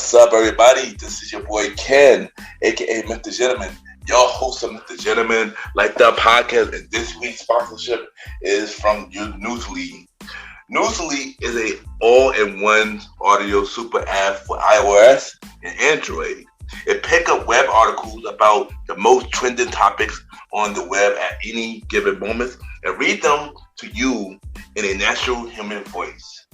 What's up, everybody? This is your boy Ken, aka MrGentleman, your host of MrGentleman Like That podcast, and this week's sponsorship is from Newsly. Newsly is a all-in-one audio super app for iOS and Android. It picks up web articles about the most trending topics on the web at any given moment and read them to you in a natural human voice.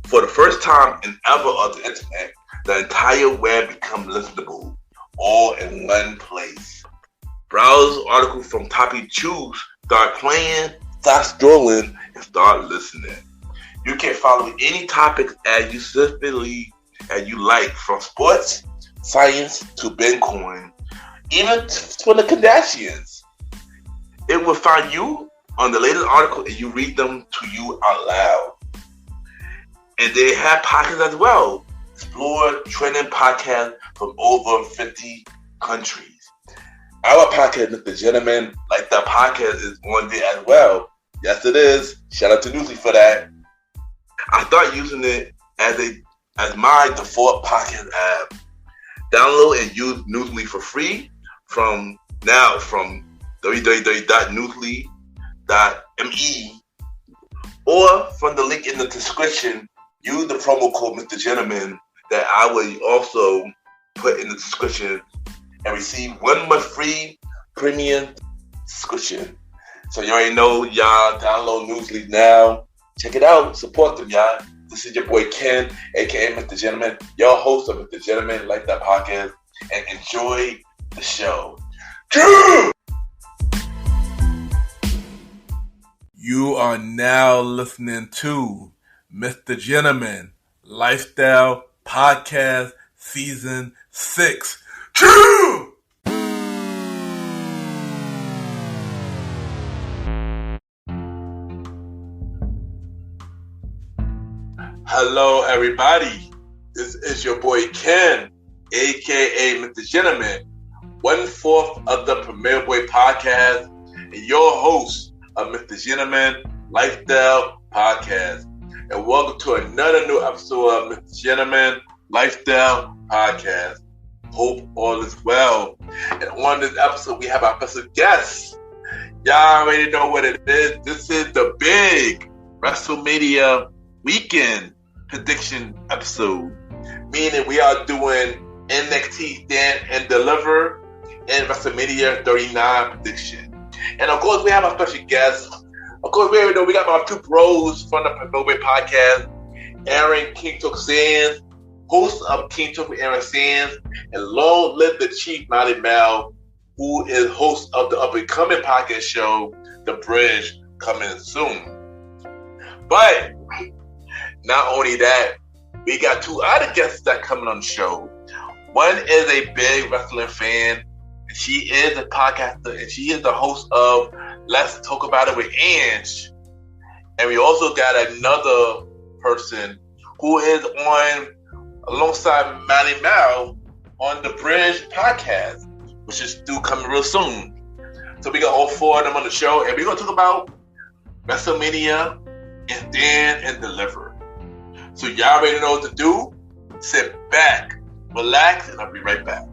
For the first time in ever on the internet, the entire web becomes listenable, all in one place. Browse articles from topic you choose, start playing, start scrolling, and start listening. You can follow any topic as you specifically as you like, from sports, science to Bitcoin, even for the Kardashians. It will find you on the latest article and you read them to you out loud. And they have podcasts as well. Explore trending podcasts from over 50 countries. Our podcast, MrGentleman Like That podcast, is on there as well. Yes, it is. Shout out to Newsly for that. I started using it as my default podcast app. Download and use Newsly for free from www.newsly.me or from the link in the description. Use the promo code MrGentleman that I will also put in the description and receive 1 month free premium subscription. So you already know, y'all. Download Newsly now. Check it out. Support them, y'all. This is your boy Ken, aka MrGentleman, your host of MrGentleman Like That podcast, and enjoy the show. You are now listening to MrGentleman Lifestyle Podcast Season 6. True! Hello, everybody. This is your boy Ken, aka MrGentleman, 1/4 of the Premier Boy Podcast, and your host of MrGentleman Lifestyle Podcast. And welcome to another new episode of MrGentleman Lifestyle Podcast. Hope all is well. And on this episode, we have our special guest. Y'all already know what it is. This is the big Wrestlemania weekend prediction episode. Meaning we are doing NXT Stand and Deliver and WrestleMania 39 prediction. And of course, we have our special guest. Of course, we already know we got my two bros from the Promoted Podcast, Aaron King Talk Sands, host of King Talk with Aaron Sands, and long live the Chief Malimal, who is host of the up-and-coming podcast show, The Bridge, coming soon. But not only that, we got two other guests that coming on the show. One is a big wrestling fan. She is a podcaster, and she is the host of Let's Talk About It with Anj. And we also got another person who is on alongside Malimal on the Bridge podcast, which is due coming real soon. So we got all four of them on the show, and we're going to talk about WrestleMania and Stand and Deliver. So y'all already know what to do. Sit back, relax, and I'll be right back.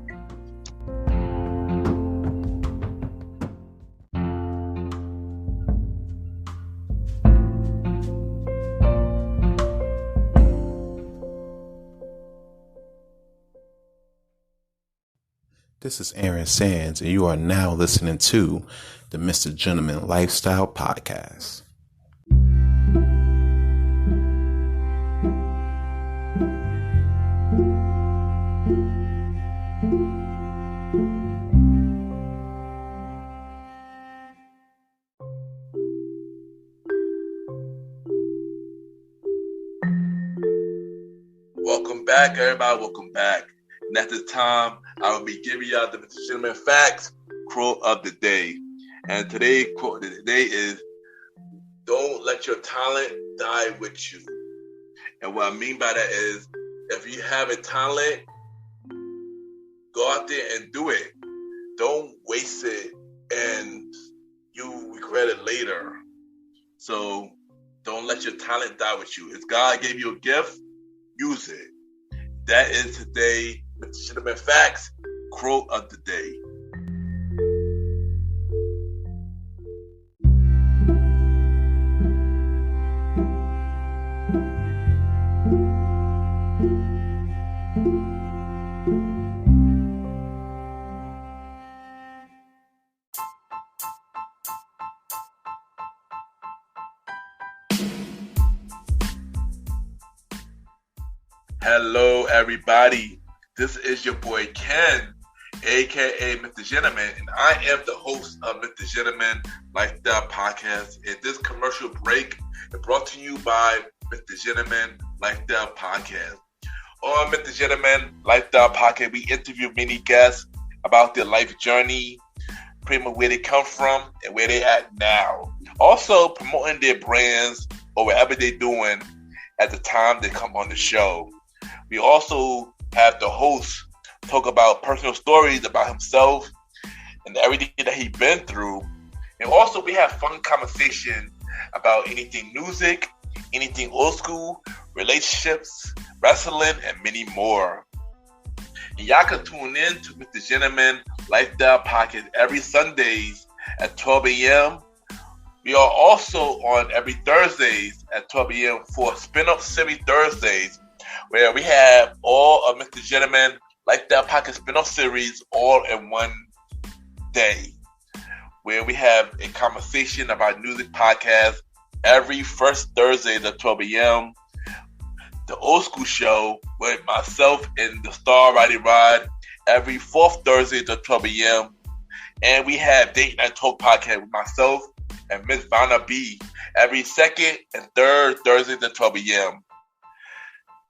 This is Aaron Sands, and you are now listening to the MrGentleman Lifestyle Podcast. Welcome back, everybody. Welcome back. And at this time, I will be giving y'all the MrGentleman Facts quote of the day. And today's quote of the day is, "Don't let your talent die with you." And what I mean by that is, if you have a talent, go out there and do it. Don't waste it and you regret it later. So don't let your talent die with you. If God gave you a gift, use it. That is today, Mr. Gentleman Facts, quote of the day. Hello, everybody. This is your boy Ken, aka Mr. Gentleman, and I am the host of Mr. Gentleman Lifestyle Podcast. And this commercial break is brought to you by Mr. Gentleman Lifestyle Podcast. On Mr. Gentleman Lifestyle Podcast, we interview many guests about their life journey, pretty much where they come from and where they're at now. Also promoting their brands or whatever they're doing at the time they come on the show. We also have the host talk about personal stories about himself and everything that he's been through. And also we have fun conversation about anything music, anything old school, relationships, wrestling, and many more. And y'all can tune in to Mr. Gentleman Lifestyle Podcast every Sundays at 12 a.m. We are also on every Thursdays at 12 a.m. for Spin-Off Series Thursdays, where we have all of Mr. Gentleman Lifestyle Podcast spin-off series all in one day, where we have a conversation about music podcast every first Thursday at 12 a.m. The Old School Show with myself and the Star Riding Rod every fourth Thursday at 12 a.m. And we have Date Night Talk Podcast with myself and Miss Vanna B every second and third Thursday at 12 a.m.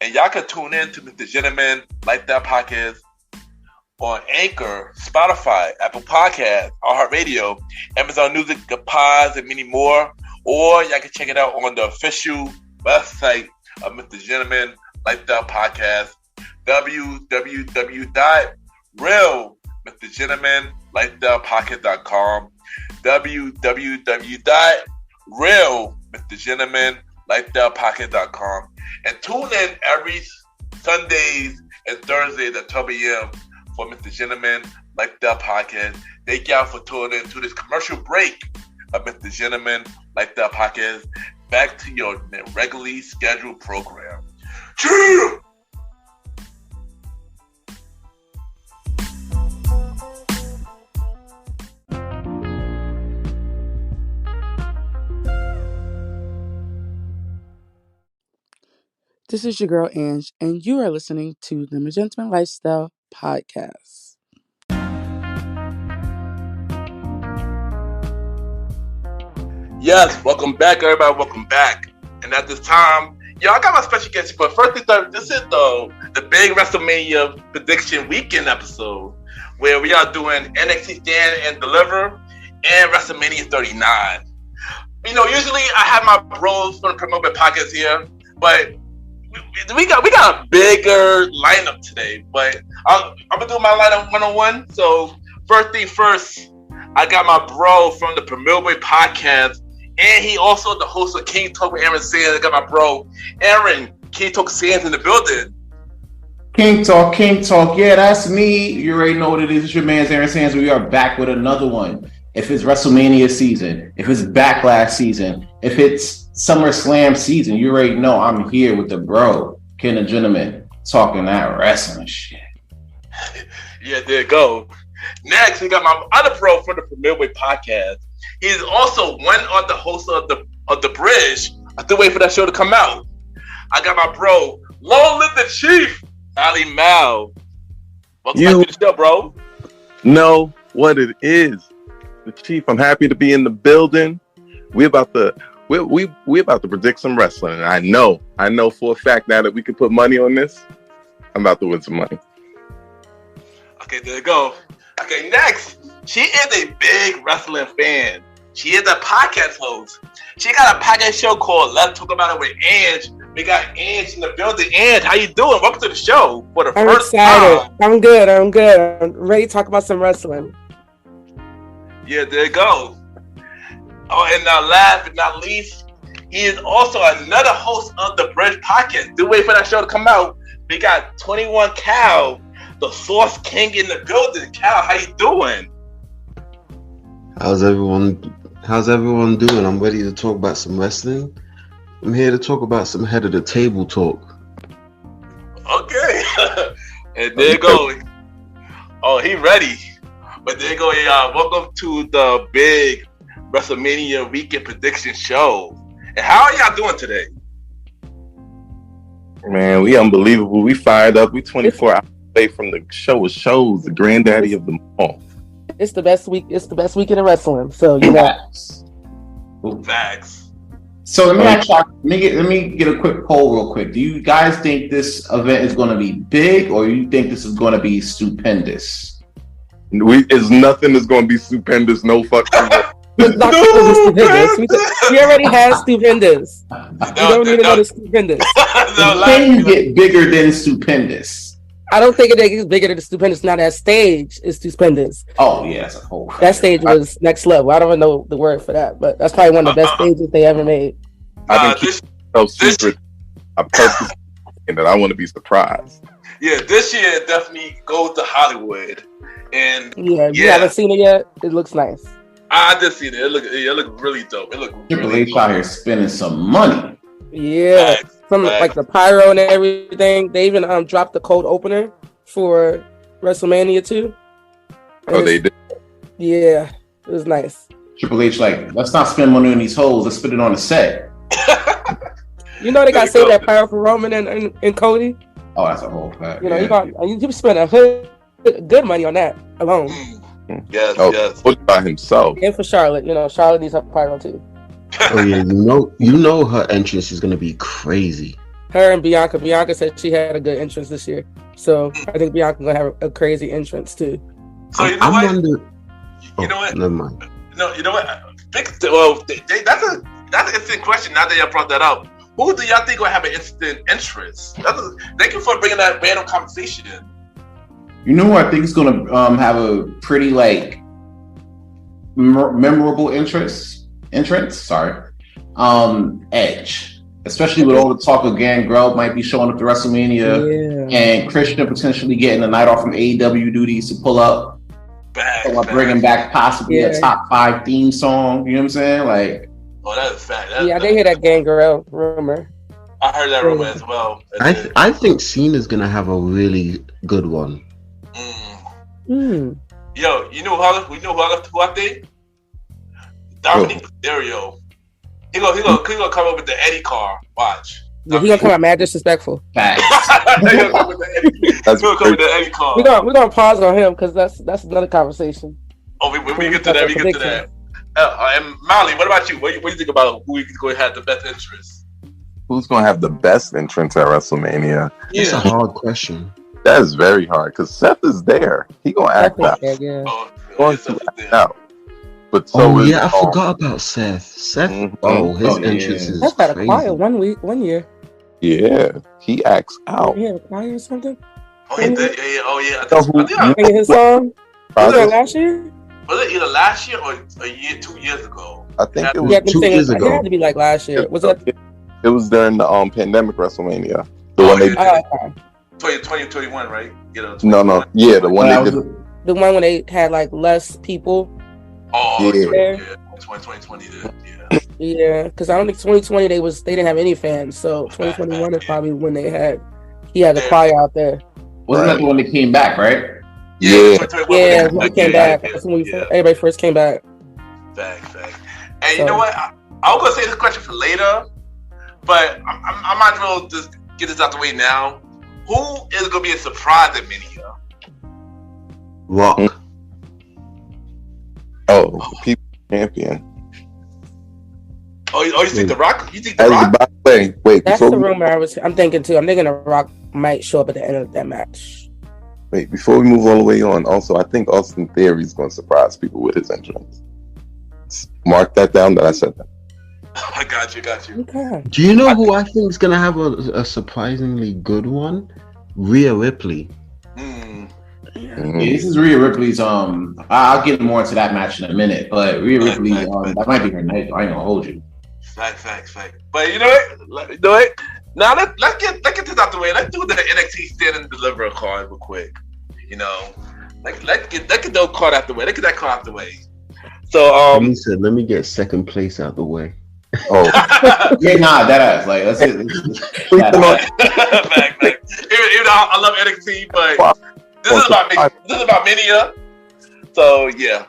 And y'all can tune in to Mr. Gentleman Lifestyle Podcast on Anchor, Spotify, Apple Podcasts, iHeartRadio, Amazon Music, Pods, and many more. Or y'all can check it out on the official website of Mr. Gentleman Lifestyle Podcast, www.realmrgentlemanlifestylepodcast.com, www.realmrgentlemanlifestylepodcast.com. And tune in every Sundays and Thursdays at 12 a.m. for Mr. Gentleman Lifestyle Podcast. Thank y'all for tuning in to this commercial break of Mr. Gentleman Lifestyle Podcast. Back to your regularly scheduled program. Cheer! This is your girl Anj, and you are listening to the MrGentleman Lifestyle Podcast. Yes, welcome back, everybody. Welcome back. And at this time, I got my special guest. But first, this is the big Wrestlemania prediction weekend episode where we are doing NXT Stand and Deliver and Wrestlemania 39. Usually I have my bros from the Promoted Podcast here, but we got a bigger lineup today, but I'm gonna do my lineup one-on-one. So first thing first, I got my bro from the Promoted Podcast, and he also the host of King Talk with Aaron Sands. I got my bro Aaron King Talk Sands in the building. King Talk. Yeah, that's me. You already know what it is. It's your man's Aaron Sands. We are back with another one. If it's WrestleMania season, if it's Backlash season, if it's SummerSlam season, you already know I'm here with the bro, Ken the Gentleman, talking that wrestling shit. Yeah, there you go. Next, we got my other bro from the Premier Podcast. He's also one of the hosts of the Bridge. I still wait for that show to come out. I got my bro, Long Live the Chief, Malimal. Welcome back to the show, bro. Know what it is. The Chief, I'm happy to be in the building. We about to predict some wrestling. And I know for a fact now that we can put money on this. I'm about to win some money. Okay, there you go. Okay, next, she is a big wrestling fan. She is a podcast host. She got a podcast show called Let's Talk About It with Anj. We got Anj in the building. Anj, how you doing? Welcome to the show for the first time. I'm good. I'm ready to talk about some wrestling. Yeah, there you go. Oh, and now last but not least, he is also another host of the Bridge Podcast. Do wait for that show to come out. We got 21 Cal, the Source King in the building. Cal, how you doing? How's everyone doing? I'm ready to talk about some wrestling. I'm here to talk about some head of the table talk. Okay. And there you go. Oh, he ready. But there you go. Welcome to the big WrestleMania weekend prediction show. And how are y'all doing today? Man, we unbelievable. We fired up. We 24 hours away from the show of shows, the granddaddy of them all. It's the best week. It's the best weekend of wrestling. So you know. Facts. So let me get a quick poll real quick. Do you guys think this event is going to be big, or you think this is going to be stupendous? Nothing is going to be stupendous. No fucking. It's not going to be stupendous. We already had stupendous. We don't need another stupendous. Can you get bigger than stupendous? I don't think it gets bigger than stupendous. Now that stage is stupendous. Oh yeah, that's a whole. That stage was next level. I don't even know the word for that, but that's probably one of the best stages they ever made. I think so secret. I purposely and that I want to be surprised. Yeah, this year definitely go to Hollywood, and you haven't seen it yet. It looks nice. I did see it. It looked really dope. It looked Triple really H out here spending some money. Yeah, like the pyro and everything. They even dropped the cold opener for WrestleMania 2. Oh, they did. Yeah, it was nice. Triple H like, let's not spend money on these hoes. Let's spend it on the set. You know they got saved that pyro for Roman and Cody. Oh, that's a whole fact. You know you spend good money on that alone. Yes. Put by himself. And for Charlotte, Charlotte needs her pyro too. Oh yeah, you know her entrance is gonna be crazy. Her and Bianca. Bianca said she had a good entrance this year, so I think Bianca gonna have a crazy entrance too. So you know what? You know what? Never mind. No, you know what? That's an interesting question. Now that you brought that up, who do y'all think will have an instant interest? Thank you for bringing that random conversation in. You know who I think is gonna have a pretty memorable entrance. Edge, especially with all the talk of Gangrel might be showing up to WrestleMania, and Christian potentially getting a night off from AEW duties to pull up, bringing back possibly a top 5 theme song. You know what I'm saying? Like, oh, that's a fact. I did hear that Gangrel rumor. I heard that rumor as well. I think Cena's gonna have a really good one. Yo, you know who I think? Dominic Mysterio. He gonna come up with the Eddie car. Watch. Yeah, he gonna come out mad disrespectful. He's gonna come with the Eddie car. We're gonna pause on him because that's another conversation. Oh, we get to that. And Molly, what about you? What do you think about who is going to have the best interest? Who's going to have the best entrance at WrestleMania? It's a hard question. That is very hard because Seth is there. He gonna act out. Going to act out. But I forgot about Seth. His entrance is That's got a crazy. choir 1 year. Yeah, he acts out. He had a choir or something. Oh, he did. Yeah. I think his song. Was it last year? Was it either last year or 2 years ago? I think it was 2 years ago. It had to be like last year. Was it? It was during the pandemic WrestleMania. The one they did. 2021, right? No. Yeah, the one they did. The one when they had like less people. Oh, yeah. 2020 did. Yeah, because I don't think 2020 they didn't have any fans. So 2021 is probably when he had the choir out there. Wasn't that the one that came back, right? Yeah, when he came back. That's when everybody first came back. Fact. And you know what? I was gonna say this question for later, but I might as well just get this out the way now. Who is gonna be a surprise at Mania? Rock. Oh, people champion. Oh, you think The Rock? You think The Rock? By the way, wait. That's the rumor I'm thinking too. I'm thinking The Rock might show up at the end of that match. Wait, before we move all the way on, also, I think Austin Theory is going to surprise people with his entrance. Mark that down that I said that. I got you. Okay. Do you know who I think is going to have a surprisingly good one? Rhea Ripley. Yeah, this is Rhea Ripley's. I'll get more into that match in a minute, but Rhea Ripley, that might be her night. I ain't gonna hold you. Fact. But you know what? Now let's get this out the way. Let's do the NXT Stand and Deliver card real quick. You know, like let's get those card out the way. Let's get that card out the way. So let me get second place out the way. Oh, Yeah, nah, that ass. Like, let's even though I love NXT, but this is about Mania. So yeah.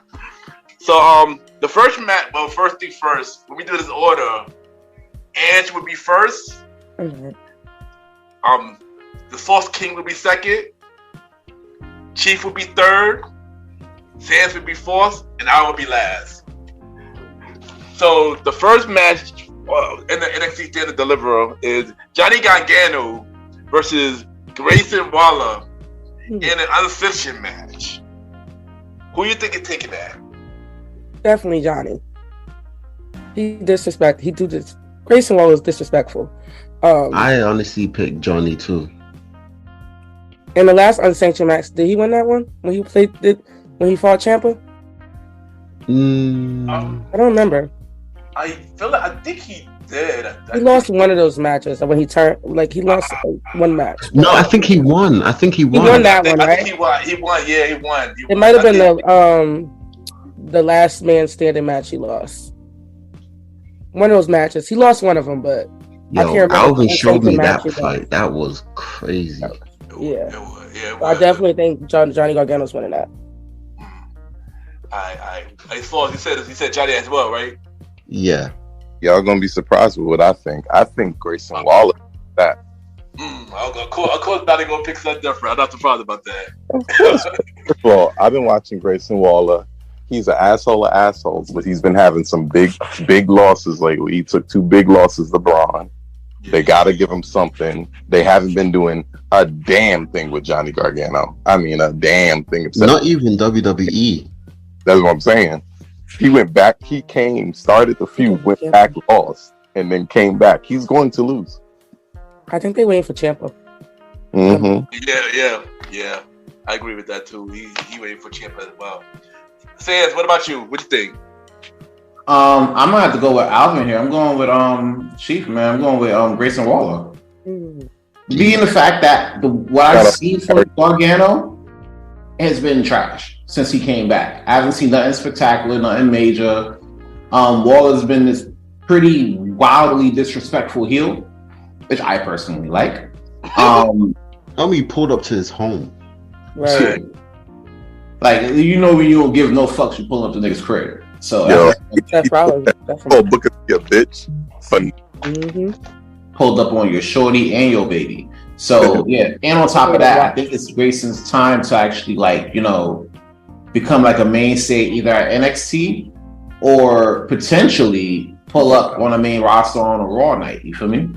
So the first match. Well, first thing first. When we do this order, Anj would be first. Mhm. The Sauce King would be second. Chief would be third. Sans would be fourth, and I would be last. So the first match in the NXT Stand and Deliver is Johnny Gargano versus Grayson Waller in an uncensored match. Who you think is taking that? Definitely Johnny. He do this. Grayson Waller is disrespectful. I honestly picked Johnny too. In the last unsanctioned match, did he win that one when he fought Ciampa? I don't remember. I think he did. He lost one of those matches when he turned. Like he lost one match. No, I think he won. He won that one, right? I think he won. Yeah, he won. It might have been the last man standing match he lost. One of those matches. He lost one of them, but I can't remember. Alvin showed me that fight. That was crazy. Yeah. I definitely think Johnny Gargano's winning that. I saw he said Johnny as well, right? Yeah. Y'all gonna be surprised with what I think. I think Grayson Waller that. Of course, not gonna pick something different. I'm not surprised about that. First of all, I've been watching Grayson Waller. He's an asshole of assholes, but he's been having some big losses lately. He took 2 big losses to Braun. They gotta give him something. They haven't been doing a damn thing with Johnny Gargano. I mean, a damn thing. Not even WWE. That's what I'm saying. He went back. He started the feud, went back, lost, and then came back. He's going to lose. I think they're waiting for Ciampa. Mm-hmm. Yeah. I agree with that too. He waiting for Ciampa as well. Sans, what about you? What you think? I'm gonna have to go with Alvin here. I'm going with Chief, man. I'm going with Grayson Waller. Being the fact that what I've seen from Gargano has been trash since he came back. I haven't seen nothing spectacular, nothing major. Waller's been this pretty wildly disrespectful heel, which I personally like. He pulled up to his home. Right. Like, when you don't give no fucks, you pulling up the nigga's crib. So that's probably book of your bitch. Fun. Pulled up on your shorty and your baby. So yeah, and on top of that, I think it's Grayson's time to actually become like a mainstay either at NXT or potentially pull up on a main roster on a Raw night. You feel me?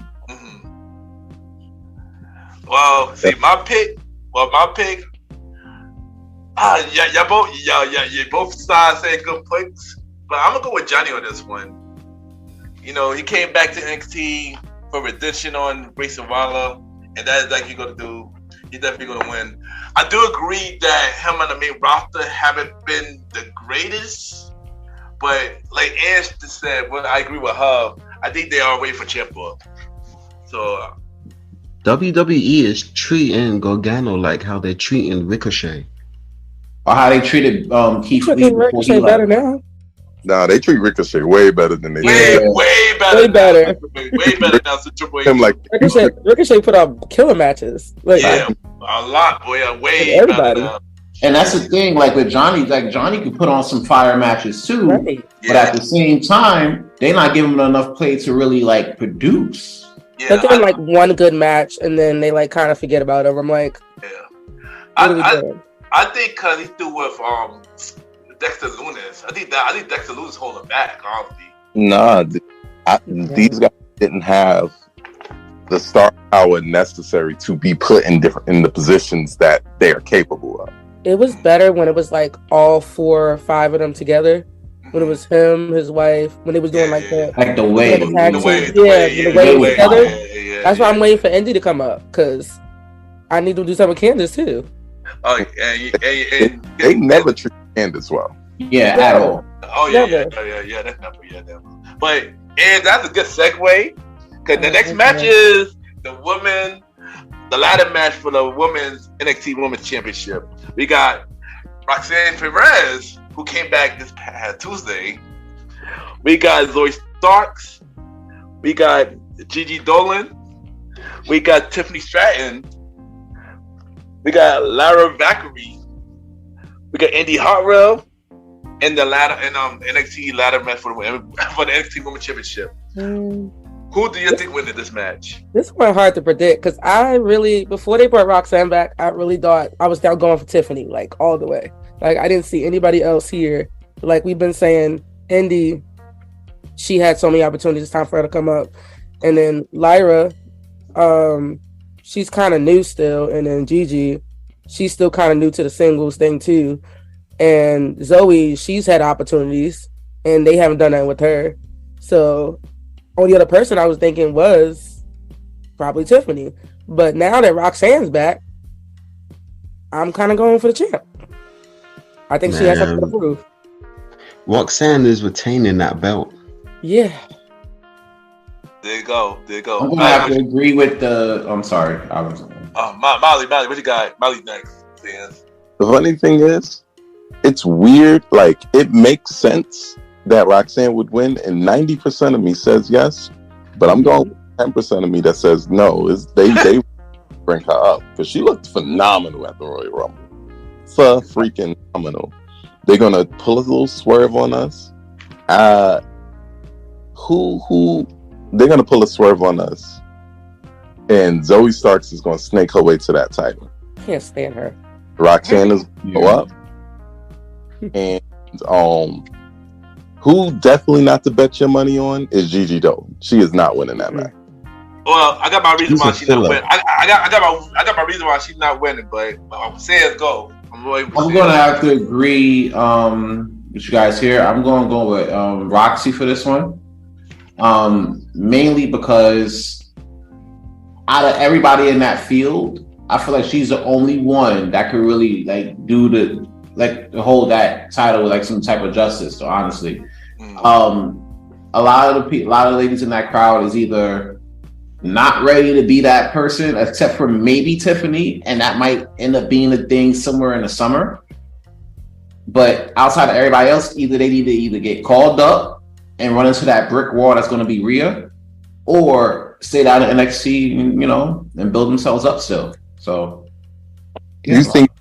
Well, see, my pick. Both sides say good points, but I'm gonna go with Johnny on this one. You know, he came back to NXT for redemption on Grayson Waller, and that is like he's gonna do. He's definitely gonna win. I do agree that him on the main roster haven't been the greatest, but like Anj just said, well, I agree with her. I think they are waiting for Ciampa. So WWE is treating Gargano like how they're treating Ricochet. Or how they treated Keith Lee before he better left. now. Nah, they treat Ricochet way better than they way better. Way better now. So Triple H. Ricochet put out killer matches. A lot, boy. Way everybody. better now. And that's the thing, like with Johnny, Johnny could put on some fire matches too, Right. but at the same time, they're not giving him enough play to really produce. They're doing one good match and then they kind of forget about him. I'm like, I think because he threw with Dexter Lumis. I think Dexter Lumis holding back, honestly. Nah, these guys didn't have the star power necessary to be put in the positions that they are capable of. it was better when it was all 4 or 5 of them together. When it was him, his wife, when they was doing the way together. That's why I'm waiting for Indy to come up because I need to do something with Candace too. Oh, and they never treat Candace well. Yeah, at all. Oh yeah, that's not But and that's a good segue because the next match is the ladder match for the women's NXT Women's Championship. We got Roxanne Perez, who came back this past Tuesday. We got Zoe Starks. We got Gigi Dolan. We got Tiffany Stratton. We got Lara Valkyrie. We got Indy Hartwell. And the NXT ladder match for the NXT Women's Championship. Who do you think wins this match? This one hard to predict because before they brought Roxanne back, I really thought I was down going for Tiffany, like all the way. Like I didn't see anybody else here. Like we've been saying, Indy, she had so many opportunities. It's time for her to come up. And then Lyra, she's kind of new still. And then Gigi, she's still kind of new to the singles thing too. And Zoe, she's had opportunities, and they haven't done that with her. So, only other person I was thinking was probably Tiffany. But now that Roxanne's back, I'm kind of going for the champ. I think she has something to prove. Roxanne is retaining that belt. Yeah. There you go. I'm gonna have to agree with the. I'm sorry. Molly, what you got? Molly next. Fans. The funny thing is, it's weird. Like it makes sense that Roxanne would win, and 90% of me says yes, but I'm going 10% of me that says no. They bring her up because she looked phenomenal at the Royal Rumble. Freaking phenomenal. They're gonna pull a little swerve on us. Who? They're gonna pull a swerve on us, and Zoe Starks is gonna snake her way to that title. Can't stand her. Roxanne is gonna go up, and who definitely not to bet your money on is Gigi Dolan. She is not winning that match. Well, I got my reason why she's not winning. I got my reason why she's not winning, but I'm saying go. I'm gonna have to agree with you guys here. I'm gonna go with Roxy for this one. Mainly because out of everybody in that field, I feel like she's the only one that could really hold that title with like some type of justice. So honestly, a lot of the ladies in that crowd is either not ready to be that person, except for maybe Tiffany, and that might end up being a thing somewhere in the summer. But outside of everybody else, either they need to either get called up and run into that brick wall that's going to be Rhea, or stay down in NXT, and build themselves up still. So, you think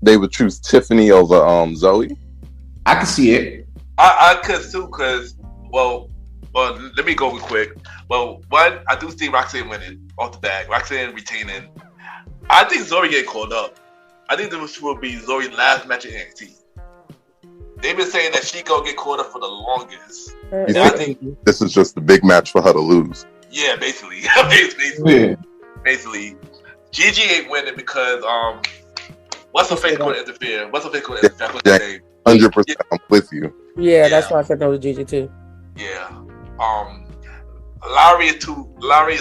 they would choose Tiffany over Zoe? I can see it. I could too, because let me go real quick. Well, one, I do see Roxanne winning off the bat. Roxanne retaining. I think Zoe getting called up. I think this will be Zoe's last match in NXT. They've been saying that she gonna get called up for the longest. I think this is just a big match for her to lose. Yeah, basically. Basically. Gigi ain't winning because what's her face gonna interfere? 100%. I'm with you. Yeah, that's why I said no to Gigi too. Yeah. Larry is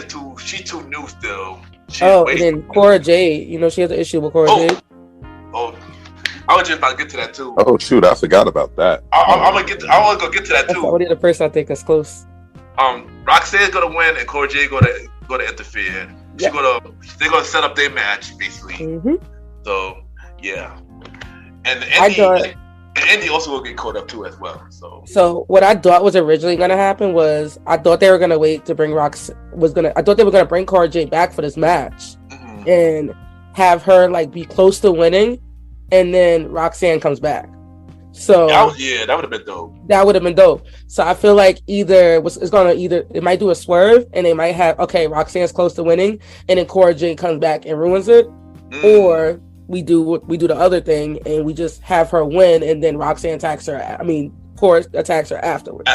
too. She's too new still. And then Cora Jade. She has an issue with Cora Jade. Oh, I was just about to get to that too. Oh shoot, I forgot about that. I want to go get to that too. That's the only other person I think is close. Roxanne's gonna win, and Cora Jade gonna interfere. They're gonna set up their match basically. Mm-hmm. So yeah, and Indy also will get caught up too as well. So what I thought was originally going to happen was I thought they were going to wait to bring I thought they were going to bring Cora Jade back for this match and have her be close to winning, and then Roxanne comes back. So that would have been dope. That would have been dope. So I feel like it might do a swerve, and they might have Roxanne's close to winning, and then Cora Jade comes back and ruins it, or we do the other thing and we just have her win, and then Roxanne attacks her. Cora attacks her afterwards.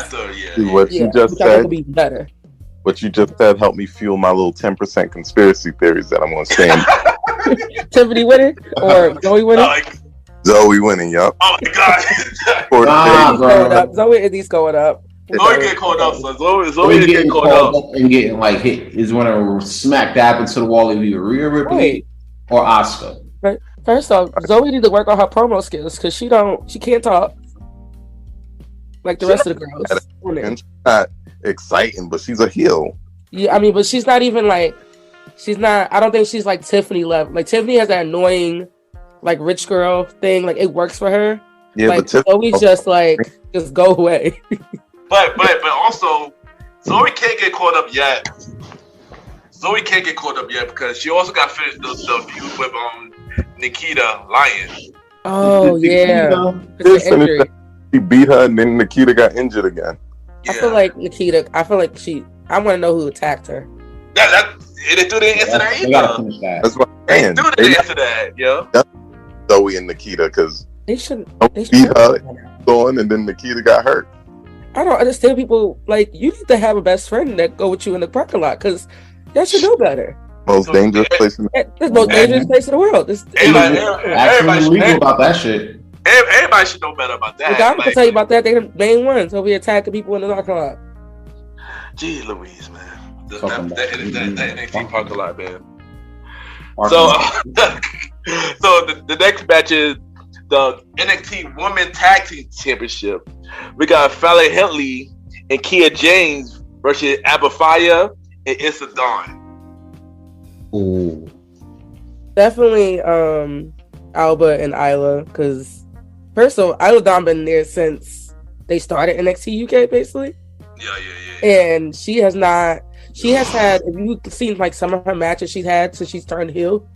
What you just said would be better. What you just said helped me fuel my little 10% conspiracy theories that I'm going to say. Tiffany winning or Zoe winning? Zoe winning, yup. Oh my god! Zoe and Indy's going up. Zoe getting called up, so Zoe getting called up and getting hit is when to smack dab into the wall of either Rhea Ripley or Asuka. Right. First off, Zoe needs to work on her promo skills because she can't talk like the rest of the girls. She's not exciting, but she's a heel. Yeah, I mean, but she's not even like, she's not. I don't think she's like Tiffany level. Like Tiffany has that annoying, like rich girl thing. Like it works for her. Yeah, like but Zoe's just like, just go away. But also, Zoe can't get caught up yet. Zoe can't get caught up yet because she also got finished the feud with Nikita Lyons. Oh yeah, He beat her, and then Nikita got injured again. Yeah. I feel like Nikita. I want to know who attacked her. They threw the answer that either. That's what I'm saying. They threw the answer that, yo. Zoe and Nikita, because they should beat her going, and then Nikita got hurt. I don't understand people. Like, you need to have a best friend that go with you in the parking lot, because y'all should know better. Most dangerous place in the most dangerous place in the world. Everybody legal about that shit. Everybody should know better about that. Look, I'm gonna tell you about that. They're the main ones over here attacking people in the parking lot. Gee Louise, man. That NXT parking lot, man. So the next match is the NXT Women Tag Team Championship. We got Fallon Henley and Kia James versus Alba Fyre and Issa Dawn. Ooh. Definitely Alba and Isla, because first of all, Isla Dawn been there since they started NXT UK, basically. Yeah. And she has had, if you've seen like some of her matches she's had since she's turned heel,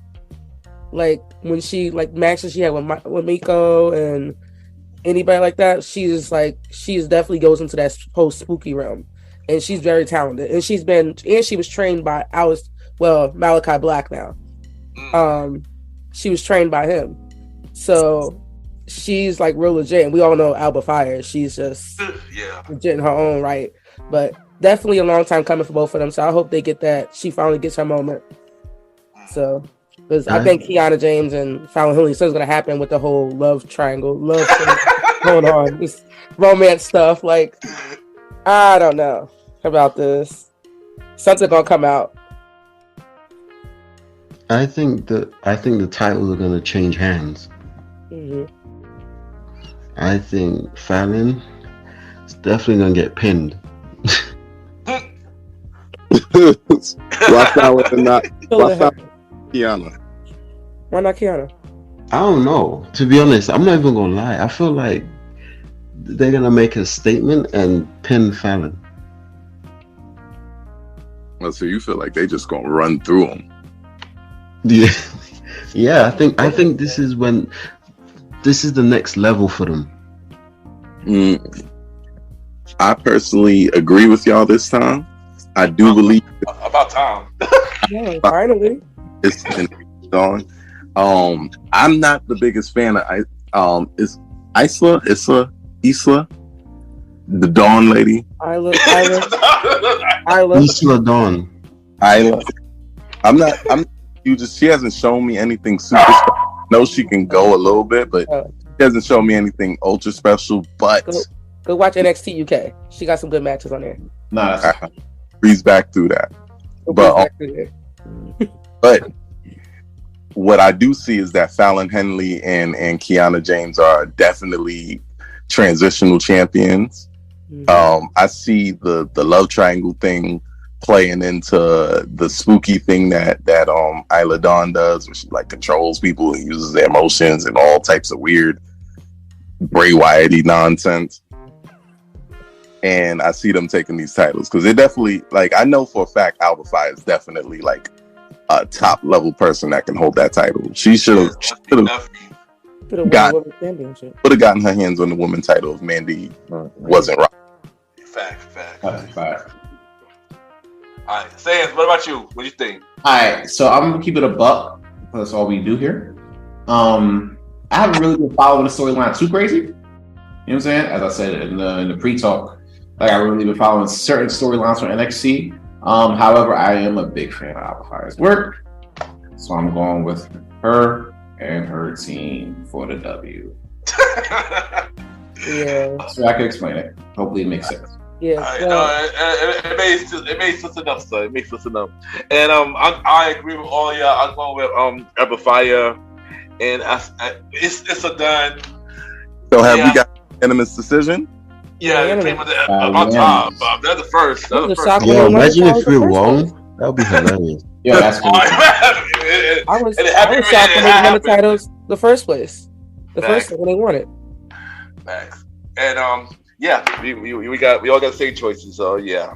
like when she like matches she had with Miko and anybody like that, she's definitely goes into that post spooky realm, and she's very talented, and she was trained by Malachi Black now. She was trained by him, so she's like real legit, and we all know Alba Fyre. She's just legit in her own right, but definitely a long time coming for both of them. So I hope they get that. She finally gets her moment. So, because I think Kiana James and Fallon Henley, something's gonna happen with the whole love triangle, going on, this romance stuff. Like, I don't know about this. Something's gonna come out. I think the titles are gonna change hands. Mm-hmm. I think Fallon is definitely gonna get pinned. Rock out with Kiana. Why not Kiana? I don't know. To be honest, I'm not even gonna lie. I feel like they're gonna make a statement and pin Fallon. Well, so you feel like they just gonna run through them? Yeah. I think this is the next level for them. I personally agree with y'all this time. I do believe about time. Yeah, finally. It's Dawn. I'm not the biggest fan of is Isla, the Dawn lady. Isla. Isla Dawn. Isla. She hasn't shown me anything super special. I know she can go a little bit, but she hasn't shown me anything ultra special. But go watch NXT UK. She got some good matches on there. Nice. Breeze back through that. But what I do see is that Fallon Henley and Kiana James are definitely transitional champions. Mm-hmm. I see the love triangle thing playing into the spooky thing that Isla Dawn does, where she like controls people and uses their emotions and all types of weird Bray Wyatt-y nonsense. And I see them taking these titles because they're definitely, like, I know for a fact Alba Fyre is definitely like a top level person that can hold that title. She should have gotten her hands on the woman title if Mandy wasn't right. Fact. All right, Sans, what about you? What do you think? All right, so I'm gonna keep it a buck. That's all we do here. I haven't really been following the storyline too crazy. You know what I'm saying? As I said in the pre-talk, like I've really been following certain storylines from NXT. However, I am a big fan of Alba Fyre's work, so I'm going with her and her team for the W. Yeah. So I can explain it. Hopefully, it makes sense. Yeah, it made sense enough, so it makes sense enough. And I agree with all y'all. I'm going with Alba Fyre, and it's a done. So have we got unanimous decision? Yeah, they played with the on top. They're the first. They're the first. Yeah, imagine if we're wrong. That would be hilarious. Yeah, that's cool. I was shocked when they won the titles the first place. The first one when they won it. Thanks. And yeah, we all got the same choices. So yeah.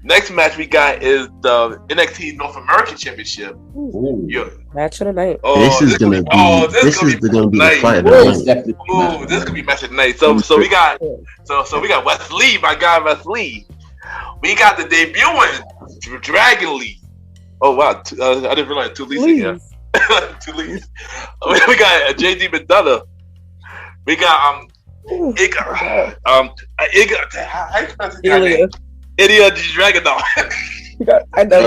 Next match we got is the NXT North American Championship. Ooh. Yeah. Match of the night. This is gonna be the fight of the night. This could be match of the night. So we got Wes Lee, my guy Wes Lee. We got the debuting Dragon Lee. Oh wow, I didn't realize 2 Lees in here. 2 Lees. We got JD McDonough. We got Iga. Ilya Dragunov. I know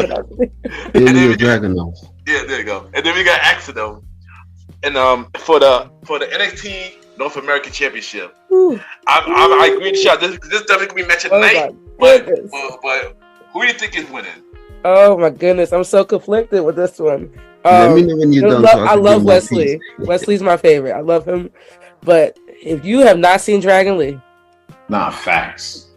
Ilya Dragunov. Yeah, there you go. And then we got Axel. And for the NXT North American Championship, I agree with you. This definitely could be match of the night. But who do you think is winning? Oh my goodness, I'm so conflicted with this one. Let me know when you're done. I love Wesley. Wesley's my favorite. I love him. But if you have not seen Dragon Lee, facts.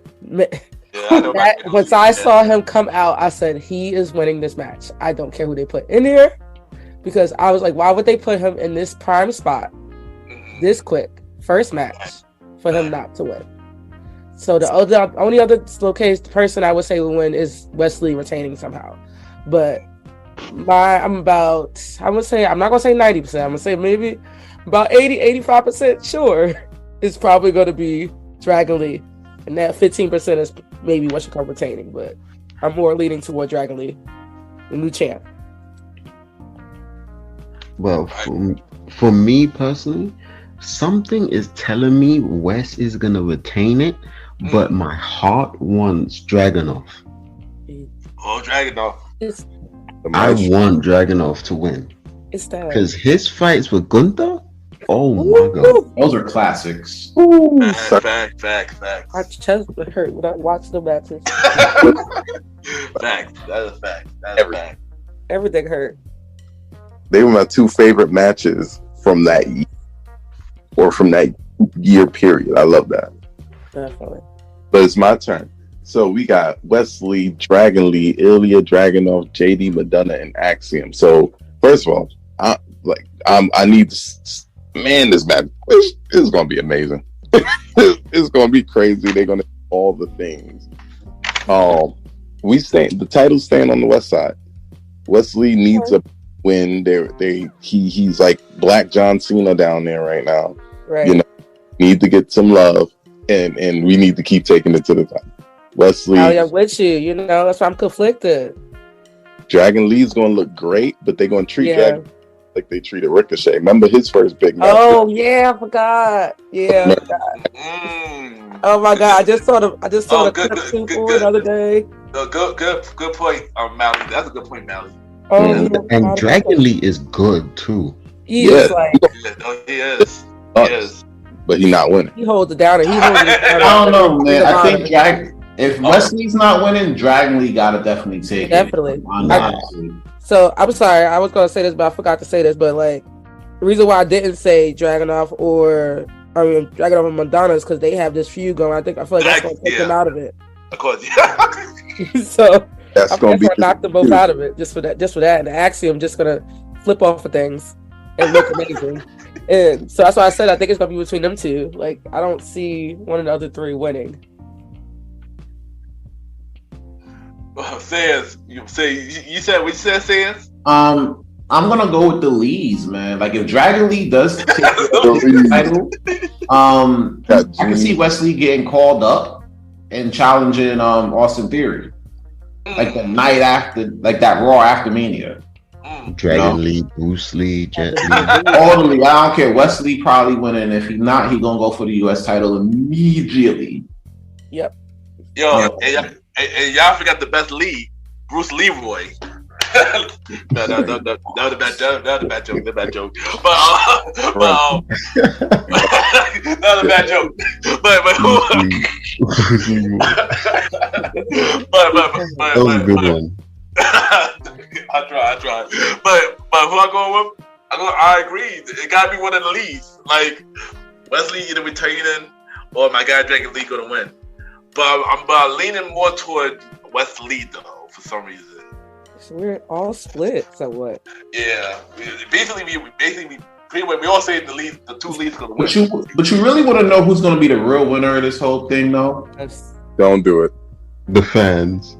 Once I saw him come out, I said he is winning this match. I don't care who they put in here, because I was like, why would they put him in this prime spot this quick, first match, for him not to win? So the only other person I would say will win is Wesley retaining somehow. But I'm not gonna say 90%. I'm gonna say maybe about 80-85% sure it's probably gonna be Dragon Lee. And that 15% is maybe what you call retaining, but I'm more leaning toward Dragon Lee, the new champ. Well, for me personally, something is telling me Wes is gonna retain it, but my heart wants Dragunov. Oh, Dragunov! I want Dragunov to win. It's that because his fights with Gunther. Oh my god, those are classics. Fact. My chest would hurt when I watch the matches. Fact. That is fact. Fact. Everything hurt. They were my 2 favorite matches from that year, or from that year period. I love that. Definitely. But it's my turn. So we got Wesley, Dragon Lee, Ilya Dragunov, JD McDonough, and Axiom. So first of all, I need this match is going to be amazing. It's going to be crazy. They're going to do all the things. The title's staying on the West side. Wesley needs a win. He's like Black John Cena down there right now. Right. You know, need to get some love, and we need to keep taking it to the top. Wesley, I'm with you. You know, that's why I'm conflicted. Dragon Lee's going to look great, but they're going to treat Dragon like they treated Ricochet. Remember his first big match? Oh yeah, I forgot. Yeah, I forgot. Oh my god, I just saw the clip the other day. Good point, Mally. That's a good point, Mally. And Dragon Lee is good too. He is. He is. But he's not winning. He holds it down. I don't know, man. I think if Wesley's not winning, Dragon Lee gotta definitely take it. So I'm sorry, I was gonna say this, but I forgot to say this. But like, the reason why I didn't say Dragunov Dragunov and Madonna is because they have this feud going. I feel like that's gonna take them out of it. Of course, so that's gonna knock them both out of it just for that. And the Axiom just gonna flip off of things and look amazing. And so that's why I said I think it's gonna be between them two. Like, I don't see one of the other 3 winning. Sans, you said what you said, Sans? I'm gonna go with the Lees, man. Like, if Dragon Lee does take the title, I can see Wesley getting called up and challenging Austin Theory, like the night after, like that Raw after Mania. Dragon Lee, Bruce Lee, Jet Lee. All the Lee. I don't care. Wesley probably winning. If he's not, he gonna go for the US title immediately. Yep. Yo, and y'all forgot the best Lee, Bruce Leroy. No, that was a bad joke. That was a bad joke. But that was a bad joke. But who? That was a good one. I try. But who I going with? I agree. It gotta be one of the leads. Like Wesley either retaining or my guy Dragon Lee gonna win. But I'm leaning more toward Wes Lee though for some reason. So we're all split. So what? Yeah, basically we all say the two leads gonna win. But you really want to know who's gonna be the real winner of this whole thing, though? Don't do it. The fans.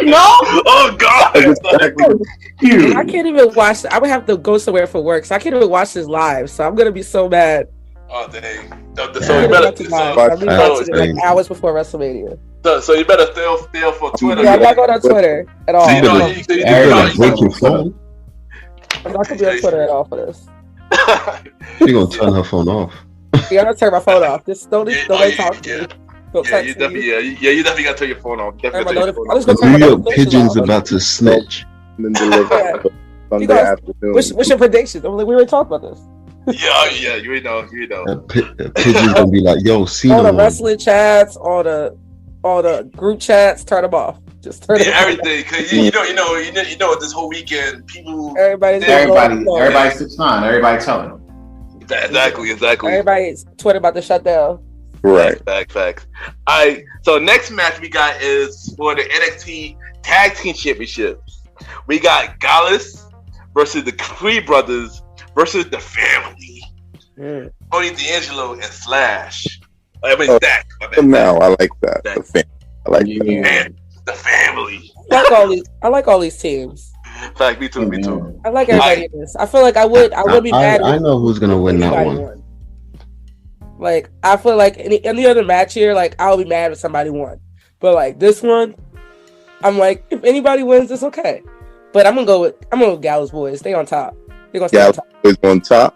No. Oh God. I can't even watch. I would have to go somewhere for work, so I can't even watch this live. So I'm gonna be so mad. Oh dang. So I'm watching it like hours before WrestleMania. So you better stay up for Twitter. Yeah, I'm not going on Twitter at all. Break your phone. I'm not gonna be on Twitter at all for this. She's gonna turn her phone off. Yeah, I'm gonna turn my phone off. Just don't talk to me. You definitely gotta turn your phone off. New York Pigeon's about to snitch. And then deliver Sunday afternoon. What's your predictions? I'm like, we already talked about this. Yeah, you know. Pigeon's gonna be like, yo, see all the wrestling chats, all the group chats, turn them off. Just turn them everything, because you know this whole weekend people everybody 6ix9ine, everybody telling them. Exactly. Everybody's Twitter about to shut down. Right. Facts. Alright, so next match we got is for the NXT Tag Team Championships. We got Gallus versus the Creed Brothers versus the Family. Tony D'Angelo and Slash. Stack. Now I like that. The Family. The Family. I like all these teams. Fact, me too. I like everybody in this. I feel like I would be mad. I know who's gonna win that one. Like, I feel like any other match here, like, I'll be mad if somebody won. But like this one, I'm like, if anybody wins, it's okay. But I'm gonna go with Gallows Boys. Stay on top. They're gonna stay on top. Boys on top.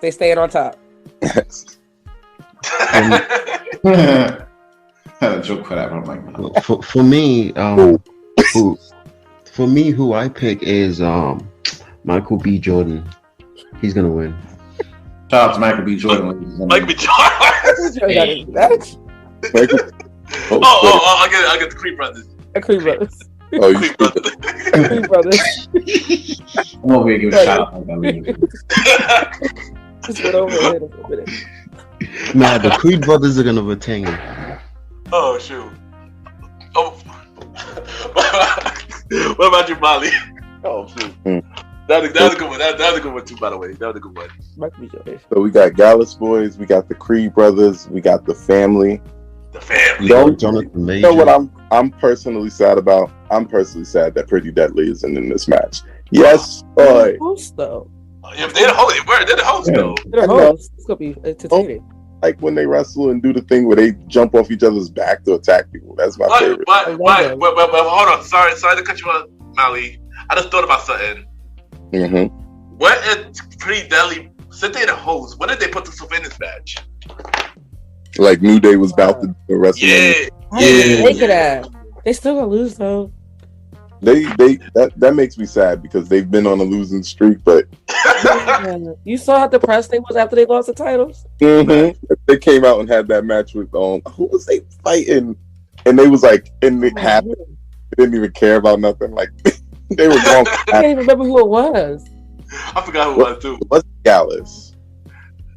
They staying on top. I had a joke for that, but I'm like, no. For me, who I pick is Michael B. Jordan. He's gonna win. Shout out to Michael B. Jordan. Michael B. Jordan. I get the Creed Brothers. Creed Brothers. Oh, you Creed Brothers. I'm over here giving a shout out. Just went over it a minute. Nah, the Creed Brothers are gonna retain. Oh shoot. Oh. What about you, Molly? Oh shoot. That was a good one. That was a good one too, by the way. That was a good one. So we got Gallus Boys, we got the Creed Brothers, we got the Family. The Family. Jonathan Major. You know what I'm personally sad about? I'm personally sad that Pretty Deadly isn't in this match. Yes, boy. Host though. Yeah, they're the host. They're the host though. They're the host. It's gonna be entertaining. Like when they wrestle and do the thing where they jump off each other's back to attack people. That's my favorite. But hold on. Sorry to cut you off, Molly. I just thought about something. Mm-hmm. What is Pretty Deadly? Since they're the host, when did they put themselves in this match? Like New Day was about to do the WrestleMania. Yeah. They still gonna lose though. That makes me sad because they've been on a losing streak, but you saw how depressed they was after they lost the titles. Mm-hmm. They came out and had that match with who was they fighting? And they was like, and it happened. They didn't even care about nothing. Like they were wrong. I can't even remember who it was. I forgot who it was too. It wasn't Gallus.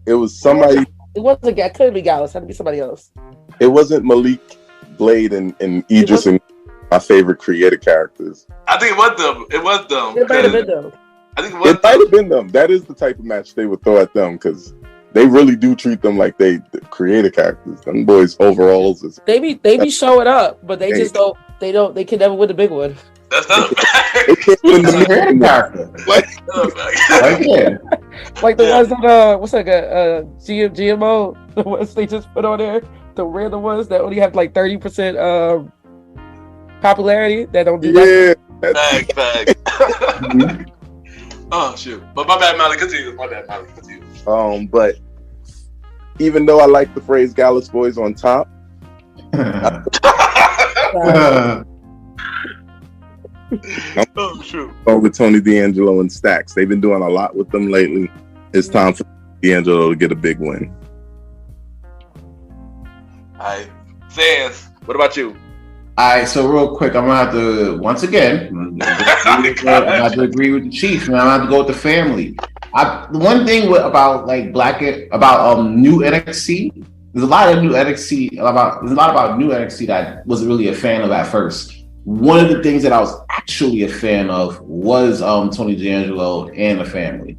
It was somebody. It wasn't. It couldn't be Gallus. It had to be somebody else. It wasn't Malik, Blade, and Idris, and my favorite creative characters. I think it was them. It might have been them. I think it might have been them. That is the type of match they would throw at them because they really do treat them like they the creative characters. Them boys overalls is. They be showing up, but they just don't. They can never win the big one. That's not a fact. They can't win the creative character. Like the ones that what's that? GMO. The ones they just put on there. The random ones that only have like 30% popularity that don't do that. Fact. Oh shoot! But my bad, Molly. Continue. But even though I like the phrase "Gallus Boys on top," oh shoot! Over Tony D'Angelo and Stax, they've been doing a lot with them lately. It's time for D'Angelo to get a big win. All right, Sans. What about you? Alright, so real quick, I'm gonna have to once again. I'm gonna have to agree with the Chiefs, man. I'm gonna have to go with the Family. The one thing about like new NXT, there's a lot about new NXT that I wasn't really a fan of at first. One of the things that I was actually a fan of was Tony D'Angelo and the family.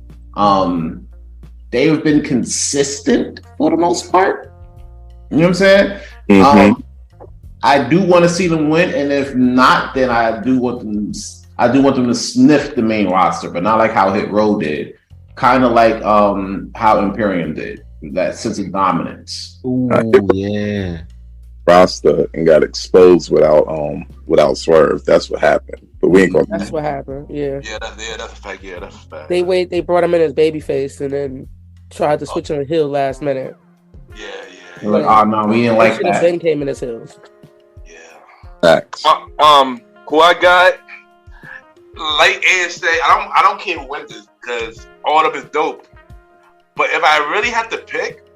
They've been consistent for the most part. You know what I'm saying? Mm-hmm. I do want to see them win, and if not, then I do want them to sniff the main roster, but not like how Hit Row did. Kind of like how Imperium did. That sense of dominance. Ooh, yeah. Roster and got exposed without Swerve. That's what happened. But we ain't gonna. That's what happened. Yeah. Yeah, that's a fact. Yeah, that's a fact. They brought him in as babyface and then tried to switch him to heel last minute. Yeah. They're like, oh no, we didn't like that. Then came in as heels. Yeah. Facts. Who I got? Like Anj say, I don't care who wins this because all of them is dope. But if I really have to pick,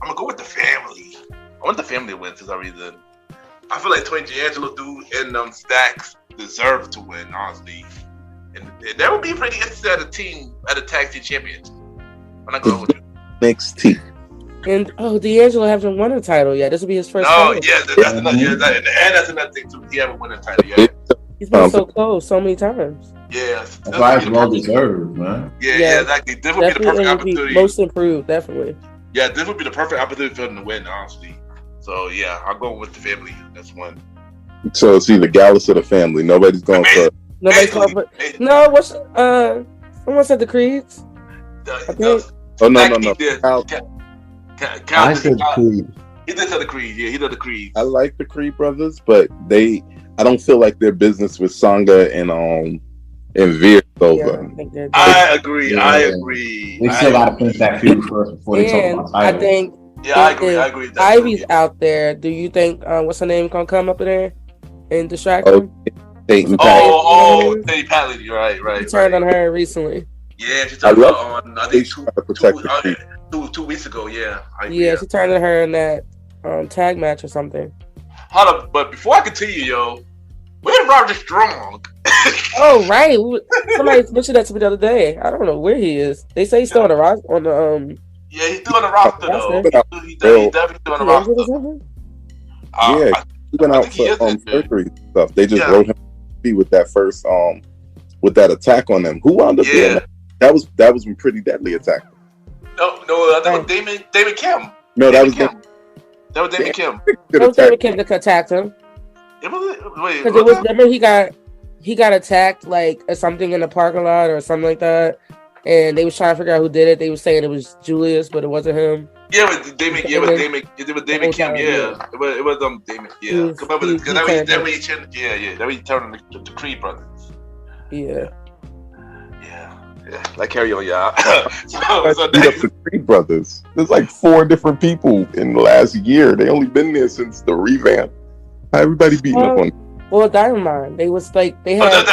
I'm gonna go with the family. I want the family to win for some reason. I feel like Tony D'Angelo and Stacks deserve to win, honestly. And that would be pretty interesting at a tag team championship. I'm not going with you. NXT. And D'Angelo hasn't won a title yet. This will be his first title. That's another thing too. He haven't won a title yet. He's been so close so many times. Yeah, that's why it's well deserved, man. Yeah, exactly. This would be the perfect opportunity. Most improved, definitely. Yeah, this would be the perfect opportunity for him to win, honestly. So yeah, I'll go with the family. That's one. So it's either Gallus or the family. Nobody's going for. Nobody's going for. No, what's someone said the Creeds. No. I said Creed. He did say the Creed. Yeah, he did the Creed. I like the Creed brothers, but I don't feel like their business with Sangha and Veer is over. Yeah, I agree. I agree. We still got to finish that feud first before they talk about title. I think. Yeah, I agree. Ivy's out there. Do you think what's her name gonna come up in there and distract him? Peyton Payton Patley. You're right. He turned on her recently. Yeah, she turned on. I think 2 weeks ago. Yeah. She turned on her in that tag match or something. Hold up, but before I continue, where's Roger Strong? Oh right, somebody mentioned that to me the other day. I don't know where he is. They say he's still on the roster. Yeah, he's still on the roster though. He's definitely still on the roster. He went out for surgery stuff. They just wrote him with that first with that attack on them. Who wound up being that was a pretty deadly attack. No, I think it was David Kim. No, that was Kim. That was David Kim. That was David Kim that attacked him. Because it was remember he got attacked like or something in the parking lot or something like that, and they was trying to figure out who did it. They were saying it was Julius, but it wasn't him. Yeah, it was David Kim. Yeah, it was David. Yeah, because that way he turned the Creed brothers. Yeah. Like carry on, y'all. so next, the Creed brothers. There's like 4 different people in the last year. They only been there since the revamp. How everybody beating up on? Well, Dynamite. They was like they had.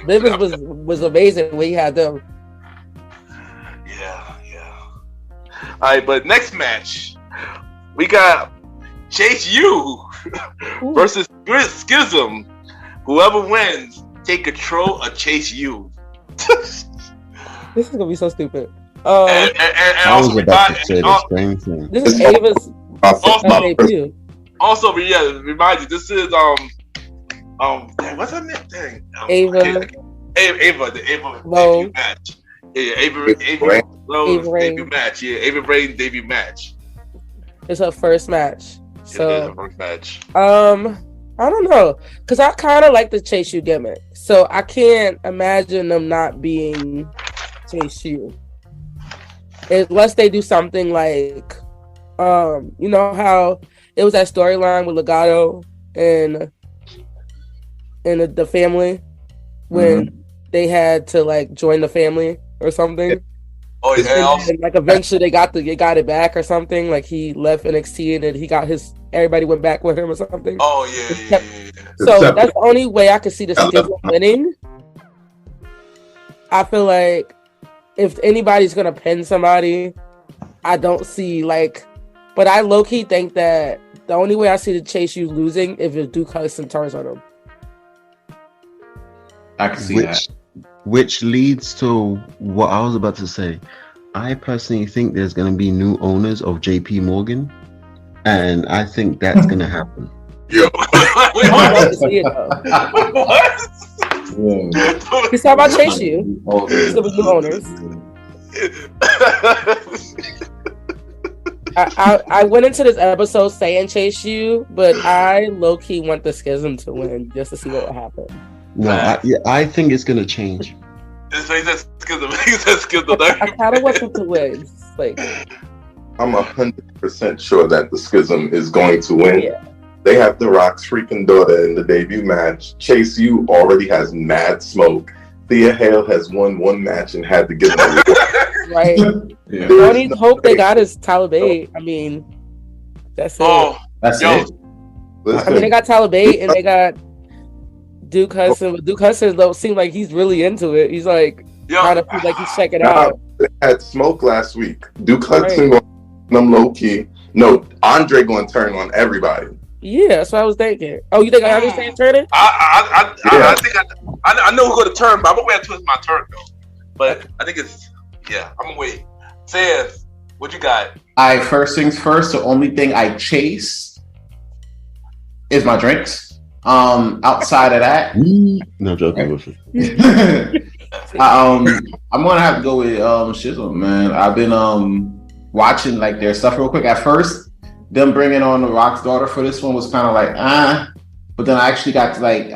Livens was amazing when he had them. Yeah. All right, but next match we got Chase U versus Schism. Whoever wins, take control of Chase U. This is gonna be so stupid. I was about to say the same thing. This is Ava's debut. Also, remind you, this is what's her name? Dang, Ava. The Ava debut match. Yeah, Ava debut match. Yeah, Ava Rain debut match. It's her first match. So it is her first match. I don't know, because I kind of like the Chase U gimmick, so I can't imagine them not being Chase U, unless they do something like, you know how it was that storyline with Legato and the family when they had to like join the family or something. Oh yeah, and like eventually they got it back or something. Like he left NXT and then he got everybody went back with him or something. Oh yeah. So that's the only way I could see the Schism winning. I feel like if anybody's gonna pin somebody, I don't see but I low key think that the only way I see the Chase U losing if Duke Hudson turns on him. I can see that. Which leads to what I was about to say. I personally think there's going to be new owners of JP Morgan, and I think that's going to happen. Yo. I'd love to see it though. What? He's talking about Chase U. He's gonna be new owners. I went into this episode saying Chase U, but I low key want the Schism to win just to see what will happen. No, I think it's going to change. He said Schism. He said Schism. I kind of want them to win. Like, I'm 100% sure that the Schism is going to win. yeah. They have The Rock's freaking daughter in the debut match. Chase U already has mad smoke. Thea Hale has won one match and had to get the Right. Yeah. The only hope they got is Talibate. I mean, that's it. Oh, That's yo. it. I mean, they got Talibate and they got Duke Hudson, but Duke Hudson don't seem like he's really into it. He's like trying to feel like he's checking out. They had smoke last week. Duke Hudson going them low key. No, Andre going to turn on everybody. Yeah, that's what I was thinking. Oh, you think I understand turning? I think I know who's going to turn, but I'm going to wait until it's my turn, though. But I think it's, I'm going to wait. Says, what you got? First things first, the only thing I chase is my drinks. Outside of that, No joking with you. I'm gonna have to go with Shizzle, man. I've been watching like their stuff real quick. At first, them bringing on The Rock's daughter for this one was kind of like but then I actually got to like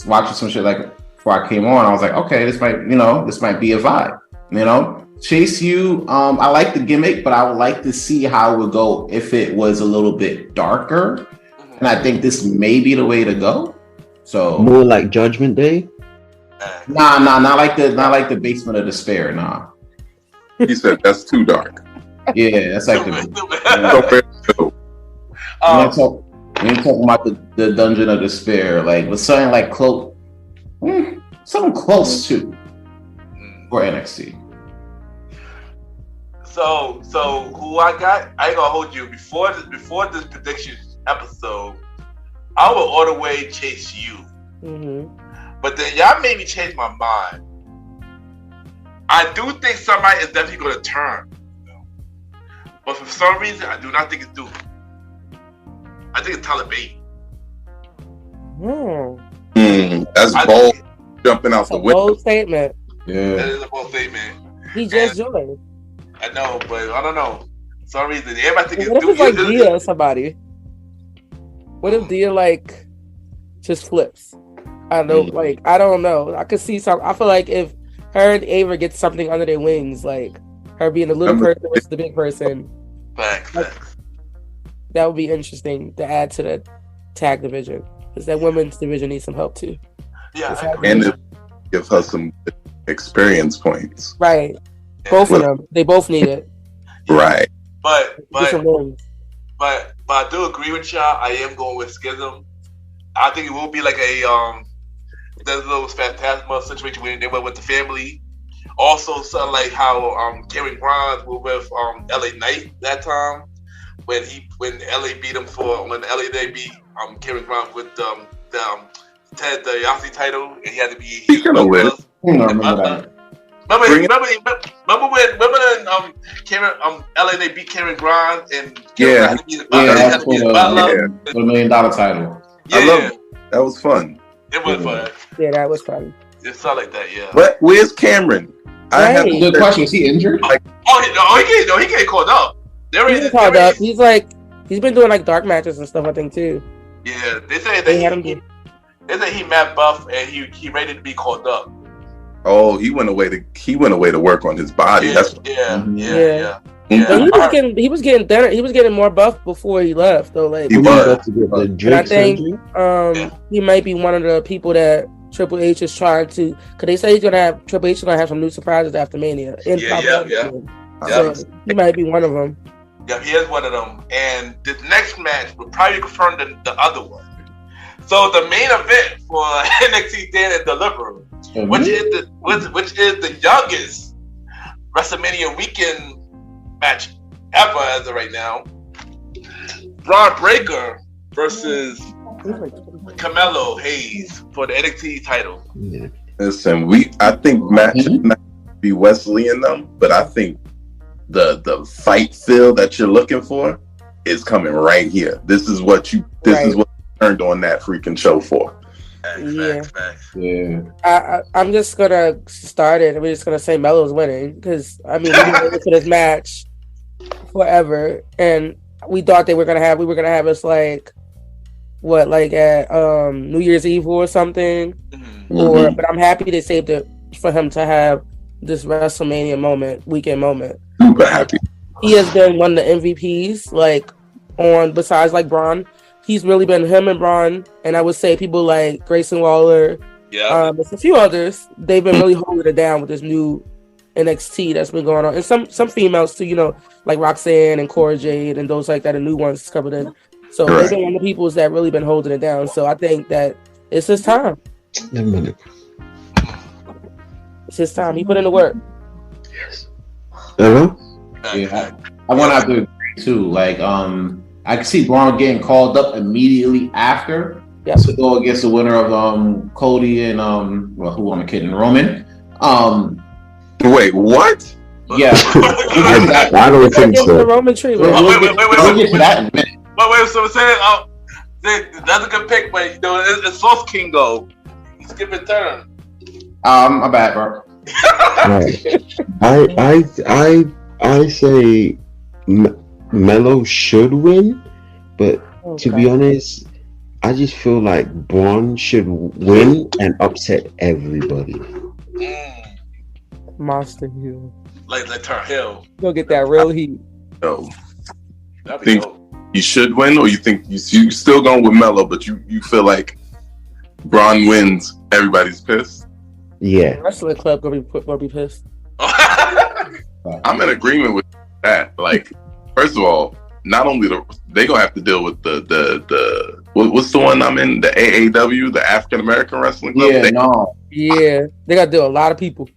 watching some shit like before I came on. I was like, okay, this might be a vibe, Chase U, I like the gimmick, but I would like to see how it would go if it was a little bit darker. And I think this may be the way to go. So More like Judgment Day. nah, not like the Basement of Despair, nah. He said that's too dark. Yeah, that's like So we ain't talking about the Dungeon of Despair, like with something like something close to for NXT. So who I got? I ain't gonna hold you. Before this prediction episode, I would all the way Chase U. Mm-hmm. But then y'all made me change my mind. I do think somebody is definitely going to turn. But for some reason, I do not think it's Duke. I think it's Talibate. that's bold. Jumping out the window. Bold statement. Yeah. That is a bold statement. He just joined. I know, but I don't know. For some reason, everybody think it's What if Duke. it's like Dia or somebody? What if Dia like just flips? I don't know. I could see some. I feel like if her and Ava get something under their wings, like her being the little person versus the big person, Facts. that would be interesting to add to the tag division. Because that women's division needs some help too. Yeah, And it give her some experience points. Right. Both of them. They both need it. Right. But Different wins. I do agree with y'all. I am going with Schism. I think it will be like a that little Phantasma situation where they went with the family. Also, something like how Karen Grimes was with LA Knight that time when LA beat him when LA they beat Karen Grimes with the Ted DiBiase title, and he had to be. He's gonna win. Remember that. Remember when Karen LA they beat Karen Grimes and Karen had to be the butler. For the $1 million title. Yeah, I love it. That was fun. It was fun. Yeah, that was fun. It's not like that, yeah. But where's Cameron? I have Right. Good question. Is he injured? He can't called up. He's called up. He's been doing like dark matches and stuff, I think too. Yeah, they say They had him that they say he mad buff and he ready to be called up. Oh, he went away to work on his body. Yeah, That's yeah. But he was getting better. He was getting more buff before he left, though. Like He was. Got to get the and I Drake think surgery. he might be one of the people that Triple H is trying to, because they say Triple H is gonna have some new surprises after Mania. So he might be one of them. Yeah, he is one of them. And this next match will probably confirm the other one. So the main event for NXT Stand and Deliver, which is the youngest WrestleMania weekend match ever as of right now. Braun Breaker versus Carmelo Hayes for the NXT title. Yeah. Listen, I think match should not be Wesley and them, but I think the fight feel that you're looking for is coming right here. This is what you turned on that freaking show for. Facts. Yeah. I'm just gonna start it. We're just gonna say Melo's winning because I mean we've been waiting for this match forever, and we thought we were gonna have us like at New Year's Eve or something, but I'm happy they saved it for him to have this WrestleMania weekend moment. Super happy. He has been one of the MVPs, like besides like Braun. He's really been him and Braun, and I would say people like Grayson Waller, there's a few others. They've been really holding it down with this new NXT that's been going on, and some females too, like Roxanne and Cora Jade and those like that, and new ones covered in. So they've been one of the people that really been holding it down. So I think that it's his time. It's his time. He put in the work. Yes. Yeah, I want to have to agree too. Like, I can see Braun getting called up immediately after to go against the winner of Cody and who am I kidding? Roman. Wait, what? Yeah, I don't think so. The Roman treatment. We'll get to that in a minute. Wait, so saying, that's a good pick, but it's Sauce Kingo. He's skipping turn. My bad, bro. I say Melo should win, but to be honest, I just feel like Braun should win and upset everybody. Monster Hill. Like turn Hill. Go get that real heat. So, think you should win, or you think you still going with Melo, but you feel like Braun wins, everybody's pissed? Yeah. The wrestling club gonna be pissed. I'm in agreement with that. Like, first of all, not only they gonna have to deal with the what's the one I'm in, the AAW, the African American Wrestling Club. They gotta deal with a lot of people.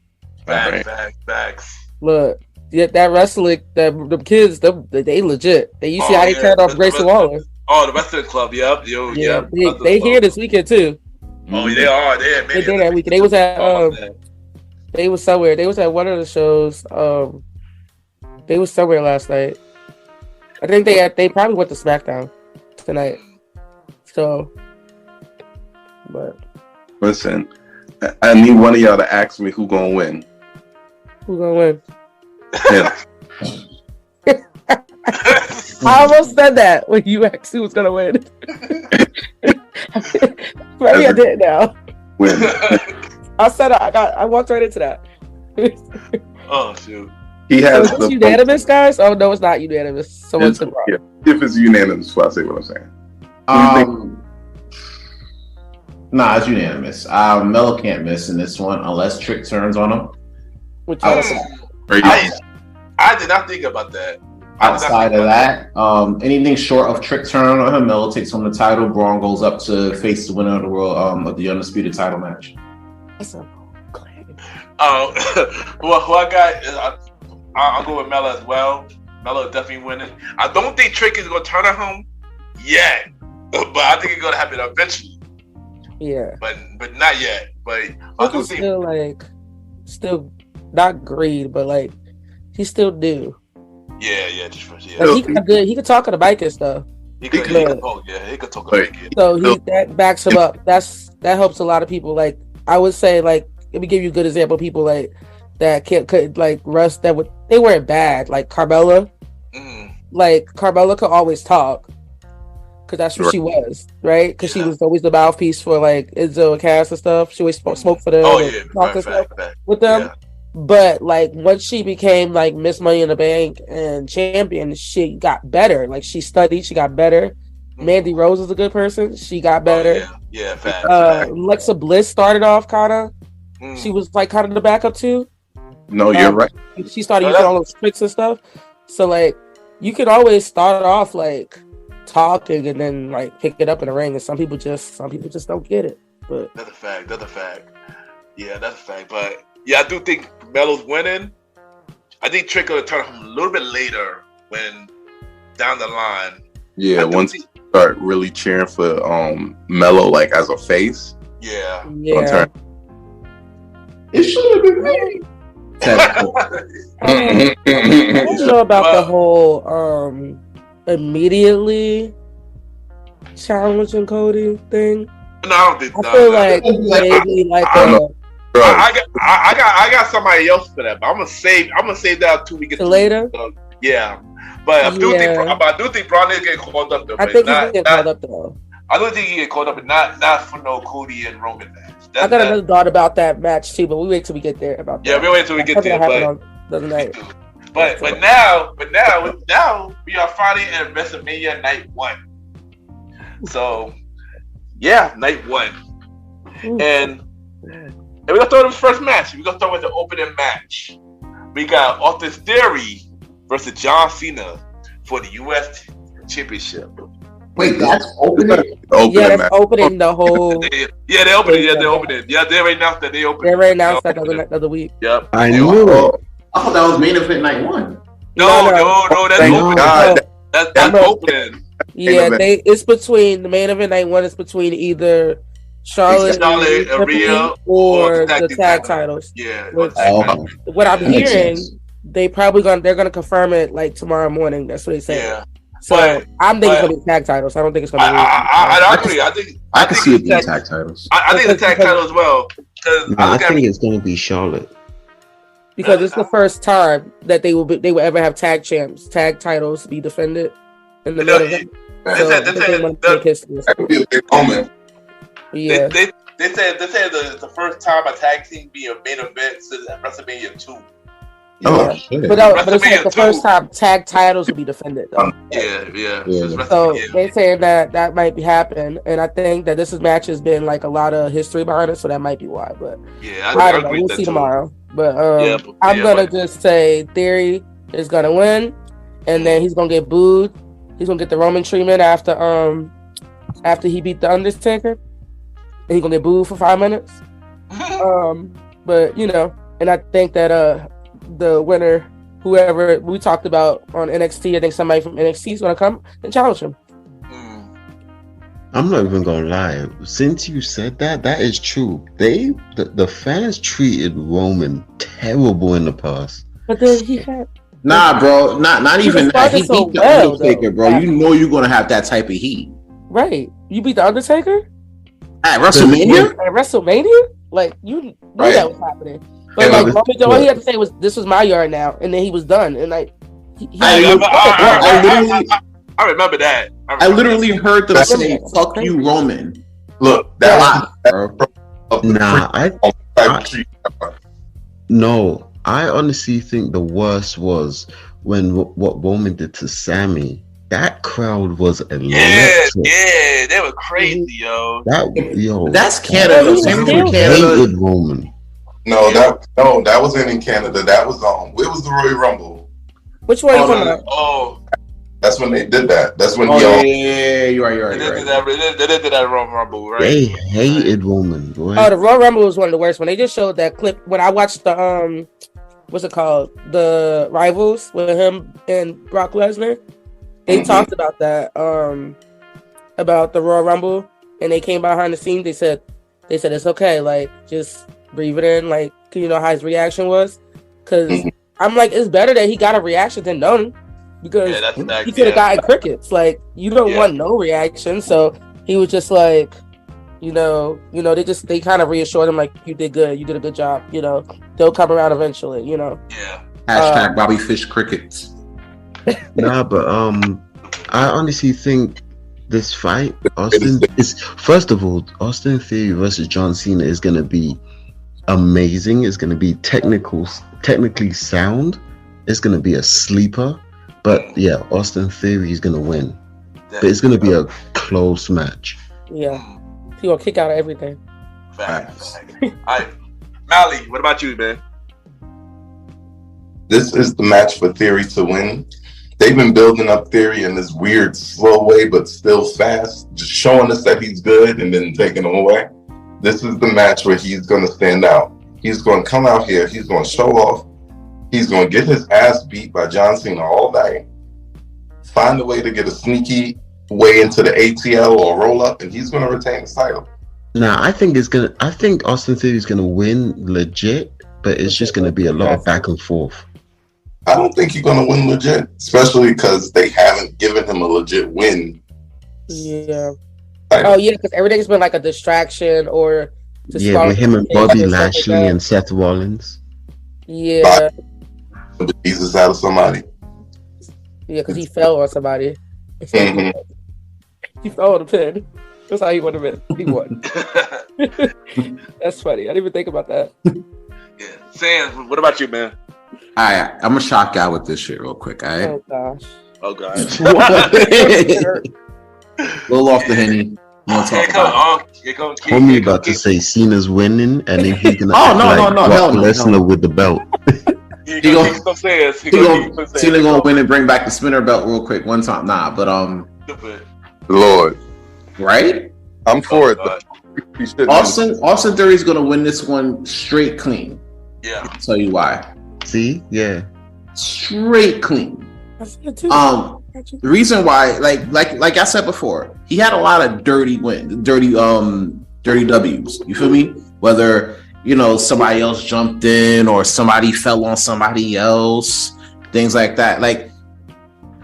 Facts. Look, that wrestling, the kids, they legit. You see how they turned off Grayson Waller. Oh, the wrestling club. Yep. They here this weekend too. Oh, they are. They did that weekend. They was at they was somewhere. They was at one of the shows. They was somewhere last night. I think they probably went to SmackDown tonight. So, but listen, I need one of y'all to ask me who gonna win. Who gonna win? Yeah. I almost said that when you asked who was gonna win. Maybe I did now. Win. I said I walked right into that. Oh shoot. He has so unanimous, guys? Oh no, it's not unanimous. Someone's wrong. Yeah, if it's unanimous, I'll say what I'm saying. Nah, it's unanimous. Melo can't miss in this one unless Trick turns on him. Which I did not think about that. Outside of that, anything short of Trick turn on him, Melo takes home the title. Braun goes up to face the winner of the world of the undisputed title match. That's a claim. Well, who I got? I'll go with Melo as well. Melo definitely winning. I don't think Trick is gonna turn on him yet, but I think it's gonna happen eventually. Yeah, but not yet. But I do think still not greed, but like he still do. Yeah. Like, he got good. He could talk on the bike and stuff. He could talk. Yeah, he could talk on the bike. So that backs him up. That helps a lot of people. Like I would say, like let me give you a good example. People like that could like Russ they weren't bad. Like Carmella. Like Carmella could always talk. Because that's what she was, right? Because she was always the mouthpiece for like Enzo and Cass and stuff. She always spoke for them. With them. Yeah. But like once she became like Miss Money in the Bank and champion, she got better. Like she studied, she got better. Mandy Rose is a good person. She got better. Fact. Alexa Bliss started off kind of. She was like kind of the backup too. No, you're right. She started using all those tricks and stuff. So like you could always start off like talking and then like pick it up in the ring, and some people just don't get it. But that's a fact. Yeah, that's a fact. But yeah, I do think Melo's winning. I think Trick gonna turn him a little bit later when down the line. Yeah, once you start really cheering for Melo like as a face. Yeah. It should have been me. I don't know about the whole immediately challenging Cody thing. No, I don't think. I feel like maybe like I got somebody else for that, but I'm gonna save that until we get to later. Yeah, but I do think Braun is getting called up though. I think he's getting called up though. I don't think he get called up, but not for no Cody and Roman match. I got another thought about that match too, but we wait till we get there about that. Yeah, we wait till we get there. The other night. But now we are finally at WrestleMania Night 1. So yeah, Night 1, and we're gonna throw in the first match. We're gonna throw in the opening match. We got Austin Theory versus John Cena for the U.S. Championship. Wait, that's opening? Yeah, that's opening the whole. They're opening. Yeah, they're opening. Yeah, they already announced that they opening. They already announced that the other week. Yep. I knew it. I thought that was main event night 1. No, that's opening. That's opening. Yeah, it's between the main event night 1 is between either Charlotte and Rhea or the tag titles. Yeah. What I'm hearing, they're gonna confirm it like tomorrow morning. That's what they said. Yeah. So I'm thinking for the tag titles. I don't think it's gonna be. I agree. I can see it being tag titles. I think the tag title as well. I think it's gonna be Charlotte. Because it's the first time that they will ever have tag titles be defended in the main event. That could be a big moment. Yeah. They said it's the first time a tag team be a main event since WrestleMania 2. Yeah. But it's like the first time tag titles will be defended though. Yeah. So they saying that might be happening, and I think that this match has been like a lot of history behind it, so that might be why. But I don't know. We'll see tomorrow. But I'm gonna just say Theory is gonna win, and then he's gonna get booed. He's gonna get the Roman treatment after he beat the Undertaker, and he's gonna get booed for 5 minutes. But and I think that the winner, whoever we talked about on NXT, I think somebody from NXT is gonna come and challenge him. I'm not even gonna lie. Since you said that is true. The fans treated Roman terrible in the past. But then he had. Nah, bro. Not even that. He beat the Undertaker, bro. You know you're gonna have that type of heat. Right. You beat the Undertaker? At WrestleMania? At WrestleMania? Like you knew that was happening. But like Roman, all he had to say was, "This was my yard now," and then he was done. And like, I remember that. I literally heard them say, "Fuck you, Roman." Look, No, I honestly think the worst was when what Roman did to Sammy. That crowd was electric. Yeah, they were crazy, yo. That's Canada. Sammy hated Roman. No, that wasn't in Canada. That was it was the Royal Rumble. Which one are you talking about? Oh, that's when they did that. That's when you're right. They did that Royal Rumble, right? They hated Roman. Boy. Oh, the Royal Rumble was one of the worst. When they just showed that clip, when I watched the what's it called, the Rivals with him and Brock Lesnar, they talked about that, about the Royal Rumble, and they came behind the scenes. They said it's okay, like just breathe it in, like how his reaction was, because I'm like, it's better that he got a reaction than none, because he could have gotten crickets. Like you don't want no reaction, so he was just like, they kind of reassured him like, you did good, you did a good job, they'll come around eventually, Hashtag Bobby Fish crickets. Nah, but I honestly think this fight, Austin Theory versus John Cena is gonna be amazing. It's gonna be technically sound. It's gonna be a sleeper. But yeah, Austin Theory is gonna win. But it's gonna be a close match. Yeah, he will kick out of everything. Facts. All right, Mally, what about you, man? This is the match for Theory to win. They've been building up Theory in this weird, slow way, but still fast, just showing us that he's good and then taking him away. This is the match where he's going to stand out. He's going to come out here. He's going to show off. He's going to get his ass beat by John Cena all day. Find a way to get a sneaky way into the ATL or roll up, and he's going to retain the title. Nah, I think Austin Theory is gonna win legit, but it's just gonna be a lot of back and forth. I don't think he's gonna win legit, especially because they haven't given him a legit win. Yeah. Because everything's been like a distraction or. With him and Bobby Lashley and Seth Rollins. Yeah. Jesus out of somebody. Yeah, because he fell on somebody. Mm-hmm. He fell on the pin. That's how he would have been. He won. That's funny. I didn't even think about that. Yeah. Sam, what about you, man? Alright, I'm gonna shock y'all with this shit real quick. Alright. Oh gosh. A little off the Henny. Homie about to say Cena's winning, and then he's gonna Brock Lesnar with the belt. Cena gonna win and bring back the spinner belt real quick one time. Nah, but Lord, right? I'm for it. Austin Theory's gonna win this one straight clean. Yeah, I'll tell you why. See, yeah, straight clean. The reason why, like I said before, he had a lot of dirty W's. You feel me? Whether somebody else jumped in or somebody fell on somebody else, things like that. Like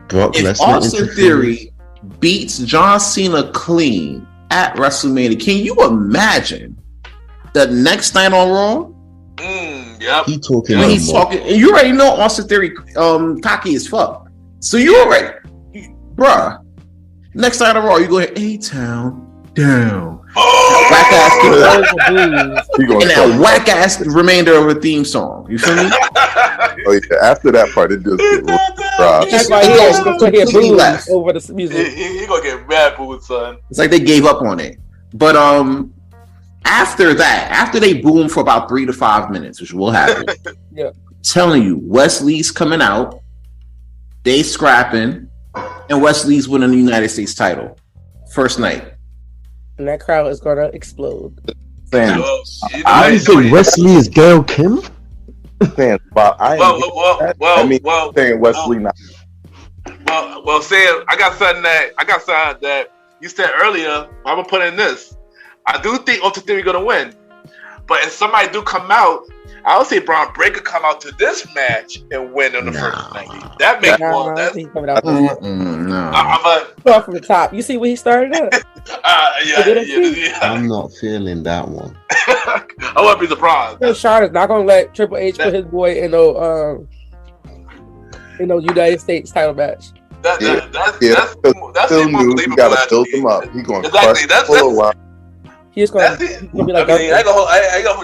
if Austin Theory beats John Cena clean at WrestleMania, can you imagine the next night on Raw? Yep. He's talking, and you already know Austin Theory cocky as fuck. So you already, bruh. Next night on Raw, you go ahead, A-Town down. Whack ass and that whack ass remainder of a theme song. You feel me? After that part, it just get That's why he left over the music. He gonna get mad, booed, son. It's like they gave up on it. But after that, after they boom for about 3 to 5 minutes, which will happen. Yeah, telling you, Wesley's coming out. They scrapping, and Wesley's winning the United States title first night. And that crowd is gonna explode. I think Wesley is Gail Kim. Saying Wesley not. Well, Sam, I got something that you said earlier. I'm gonna put in this. I do think Austin Theory gonna win, but if somebody do come out, I would say Braun Breaker come out to this match and win on the first night. That makes more sense. I'm from the top. You see where he started at? Yeah. I'm not feeling that one. I wouldn't be surprised. Sean is not gonna let Triple H put his boy in no United States title match. That's still new. You gotta build him up. He's going to crush for a while. He's going to be like, I go.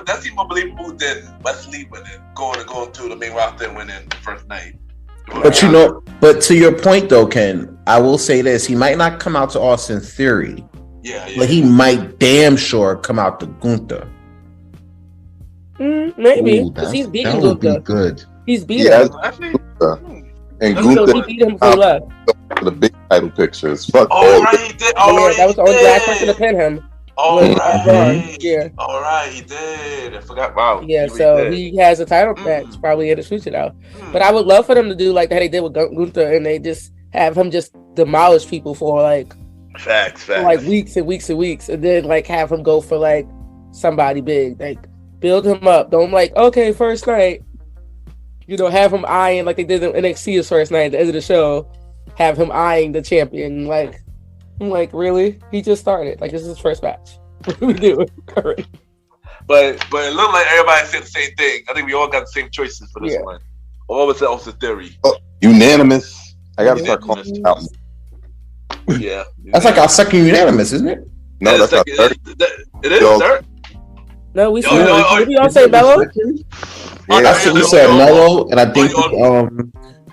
That's even more believable than Wesley winning, going to the main roster and winning the first night. But to your point though, Ken, I will say this: he might not come out to Austin Theory. Yeah. But he might damn sure come out to Gunther. Maybe because he's beating Gunther. Be good. He's beating him. And Gunther he beat him before he left. The big title pictures. Fuck he did. That was the only last person to pin him. Yeah. All right, he did. I forgot. Wow. Yeah, so he has a title match probably in the future now. But I would love for them to do like how they did with Gunther, and they just have him just demolish people for like facts, for like weeks and weeks and weeks, and then like have him go for like somebody big, like build him up. Don't like first night, have him eyeing like they did in NXT his first night at the end of the show, have him eyeing the champion like. I'm like, really? He just started. Like, this is his first match. What do we do? But it looked like everybody said the same thing. I think we all got the same choices for this one. All was Austin Theory. Unanimous. I gotta start calling it out. Yeah. That's like our second unanimous, isn't it? No, that's our third. It is third? No, we said, did we all say Mello? Yeah, we said Mello, and I think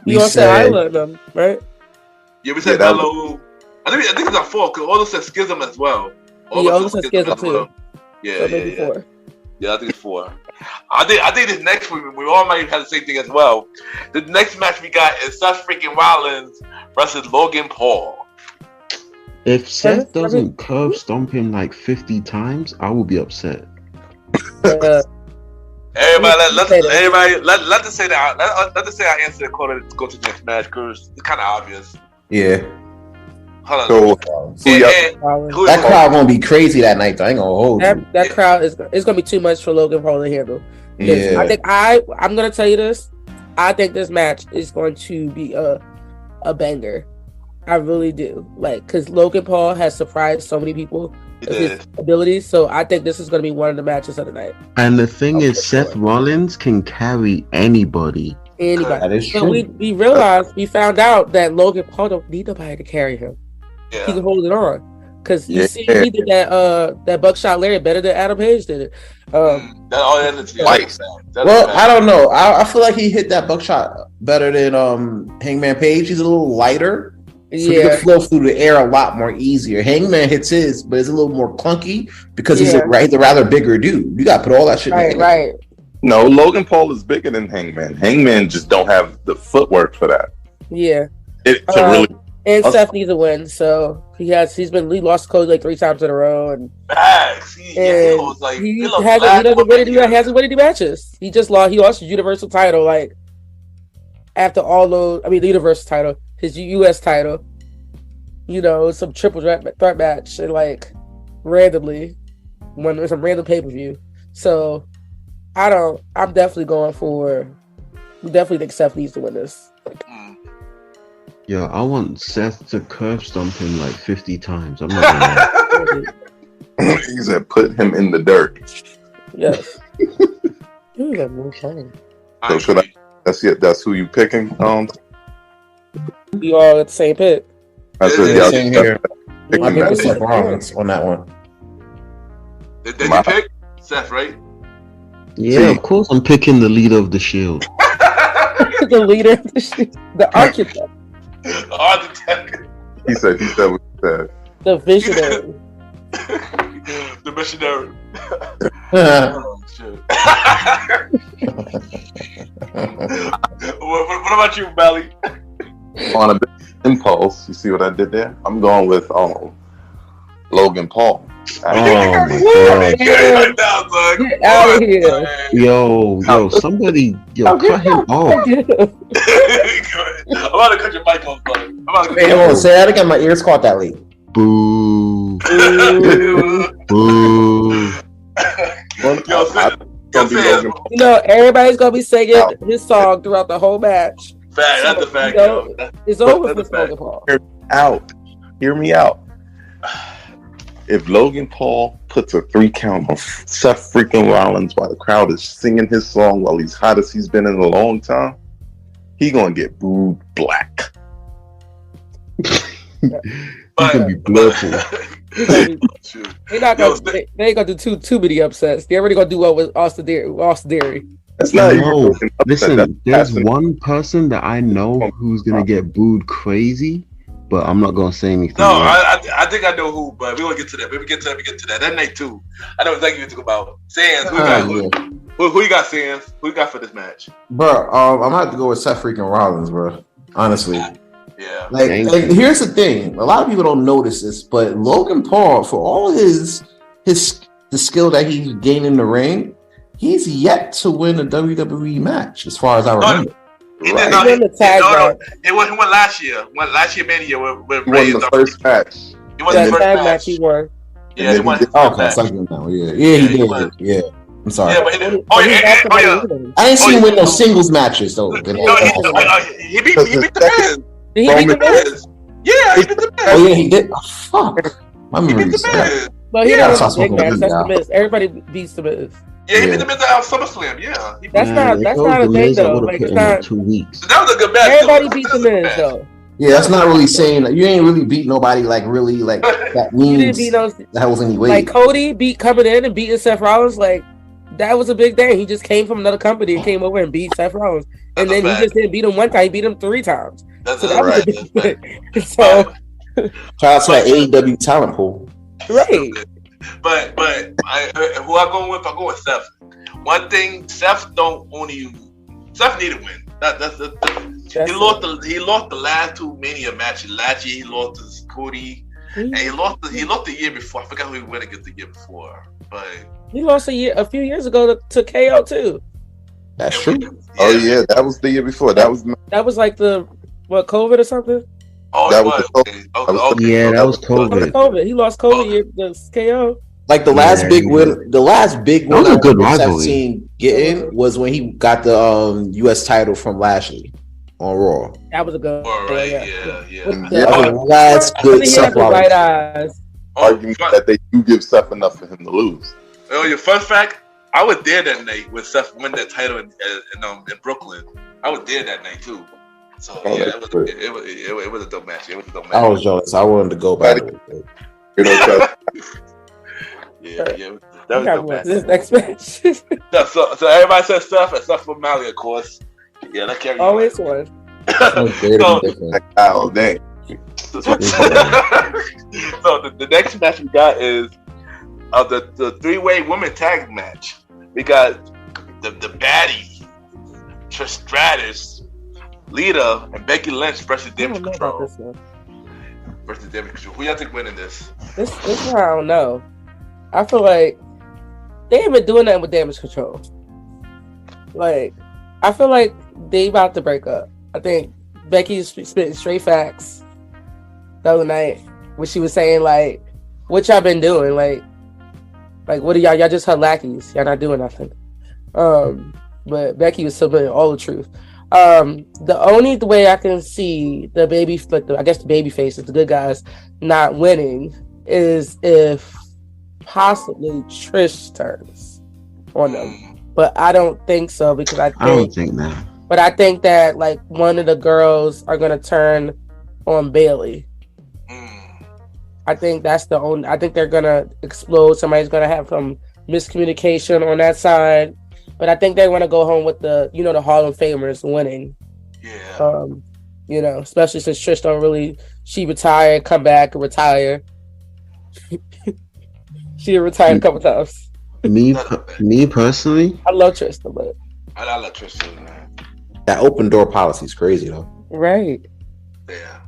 we all said Isla, them, right? Yeah, we said Mello. I think it's our 4 because all said Schism as well. All said Schism too. Yeah, so maybe 4. Yeah, I think it's 4. I think this next week we all might have the same thing as well. The next match we got is Seth freaking Rollins versus Logan Paul. If Seth doesn't curb stomp him like 50 times, I will be upset. Everybody, let us say that. Let us say I answer the call to go to the next match because it's kind of obvious. Yeah. Hold on. So, That crowd gonna be crazy that night. Though. I ain't gonna hold you. That crowd is gonna be too much for Logan Paul to handle. Yeah. I think I'm gonna tell you this. I think this match is going to be a banger. I really do. Like, because Logan Paul has surprised so many people with his abilities. So I think this is going to be one of the matches of the night. And the thing is, Seth Rollins can carry anybody. That is true. So we found out that Logan Paul don't need nobody to carry him. Yeah. He can hold it on. Because you see, he did that buckshot lariat better than Adam Page did it. Well, I don't know. I feel like he hit that buckshot better than Hangman Page. He's a little lighter, so he can flow through the air a lot more easier. Hangman hits his, but it's a little more clunky because he's a rather bigger dude. You got to put all that shit in there. Right. No, Logan Paul is bigger than Hangman. Hangman just don't have the footwork for that. Yeah. And Seth needs a win, so he lost Cody like 3 times in a row, and he hasn't won any matches. He lost his Universal title like after all those. I mean, the Universal title, his US title. You know, some triple threat match, and like randomly when there's some random pay-per-view. So I'm definitely going for. We definitely think Seth needs to win this. Yo, I want Seth to curb stomp him like 50 times. I'm not gonna lie. He said, "Put him in the dirt." Yes. So should I? That's it. That's who you picking? We all at the same pick. Same here. I picked Seth Rollins on that one. Did you pick Seth, right? Yeah, of course. I'm picking the leader of the Shield. The leader of the Shield, the architect. He said what he said. The visionary. The missionary. Oh, shit. What about you, Belly? On a bit impulse, you see what I did there? I'm going with Logan Paul. Oh my god! Get out of here! Yo, somebody, cut him off. I'm about to cut your mic off, bud. Hey, hold on, say that again. My ears caught that late. Boo! Boo! Everybody's gonna be singing his song throughout the whole match. That's the fact. It's over for Logan Paul. Hear me out. If Logan Paul puts a 3 count on Seth freaking Rollins while the crowd is singing his song while he's hot as he's been in a long time, he gonna get booed black. He's gonna be bloodful. They ain't gonna do too many upsets. They're already gonna do what with Austin Theory. That's not listen, there's one person that I know who's gonna get booed crazy, but I'm not gonna say anything. No, I think I know who, but we won't get to that. But we get to that. That night too. I know exactly what you talk about. Sands, who you got, Sands? Who you got for this match? Bro, I'm gonna have to go with Seth freaking Rollins, bro. Honestly. Yeah. Like here's the thing. A lot of people don't notice this, but Logan Paul, for all the skill that he's gained in the ring, he's yet to win a WWE match, as far as I remember. He won last year. Last year Mania with Ray. He won the first match. He won the first match. He won. Yeah, he won. Okay, second now. Yeah, he did. Yeah. I'm sorry. Yeah, but I didn't see him win no singles matches though. He beat the Miz. Did he beat the Miz? Yeah, he beat the Miz. Oh yeah, he did. Oh, fuck. My memory's bad. But he didn't win big match. That's the Miz. Everybody beats the Miz. Yeah, he beat the Miz at SummerSlam. Yeah, that's not a thing though. Like it's not 2 weeks. That was a good match. Everybody beat the Miz though. Yeah, that's not really saying that you ain't really beat nobody like really like that means that was any weight. Like Cody coming in and beating Seth Rollins, like that was a big thing. He just came from another company and came over and beat Seth Rollins. And then he just didn't beat him one time, he beat him 3 times. So that was a big thing. So shout out to that AEW talent pool. Right. But who I go with? I go with Seth. One thing, Seth need to win. He lost the last 2 Mania matches. Last year he lost to Cody, and he lost the year before. I forgot who he went against the year before, but he lost a few years ago to KO too. That's true. Oh yeah, that was the year before. That was like the COVID or something. Oh, That it was was. the Okay. Yeah, that was That was COVID. COVID. He lost COVID. The KO. Like the last big win, the last big That was win a good I remember Seth rivalry. seen getting was when he got the U.S. title from Lashley on Raw. That was a good. All right. Yeah. With That was the last good he Seth had the Rollins. white eyes. argument that they do give Seth enough for him to lose. Oh, your fun fact: I was there that night when Seth won that title in Brooklyn. I was there that night too. So it was a dope match. It was a dope match. I was jealous. I wanted to go back. You know, Yeah. That was a dope match. This next match. So everybody says Seth, except for Mali, of course. Yeah, let's carry Always was. oh dang. So the next match we got is the three-way women tag match. We got the baddie, Trish Stratus, Lita, and Becky Lynch versus Damage Control. Versus Damage Control. Who y'all think winning this? This one I don't know. I feel like they ain't been doing nothing with Damage Control. Like, I feel like they about to break up. I think Becky's spitting straight facts the other night when she was saying like, "What y'all been doing? Like what are y'all? Y'all just her lackeys. Y'all not doing nothing." But Becky was submitting all the truth. The only way I can see the baby faces, the good guys, not winning is if possibly Trish turns on them. But I don't think so because I don't think that. But I think that like one of the girls are gonna turn on Bailey. I think that's the only. I think they're gonna explode. Somebody's gonna have some miscommunication on that side. But I think they want to go home with the Hall of Famers winning. Yeah. Especially since Trish don't really. She retired, come back, and retire. She retired a couple times. Me personally, I love Trish, but I love Trish too, man. That open door policy is crazy though. Right. Yeah.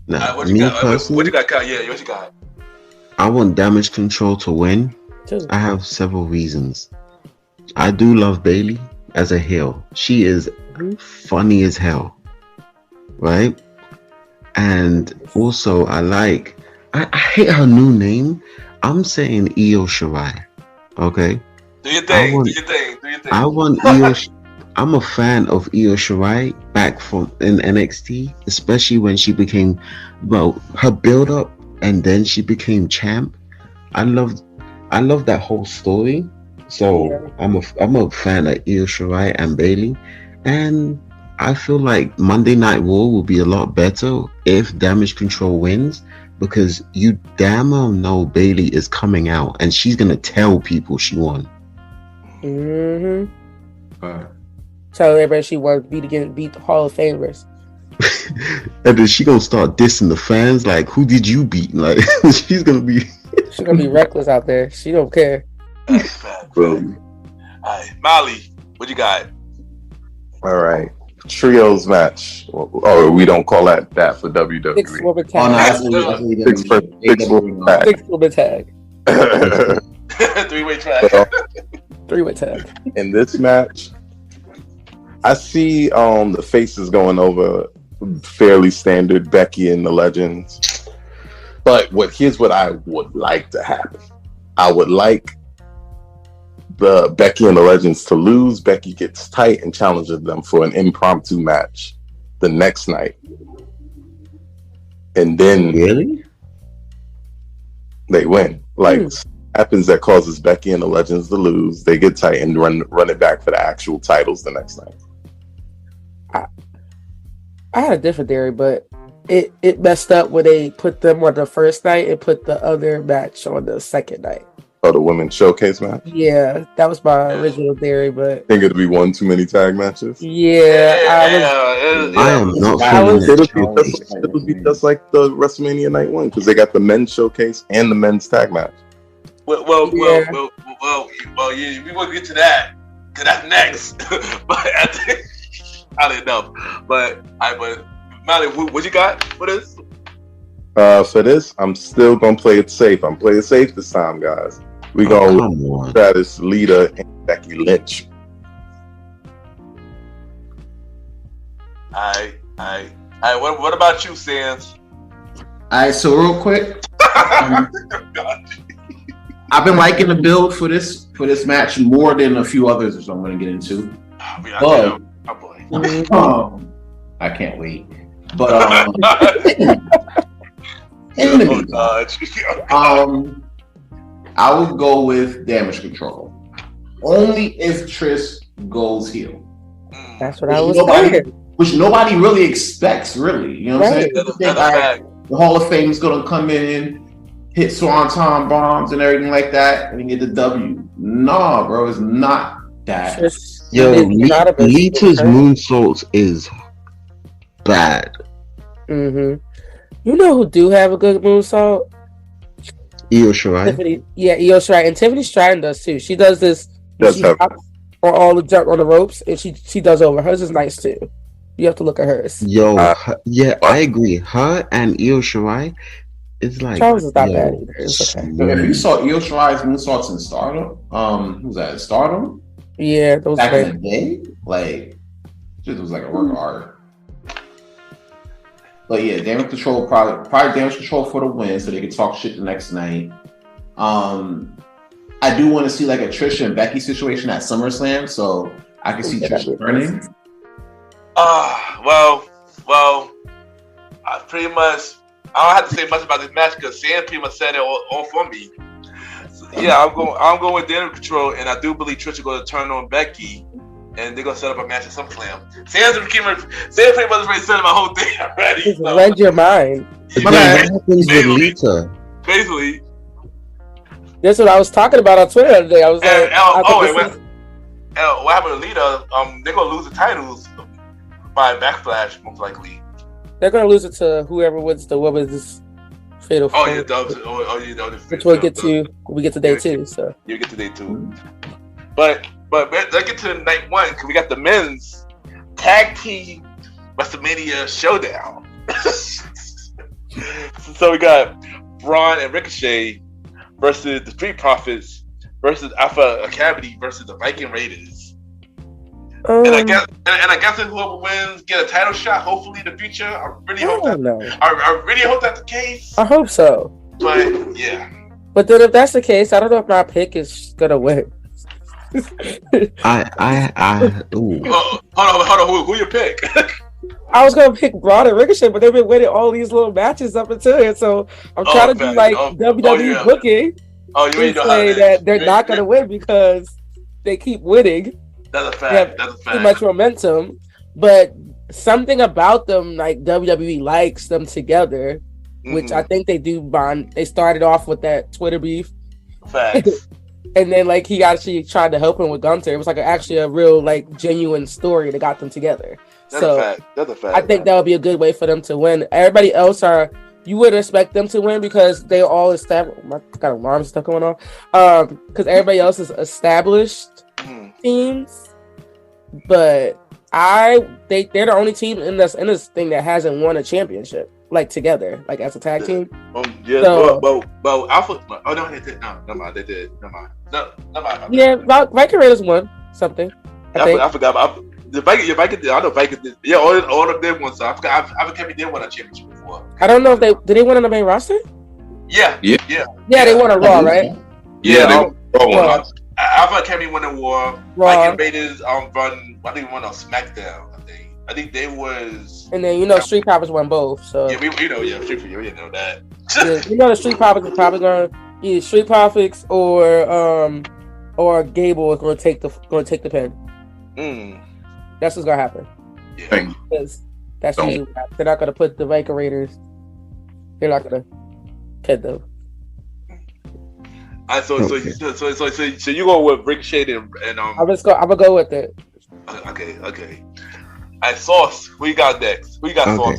nah, What me you got? personally, What you got, Kyle? Yeah, what you got? I want Damage Control to win. Too. I have several reasons. I do love Bailey as a heel. She is funny as hell, right? And also, I hate her new name. I'm saying Io Shirai. Okay. Do your thing. Do your thing. I want Io. I'm a fan of Io Shirai back in NXT, especially when she became, her build up and then she became champ. I love that whole story. So yeah. I'm a fan of Io Shirai and Bailey, and I feel like Monday Night Raw will be a lot better if Damage Control wins, because you damn well know Bailey is coming out and she's gonna tell people she won. Tell everybody she won, beat the Hall of Famers. And then she gonna start dissing the fans, like, who did you beat? Like, she's gonna be reckless out there. She don't care. All right, Molly, what you got? All right, trios match. Oh, we don't call that for WWE. Six-woman tag. Six-woman tag. Three-way tag. Three-way tag. In this match, I see the faces going over fairly standard Becky and the Legends. But here's what I would like to happen. I would like the Becky and the Legends to lose. Becky gets tight and challenges them for an impromptu match the next night. And then they win. Happens that causes Becky and the Legends to lose. They get tight and run it back for the actual titles the next night. I had a different theory, but it messed up when they put them on the first night and put the other match on the second night. Oh, the women's showcase match? Yeah, that was my original theory, but think it'd be one too many tag matches? I am not it'll be just like the WrestleMania Night 1, because they got the men's showcase and the men's tag match. Well, yeah, we will get to that, because that's next. But I don't know. But Molly, what you got for this? For this, I'm still gonna play it safe. I'm playing it safe this time, guys. We gonna Stratus, Lita, and Becky Lynch. I All right, what about you, Sans? All right, so real quick, I've been liking the build for this match more than a few others, which I'm going to get into. I can't wait. But in the meantime, I would go with Damage Control only if Trish goes heel. That's what I was thinking. Which nobody really expects, really. You know what I'm saying? The Hall of Fame is going to come in, hit Swanton bombs and everything like that, and get the W. Nah, bro, it's not that. Yo, Lita's moonsaults is bad. Mm-hmm. You know who do have a good moonsault? Io Shirai. Io Shirai, and Tiffany Stratton does too. She does this. She hops on all the jump on the ropes, and she does over. Hers is nice too. You have to look at hers. Yo, I agree. Her and Io Shirai, it's like Charles is not bad either. It's okay. If you saw Io Shirai's moonsaults in Stardom, who's that? Stardom? Yeah, those back in the day, like it was like a work of art. But yeah, Damage Control probably Damage Control for the win, so they can talk shit the next night. I do want to see like a Trisha and Becky situation at SummerSlam, so I can see Trisha turning. Well, I pretty much I don't have to say much about this match because Sam pretty much said it all for me. So, yeah, I'm going with Damage Control, and I do believe Trisha going to turn on Becky, and they're going to set up a match at SummerSlam. Sam pretty much already said my whole thing already. Just read your mind. What happens with Lita? Basically. That's what I was talking about on Twitter the other day. I was like, what happened to Lita? They're going to lose the titles by Backlash, most likely. They're going to lose it to whoever wins the women's fatal four. Which we'll get to when we get to day 2. So you get to day 2. But let's get to night 1 because we got the men's tag team Wrestlemania showdown. So we got Braun and Ricochet versus the Street Profits versus Alpha Academy versus the Viking Raiders. And I guess whoever wins get a title shot. Hopefully, in the future. I really hope that's the case. I hope so. But yeah. But then, if that's the case, I don't know if my pick is gonna win. Hold on. Who your pick? I was gonna pick Braun and Ricochet, but they've been winning all these little matches up until it. So I'm trying to do like WWE booking. You say that they're not gonna win because they keep winning. That's a fact. Too much momentum, but something about them, like WWE likes them together, which I think they do bond. They started off with that Twitter beef, facts, and then like he actually tried to help him with Gunther. It was like actually a real like genuine story that got them together. That's a fact. I think that would be a good way for them to win. Everybody else you would expect them to win because they all established. I got alarm stuff going on. Because everybody else is established teams, but they're the only team in this thing that hasn't won a championship like together, like as a tag team. Well, Alpha. Oh no, they did. No, never mind. They did. Never mind. No, never mind. Yeah, Viking Raiders won something. I forgot about the Viking. I know Viking did. Yeah, all of them won. So I forgot. I forgot they won a championship before. I don't know if did they win on the main roster? Yeah. They won a Raw, right? Yeah, they won. Alpha Academy won the War. Viking Raiders won on SmackDown. I think they was. And then Street Profits won both. So yeah, we know know that. The Street Profits are probably going either Street Profits or Gable is going to take the pin. That's what's going to happen. Yeah. Because that's usually they're not going to put the Viking Raiders. They're not going to pin them. So you go with Ricochet and I'm gonna go with it. Okay. Sauce. Who you got next? Who you got, Sauce?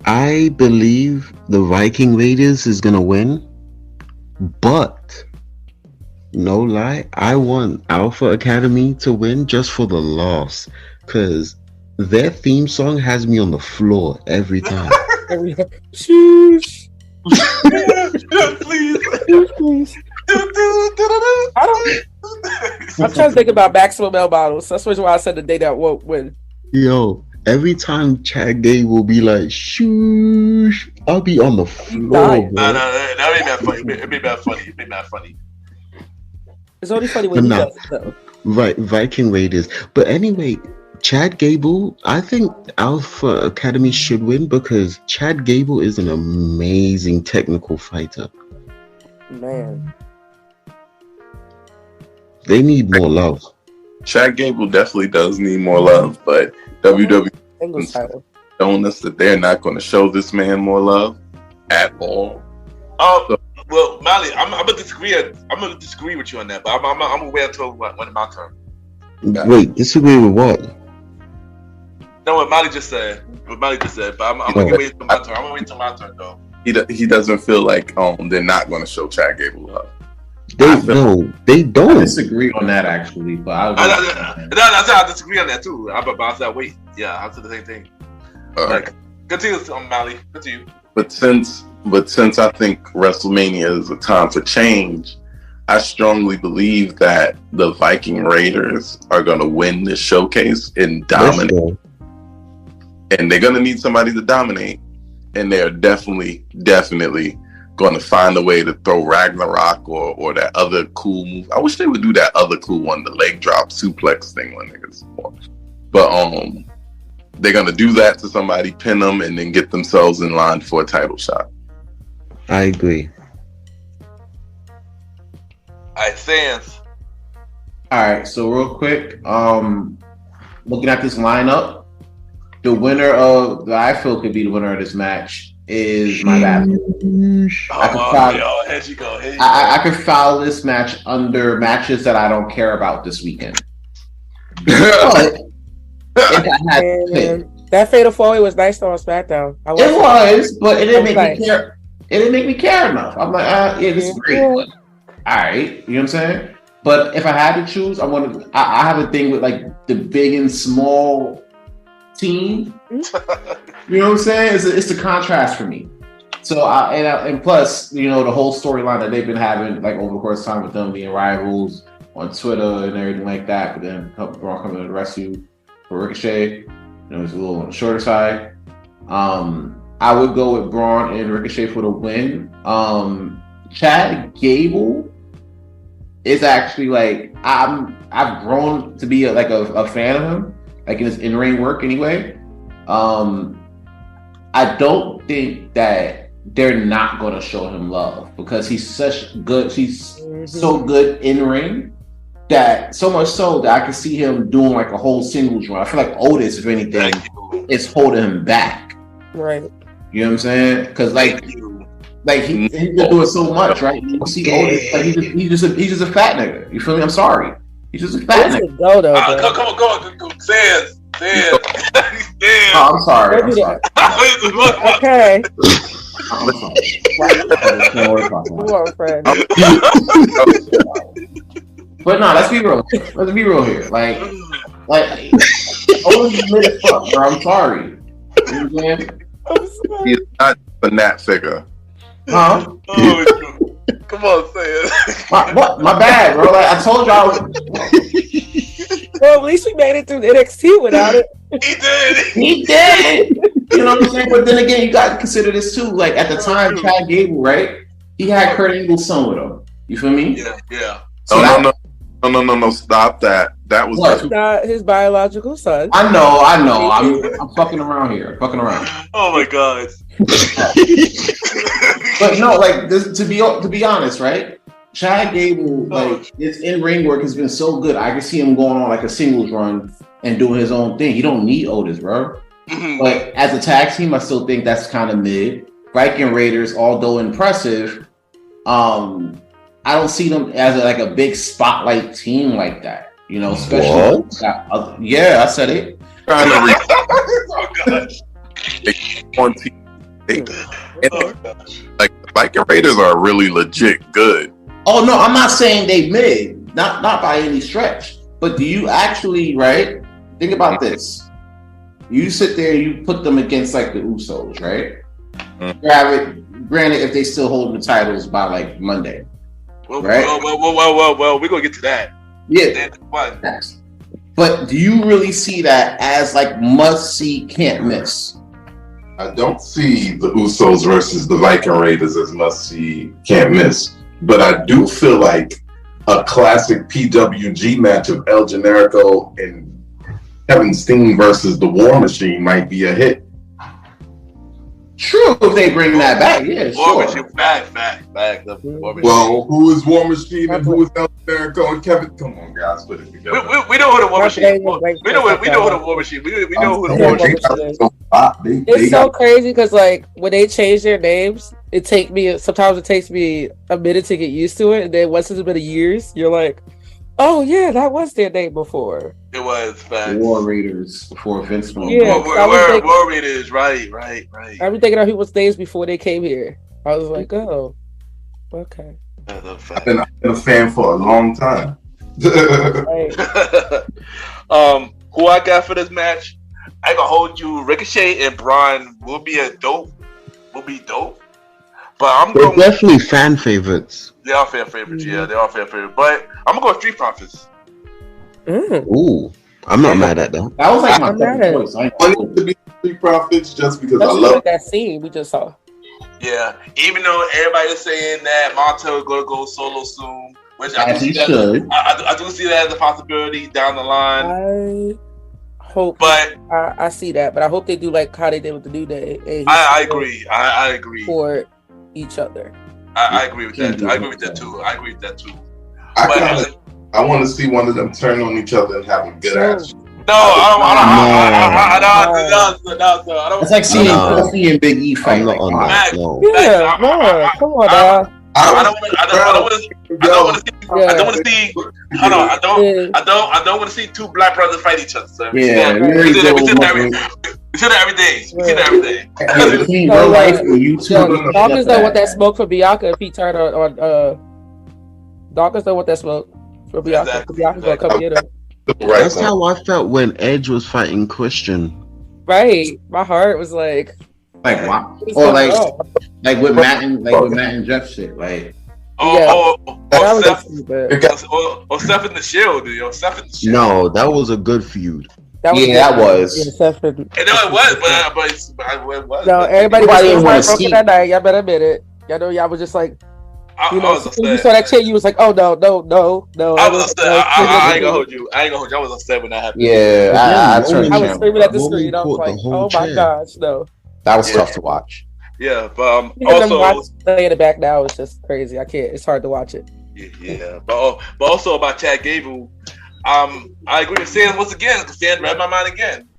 I believe the Viking Raiders is gonna win, but no lie, I want Alpha Academy to win just for the loss, because their theme song has me on the floor every time. Sheesh. Please. I'm trying to think about maximum L bottles. That's why I said the day that won't win. Yo, every time Chad Gable will be like, shoosh, I'll be on the floor, dying. bro. No, that ain't that funny. It made that funny. It made that funny. It's only funny when he does it, though. Right, Viking Raiders. But anyway, Chad Gable, I think Alpha Academy should win because Chad Gable is an amazing technical fighter. Man. They need more love. Chad Gable definitely does need more love, but WWE Singles title. showing us that they're not going to show this man more love at all. Well, Mali, I'm gonna disagree. I'm gonna disagree with you on that, but I'm gonna wait until when it's my turn. Wait, disagree with what? No, what Mali just said. But I'm gonna wait until my turn. I'm gonna wait until my turn, though. He doesn't feel like they're not going to show Chad Gable love. They don't. I disagree on that actually, but I disagree on that too. I said wait. Yeah, I said the same thing. Right. Continue, Mali. Continue. But since I think WrestleMania is a time for change, I strongly believe that the Viking Raiders are going to win this showcase and dominate. And they're going to need somebody to dominate. And they're definitely going to find a way to throw Ragnarok or that other cool move. I wish they would do that other cool one, the leg drop suplex thing when niggas. But they're going to do that to somebody, pin them, and then get themselves in line for a title shot. I agree. Alright, Sans. Alright, so real quick, looking at this lineup, the winner of I feel could be the winner of this match is my bad. I could file this match under matches that I don't care about this weekend. But if I had to pick, that Fatal 4-Way was nice on SmackDown. It was, but it didn't make me care. It didn't make me care enough. I'm like, yeah, this is great. All right, you know what I'm saying? But if I had to choose, I have a thing with like the big and small team. You know what I'm saying? It's the contrast for me. So and plus, you know, the whole storyline that they've been having like over the course of time with them being rivals on Twitter and everything like that. But then Braun coming to the rescue for Ricochet, it was a little on the shorter side. I would go with Braun and Ricochet for the win. Chad Gable is actually like I've grown to be a fan of him, like in his in-ring work anyway. I don't think that they're not going to show him love because he's so good in ring that so much so that I can see him doing like a whole singles run. I feel like Otis, if anything, is holding him back. Right. You know what I'm saying? Because he's been doing so much, right? You see Otis, like he's just a fat nigga. You feel me? I'm sorry. He's just a fat nigga. Go on. Sans. Oh, I'm sorry. Okay. I'm sorry. Come on, friend. But no, let's be real. Let's be real here. Like Otis is mid as fuck, bro. I'm sorry. You know what I'm saying? He's not a Nat figure. Huh? Come on, Sans. My bad, bro. Like I told y'all. Well, at least we made it through NXT without it. He did. You know what I'm saying? But then again, you got to consider this too. Like at the time, Chad Gable, right? He had Kurt Angle's son with him. You feel me? Yeah. So no, stop that. That was not his biological son. I know. I'm fucking around here. Fucking around. Oh my god. But no, like this, to be honest, right? Chad Gable, like his in-ring work has been so good. I can see him going on like a singles run and doing his own thing. He don't need Otis, bro. But as a tag team, I still think that's kind of mid. Viking Raiders, although impressive, I don't see them as a big spotlight team like that. You know, especially I said it. Oh gosh. Like the Viking Raiders are really legit good. Oh no, I'm not saying they mid, not by any stretch. But do you actually, right? Think about this. You sit there, you put them against like the Usos, right? Granted, if they still hold the titles by like Monday, right? Well, we're gonna get to that. Yeah. But do you really see that as like must see, can't miss? I don't see the Usos versus the Viking Raiders as must see, can't miss. But I do feel like a classic PWG match of El Generico and Kevin Steen versus the War Machine might be a hit. True, if they bring that back, yeah, War sure. Machine, back. War Machine. Well, who is War Machine and who is El Generico and Kevin? Come on, guys, put it together. We know who the War Machine is. We know who the War Machine. We know who the War Machine is. It's so crazy because like when they change their names, sometimes it takes me a minute to get used to it, and then once it's been years, you're like, oh yeah, that was their name before. It was facts. War Raiders before Vince Mo. Yeah, War Raiders, right. I've been thinking of people's names before they came here. I was like, oh, okay. I've been a fan for a long time. Right. Who I got for this match? I gonna hold you. Ricochet and Braun will be dope. But They're definitely fan favorites. They are fan favorites. Yeah, they are fan favorites. But I'm gonna go with Street Profits. Ooh, I'm not mad at that. That was like my second choice. I wanted to be Street Profits just because That's I love that scene we just saw. Yeah, even though everybody is saying that Montel is gonna go solo soon, which I do see that as a possibility down the line. I hope, but I see that, but I hope they do like how they did with the New Day. And I agree. I agree. For each other. I agree with that. I agree with that too. I want to see one of them turn on each other and have a good ass. No, I don't. It's like seeing Kofi and Big E fight. Come on, come on, now. I don't want to see two black brothers fight each other. So we see that every day. Dawkins don't want that smoke for Bianca if he turned on. Dawkins don't want that smoke for Bianca. Exactly. Bianca's gonna come get him. That's how I felt when Edge was fighting Christian. Right, my heart was like wow, or like with Matt and Jeff shit, like. Steph in the Shield, Steph in the Shield. No, that was a good feud. That was. It was. No, everybody was broken that night. Y'all better admit it. Y'all know y'all was just like, when you saw that chair, you was like, oh no. I was upset. I ain't gonna hold you. I was upset when that happened. Yeah, I was screaming at the screen. I was like, oh my gosh, no. That was tough to watch. Yeah, but also playing it back now is just crazy. I can't. It's hard to watch it. Yeah, but also about Chad Gable, I agree with Sam once again because Sam read my mind again.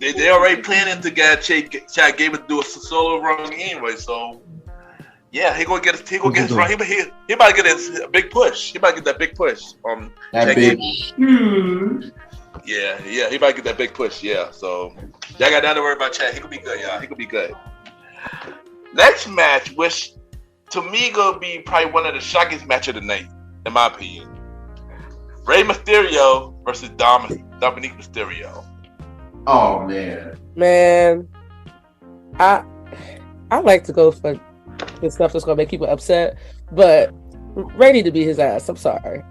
They already planning to get Chad Gable to do a solo run anyway. So yeah, he gonna get his run. He about to get his big push. He about to get that big push. That big. Yeah, he about to get that big push. Yeah, so y'all got nothing to worry about Chad. He could be good, y'all. He could be good. Next match, which to me gonna be probably one of the shockiest match of the night, in my opinion. Rey Mysterio versus Dominic Mysterio. Oh man, I like to go for the stuff that's gonna make people upset, but Rey need to beat his ass. I'm sorry.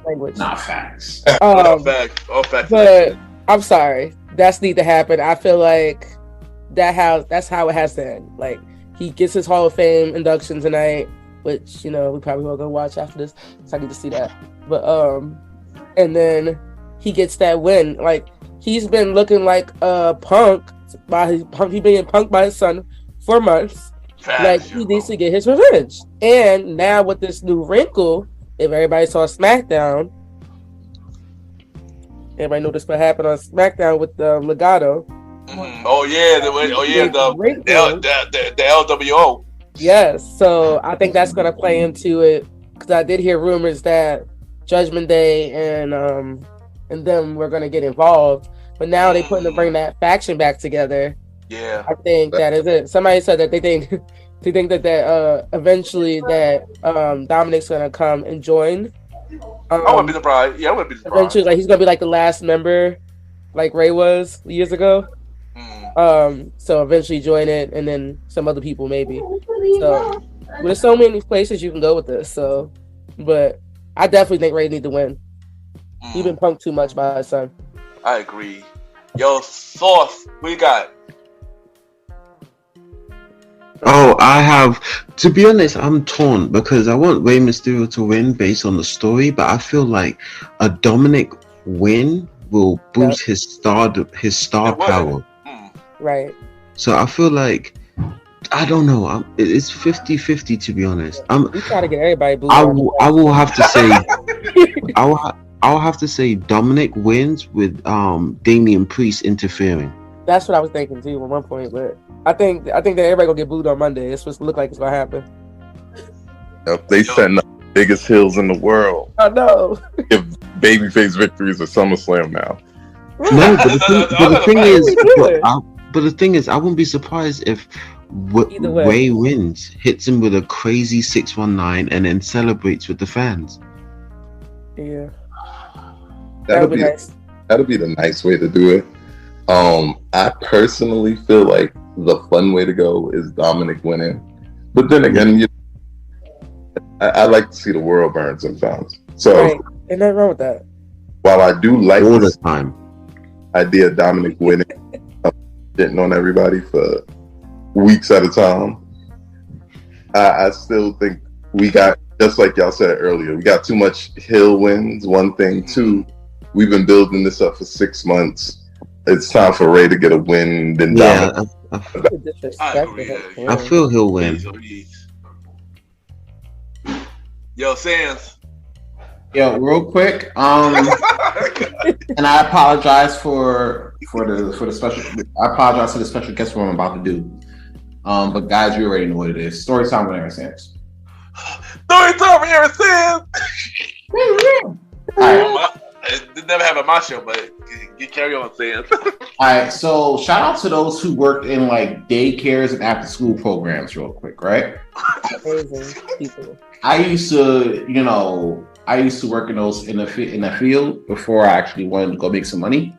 Language. Not facts. All facts. But I'm sorry. That's need to happen. I feel like that's how it has to end. Like he gets his Hall of Fame induction tonight, which we probably will go watch after this. So I need to see that. But and then he gets that win. Like he's been looking like Punk he being punked by his son for months. Like he needs to get his revenge. And now with this new wrinkle, if everybody saw SmackDown, everybody noticed what happened on SmackDown with Legado. Mm-hmm. The LWO. Yes, so I think that's gonna play into it because I did hear rumors that Judgment Day and them were gonna get involved, but now they putting to bring that faction back together. Yeah, I think that is it. Somebody said that they think that eventually that Dominic's gonna come and join. I wouldn't be surprised. Yeah, I wouldn't be surprised. Eventually, like he's gonna be like the last member, like Ray was years ago. So eventually join it, and then some other people maybe. So there's so many places you can go with this. So, but I definitely think Ray need to win. He's been punked too much by his son. I agree. Yo, Sauce, what you got? Oh, I have. To be honest, I'm torn because I want Rey Mysterio to win based on the story, but I feel like a Dominic win will boost his star power. Right. So I feel like I don't know. It's 50-50 to be honest. We try to get everybody booed. I will have to say. I'll have to say Dominic wins with Damian Priest interfering. That's what I was thinking too at one point, but I think that everybody gonna get booed on Monday. It's supposed to look like it's gonna happen. Yep, they setting up the biggest hills in the world. I know. Give babyface victories at SummerSlam now. No, but the thing is, I wouldn't be surprised if Ray wins, hits him with a crazy 619, and then celebrates with the fans. Yeah, that'll be nice. That'll be the nice way to do it. I personally feel like the fun way to go is Dominic winning, but then again, I like to see the world burn sometimes. So, right. Ain't nothing wrong with that. While I do like all the time idea of Dominic winning, getting on everybody for weeks at a time, I still think we got, just like y'all said earlier, we got too much hill wins. One thing, two, we've been building this up for 6 months. It's time for Ray to get a win. Then Dominic. I feel he'll win. Yo, Sans. Yo, real quick. And I apologize for the special. I apologize for the special guest what I'm about to do. But guys, you already know what it is. Story time with Aaron Sans. Story time with Aaron Sans. It never happened on my show, but you carry on, Sans. Alright, so shout out to those who worked in like daycares and after school programs real quick, right? Amazing people. I used to work in those in the field before I actually wanted to go make some money.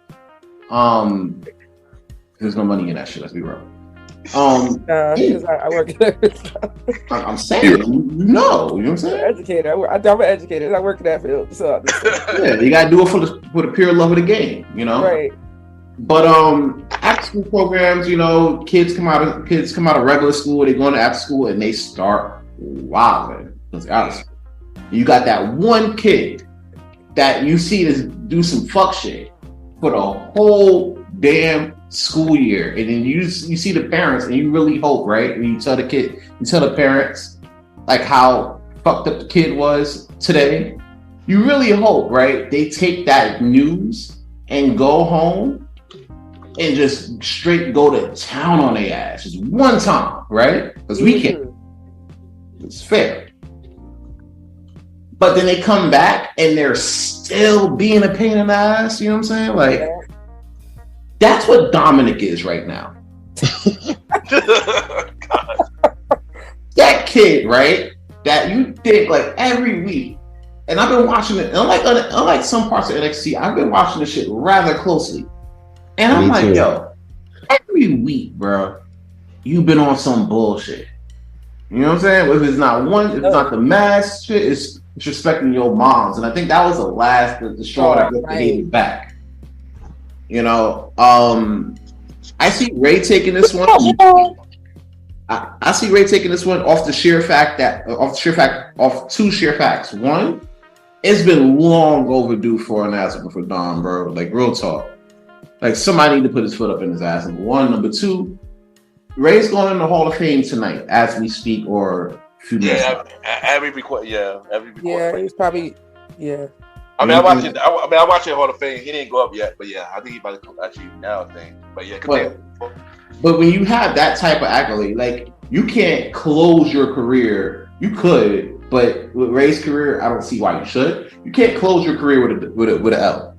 There's no money in that shit, let's be real. Because I work there. I'm saying, you know what I'm saying? Educator. I'm an educator. I work in that field. So yeah, you gotta do it for the pure love of the game, you know. Right. But after school programs, you know, kids come out of regular school, they go into after school and they start wilding. You got that one kid that you see do some fuck shit for the whole damn school year, and then you see the parents, and you really hope, right? When you tell the parents like how fucked up the kid was today, you really hope, right? They take that news and go home and just straight go to town on their ass just one time, right? Because we can't. It's fair. But then they come back and they're still being a pain in the ass. You know what I'm saying? Like, that's what Dominic is right now. That kid, right? That you think like every week. And I've been watching it. Unlike some parts of NXT, I've been watching this shit rather closely. And I'm like, yo, every week, bro, you've been on some bullshit. You know what I'm saying? If it's not the mask shit, it's respecting your moms. And I think that was the straw that got the back. You know, I see Ray taking this one. I see Ray taking this one off two sheer facts. One, it's been long overdue for an ass for Dom, bro. Like, real talk. Like, somebody need to put his foot up in his ass. Number one. Number two, Ray's going in the Hall of Fame tonight as we speak, or a few minutes. Every record. Yeah, he's probably. Yeah. I mean, I watched it Hall of Fame. He didn't go up yet, but yeah, I think he about to actually now. I think, but yeah, but when you have that type of accolade, like, you can't close your career. You could, but with Ray's career, I don't see why you should. You can't close your career with an L.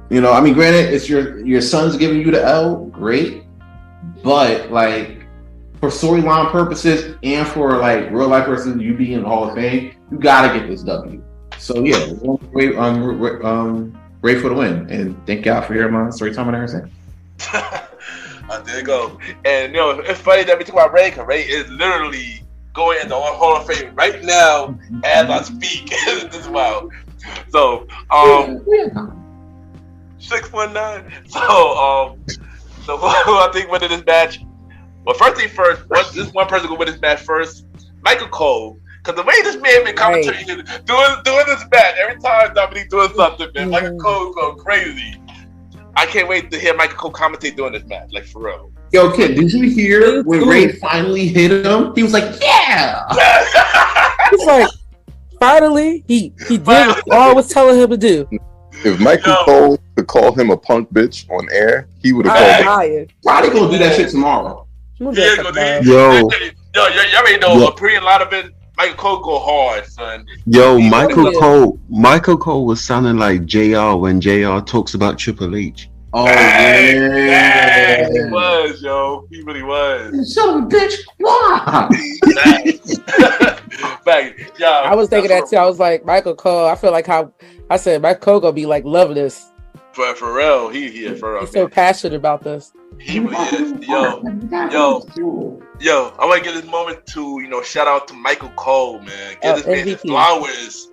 You know, I mean, granted, it's your son's giving you the L, great, but like, for storyline purposes and for like real life purposes, you being in the Hall of Fame, you gotta get this W. So yeah, Ray for the win, and thank y'all for hearing my story time and everything. There you go. And you know, it's funny that we talk about Ray, because Ray is literally going into the Hall of Fame right now as I speak. This is wild. So 619. So who I think winning this match? Well, first thing first, this one person gonna win this match first? Michael Cole. Because the way this man been commentating, doing this match, every time Dominique doing something, man, Michael Cole's going crazy. I can't wait to hear Michael Cole commentate doing this match, like for real. Yo, kid, did you hear when Ray finally hit him? He was like, "Yeah." He's like, finally, he did what all I was telling him to do. If Michael Cole could call him a punk bitch on air, he would have called him. Probably gonna do that shit tomorrow. Yo, Yo, you already know. Pre and a lot of it. Michael Cole go hard, son. Yo, Michael Cole was sounding like JR when JR talks about Triple H. Oh yeah, he was, yo. He really was. Son of a bitch, why? I was thinking that too. I was like, Michael Cole. I feel like how I said Michael Cole gonna be like loving this. For real, he's so passionate about this. He really is. Yo, I want to give this moment to, shout out to Michael Cole, man. Give this man his flowers.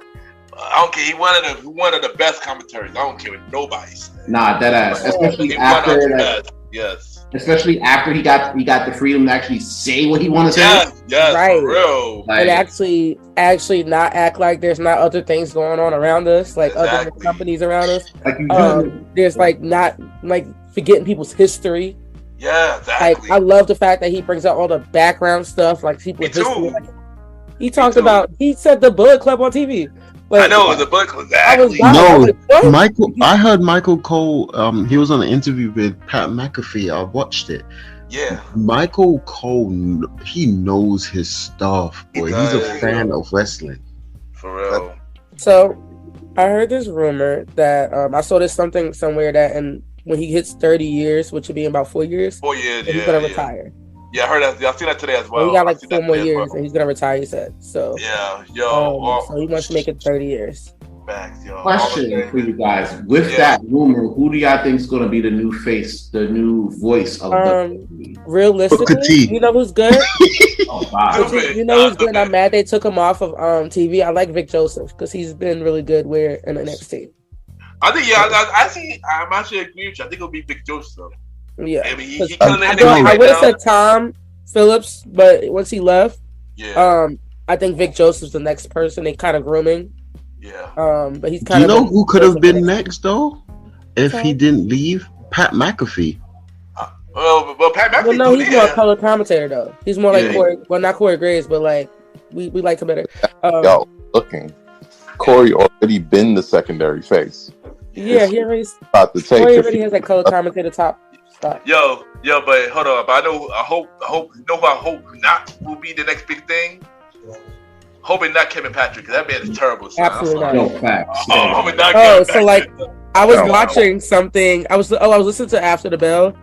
I don't care. He one of the best commentaries. I don't care what nobody says. Nah, that ass. Especially after that. Yes. Especially after he got the freedom to actually say what he wanted to say. Yes, right. For real. Like, and actually not act like there's not other things going on around us, like other companies around us. There's like not like forgetting people's history. Yeah, exactly. Like, I love the fact that he brings out all the background stuff, like people with history. Like, he said the Bullet Club on TV. Like, I know it was a Bullet Club. Exactly. I heard Michael Cole. He was on an interview with Pat McAfee. I watched it. Yeah. Michael Cole, he knows his stuff, boy. He's a fan of wrestling. For real. So, I heard this rumor that I saw this something somewhere that when he hits 30 years, which would be in about 4 years. 4 years, he's gonna retire. Yeah, I heard that. I seen that today as well. He got like 4 more years, and he's gonna retire. He said so. Yeah, so he wants to make it 30 years. Facts, yo. Question for you guys: with that rumor, who do y'all think is gonna be the new face, the new voice of WWE? Realistically, you know who's good? Oh, wow. You know who's good? I'm mad they took him off of TV. I like Vic Joseph because he's been really good in NXT. I think I'm actually agree with you. I think it'll be Vic Joseph. Yeah, I mean, he killing it. I would have said Tom Phillips, but once he left, I think Vic Joseph's the next person they kind of grooming. Yeah. But he's kind of. Do you know who could have been next though? If he didn't leave, Pat McAfee. Well, Pat McAfee. Well, no, he's more a color commentator though. He's more like Corey. Well, not Corey Graves, but like we like him better. Corey already been the secondary face. Yeah, he already. Corey already has that color commentator top spot. Yo, but hold on. But I hope not will be the next big thing. Hoping not Kevin Patrick, because that man is terrible. So absolutely not. No facts. Hoping not Kevin Patrick. Like I was watching something. I was listening to After the Bell,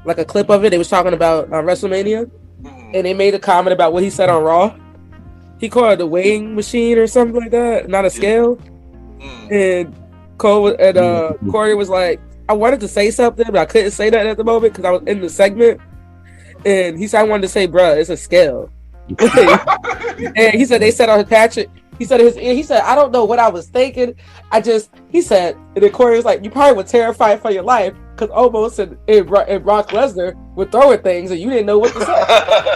like a clip of it. They was talking about Wrestlemania, and they made a comment about what he said on Raw. He called it the weighing machine or something like that, not a scale. And Corey was like, I wanted to say something, but I couldn't say that at the moment because I was in the segment. And he said, I wanted to say, bruh, it's a scale. And he said, they said on Patrick, he said in his ear, he said, I don't know what I was thinking. He said, and then Corey was like, you probably were terrified for your life because almost and Brock Lesnar were throwing things and you didn't know what to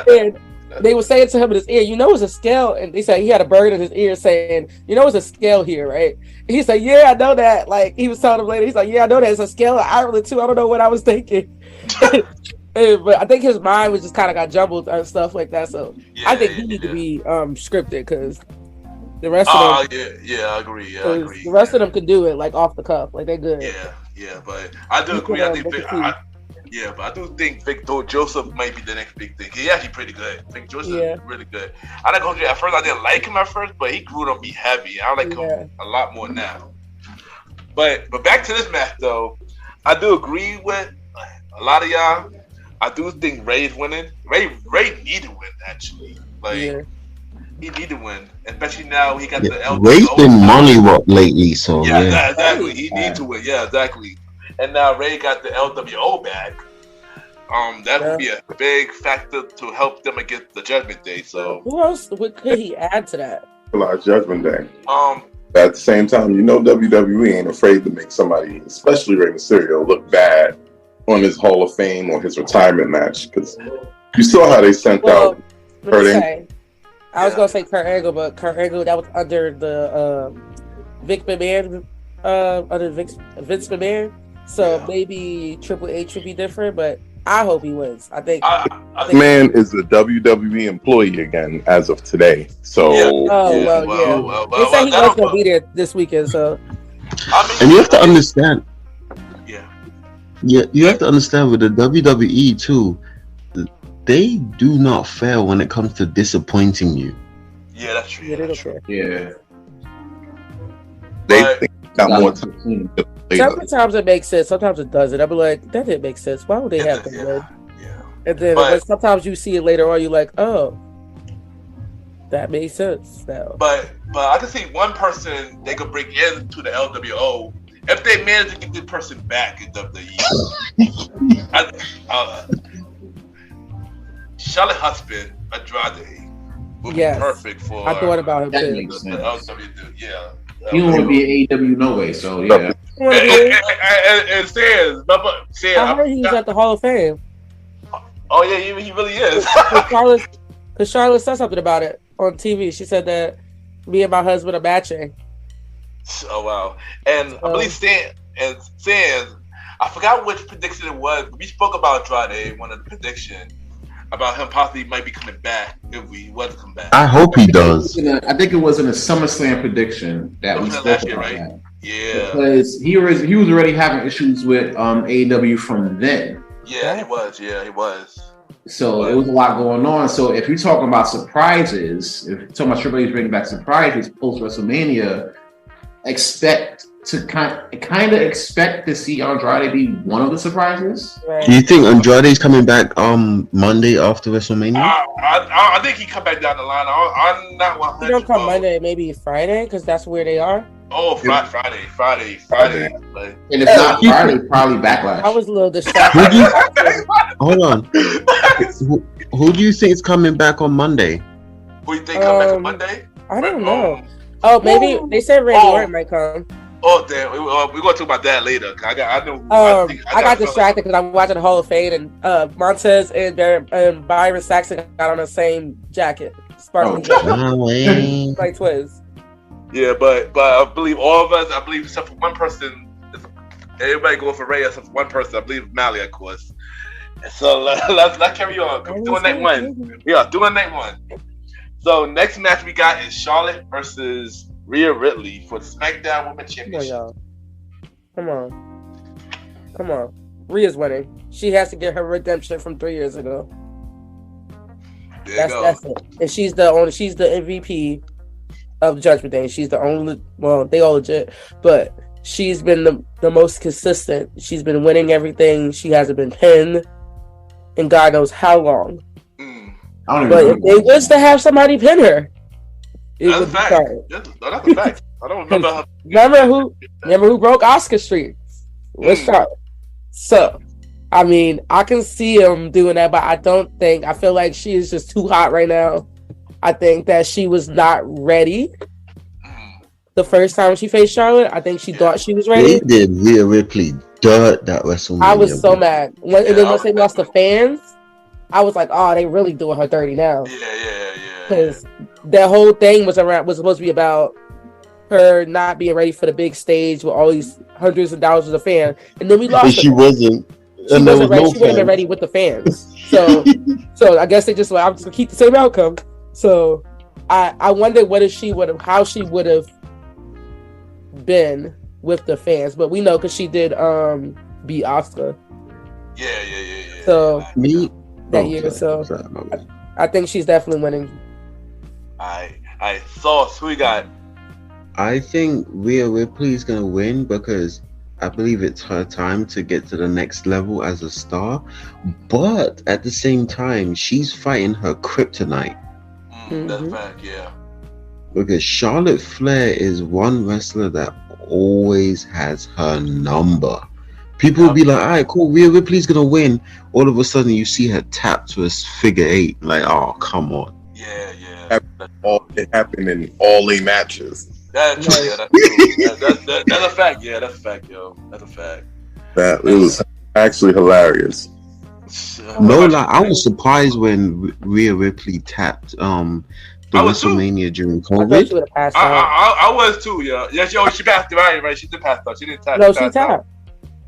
say. And they were saying to him in his ear, you know, it's a scale. And they said he had a bird in his ear saying, you know, it's a scale here, right? And he said, yeah, I know that. Like, he was telling him later, he's like, yeah, I know that. It's a scale in Ireland, too. I don't know what I was thinking. But I think his mind was just kind of got jumbled and stuff like that. So I think he needs to be scripted because the rest of them. I agree. The rest of them could do it like off the cuff, like they're good. Yeah, but I do agree. But I do think Vic Joseph might be the next big thing. He's actually pretty good. Vic Joseph is really good. I like him at first. I didn't like him at first, but he grew on me heavy. I like him a lot more now. But back to this match though, I do agree with a lot of y'all. I do think Ray's winning. Ray need to win actually. He need to win, especially now he got the LWO. Ray's been money rock lately, so exactly. He needs to win. Yeah, exactly. And now Ray got the LWO back. That would be a big factor to help them against the Judgment Day. So who else could he add to that? Judgment Day. But at the same time, you know WWE ain't afraid to make somebody, especially Rey Mysterio, look bad on his Hall of Fame or his retirement match. Because you saw how they sent out Kurt Angle. I was gonna say Kurt Angle, but Kurt Angle, that was under the Vic McMahon, under Vince McMahon. So maybe Triple H would be different, but I hope he wins. I think man is a WWE employee again as of today. So They said he was gonna be there this weekend. So and you have to understand. Yeah, you have to understand with the WWE too. They do not fail when it comes to disappointing you. Yeah, that's true. Yeah, they don't care. Yeah. They think got more time. Sometimes it makes sense. Sometimes it doesn't. I'll be like, that didn't make sense. Why would they have to win? Yeah. And then but sometimes you see it later on, you're like, oh, that made sense now. But I can see one person they could bring into the LWO if they manage to get this person back in WWE. Charlotte husband Andrade would be perfect for. I thought about him too. The LWO, yeah. He don't want to be AEW no way, so yeah. And says, I heard he was at the Hall of Fame. Oh yeah, he really is. Because Charlotte said something about it on TV. She said that me and my husband are matching. Oh wow! And I believe Sans, I forgot which prediction it was. But we spoke about Andrade, one of the predictions about him possibly might be coming back if he was to come back. I hope he does. I think it was in a SummerSlam prediction that we spoke about right? that. Yeah, because he was already having issues with AEW from then. Yeah, he was. So it was a lot going on. So if you're talking about surprises, if you're talking about Triple H bringing back surprises post WrestleMania, expect to see Andrade be one of the surprises. Do you think Andrade's coming back Monday after WrestleMania? I think he come back down the line. I'm not 100%. He don't come Monday, maybe Friday, because that's where they are. Oh, Friday. And if not Friday, probably Backlash. I was a little distracted. Hold on. Who do you think is coming back on Monday? Who do you think come back on Monday? I don't know. Oh, maybe they said Randy Orton might come. Oh damn, we're gonna talk about that later. I got distracted because I'm watching Hall of Fame and Montez and Byron Saxton got on the same jacket, sparkling jacket, like twins. Yeah, but I believe all of us. I believe except for one person. Everybody going for Ray except for one person. I believe Mally, of course. So let's carry on. We're doing night one. Yeah, doing night one. So next match we got is Charlotte versus Rhea Ripley for the SmackDown Women's Championship. Come on. Rhea's winning. She has to get her redemption from 3 years ago. That's it. And she's the MVP of Judgment Day. She's the only. Well, they all legit, but she's been the most consistent. She's been winning everything. She hasn't been pinned in God knows how long. But if they was to have somebody pin her, that's a fact. That's a fact. I don't remember. Remember who broke Asuka's streak? Let's start. So, I mean, I can see him doing that, but I feel like she is just too hot right now. I think that she was not ready the first time she faced Charlotte. I think she thought she was ready. They did Rhea Ripley dirt that WrestleMania. I was so mad. And then once they lost the fans, I was like, oh, they really doing her dirty now. Yeah. Because that whole thing was supposed to be about her not being ready for the big stage with all these hundreds of thousands of fans. And then we lost her. She wasn't. She wasn't ready. She wasn't ready with the fans. So I guess they just I'm just gonna keep the same outcome. So I wonder how she would have been with the fans. But we know because she did beat Asuka. Yeah. So that year. So I think she's definitely winning. I saw who we got. I think Rhea Ripley is gonna win because I believe it's her time to get to the next level as a star. But at the same time, she's fighting her kryptonite. That's a fact, yeah. Because Charlotte Flair is one wrestler that always has her number. People will be like, all right, cool, Rhea Ripley's gonna win. All of a sudden you see her tap to a figure 8. Like, oh, come on. Yeah. It happened in all the matches. That's true. Yeah, that's true. That's a fact. Yeah, that's a fact, yo. That's a fact. That it was actually hilarious. No, like I was surprised when Rhea Ripley tapped the WrestleMania during I thought COVID. she would have passed out. I was too, yeah. Yes, yo, she passed right. She did pass out. She didn't tap. No, she tapped.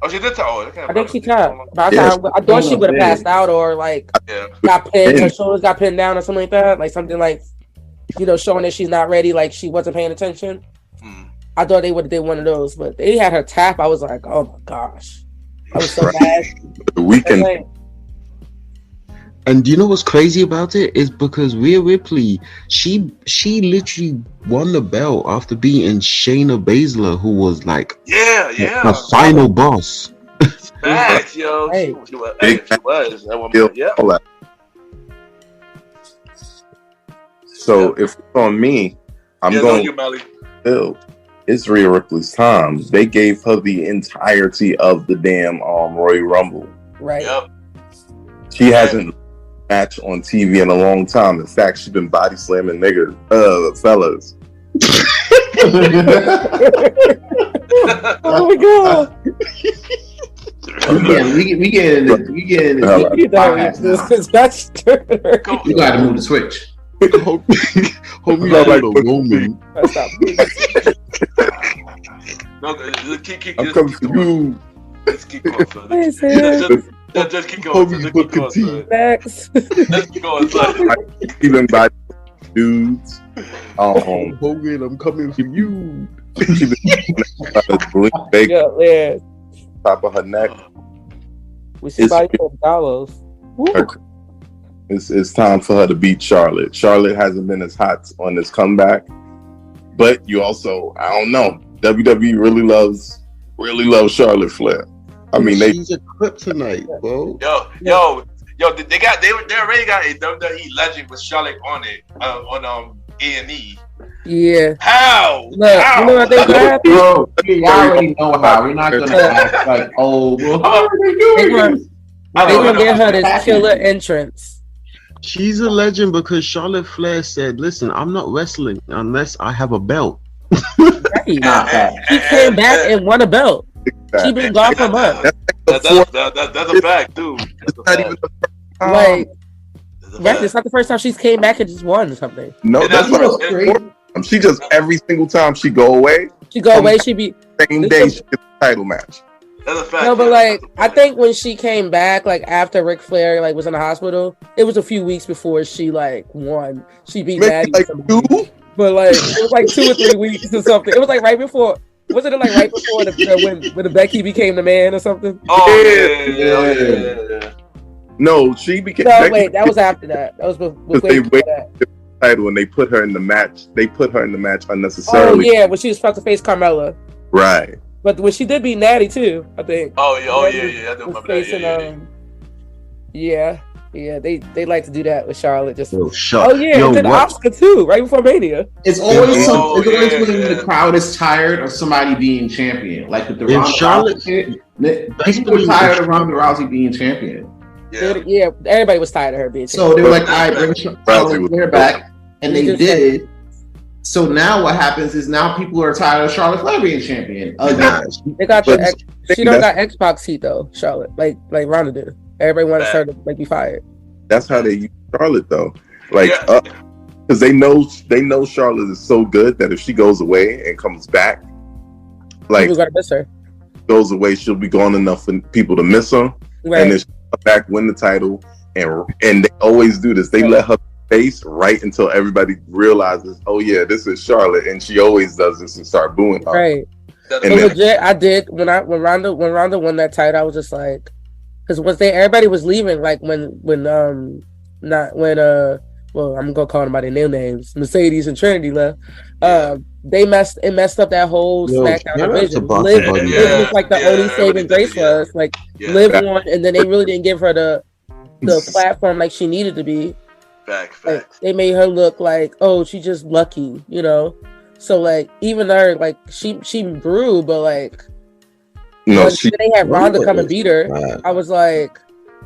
Oh, she did tap. Oh, I think she tapped. But Yeah, I thought she would have passed out or like Yeah. got pinned. Her shoulders got pinned down or something like that. Like something like, showing that she's not ready. Like she wasn't paying attention. I thought they would have did one of those, but they had her tap. I was like, oh my gosh, I was so mad. The weekend. And do you know what's crazy about it is because Rhea Ripley, she literally won the belt after beating Shayna Baszler, who was like the final boss. Facts, yo. Hey. She was. That woman, yeah. So if it's on me, I'm going you, Melly. Still, it's Rhea Ripley's time. They gave her the entirety of the damn Royal Rumble. Right. Yep. She hasn't match on TV in a long time. In fact, she's been body slamming niggas, fellas. Oh my god. We get in That's you gotta move the switch. Hope you got like a woman. No, keep. I'm coming for you. Let's keep going, son. Just keep going. Just keep going, son. Next. Let's keep going, son. Even by dudes. Hogan, I'm coming for you. Yeah. Top of her neck. We see body for dollars. It's time for her to beat Charlotte. Charlotte hasn't been as hot on this comeback, but you also, I don't know. WWE really loves Charlotte Flair. I mean, she's a kryptonite, bro. Yo, they already got a WWE legend with Charlotte on it on A&E. Yeah. How? Look, how? You know what they got? Bro, we already know how. We're not gonna act like, oh, bro. They're gonna get her this killer entrance. She's a legend because Charlotte Flair said, "Listen, I'm not wrestling unless I have a belt." Right. She came back and won a belt. She been gone for months. That's a fact, dude. It's not even the first time. Like, right? It's not the first time she's came back and just won something. No, that's not great. She just every single time she go away. She go away. She be same day she gets a title match. That's a fact. No, but like I think when she came back, like after Ric Flair like was in the hospital, it was a few weeks before she like won. She beat Maddie. Like 2? But like it was like 2 or 3 weeks or something. It was like right before. Wasn't it like right before when the Becky became the man or something? Oh yeah. No, she became. No, Becky wait, that was after that. That was before that. Title and they put her in the match. They put her in the match unnecessarily. Oh yeah, when she was about to face Carmella. Right. But when she did beat Natty too, I think. Oh yeah. I don't remember that. Yeah. They like to do that with Charlotte. Just and then Oscar too, right before Mania. It's always when the crowd is tired of somebody being champion. Like with the Ronda Rousey, people were tired of Ronda Rousey being champion. Yeah, everybody was tired of her being champion. So they were like, "All right, bring Charlotte Flair back," and they did. So now what happens is now people are tired of Charlotte Flair being champion again. They got she don't got Xbox heat though, Charlotte, like Ronda did. Everybody wants her to be fired. That's how they use Charlotte though, because they know Charlotte is so good that if she goes away and comes back, like people gotta miss her. Goes away, she'll be gone enough for people to miss her, right. And then she'll come back, win the title, and they always do this. They let her face right until everybody realizes, oh yeah, this is Charlotte, and she always does this and start booing her. Right. And legit, I did when Ronda won that title, I was just like, because everybody was leaving, like when I'm gonna call them by their new names, Mercedes and Trinity left. They messed up that whole SmackDown division. Liv was like the only saving grace for us. Like Liv won, and then they really didn't give her the platform like she needed to be. Facts. Like, they made her look like, oh, she's just lucky, So like even her, like she grew, but like no, they had Ronda come and beat her. I was like,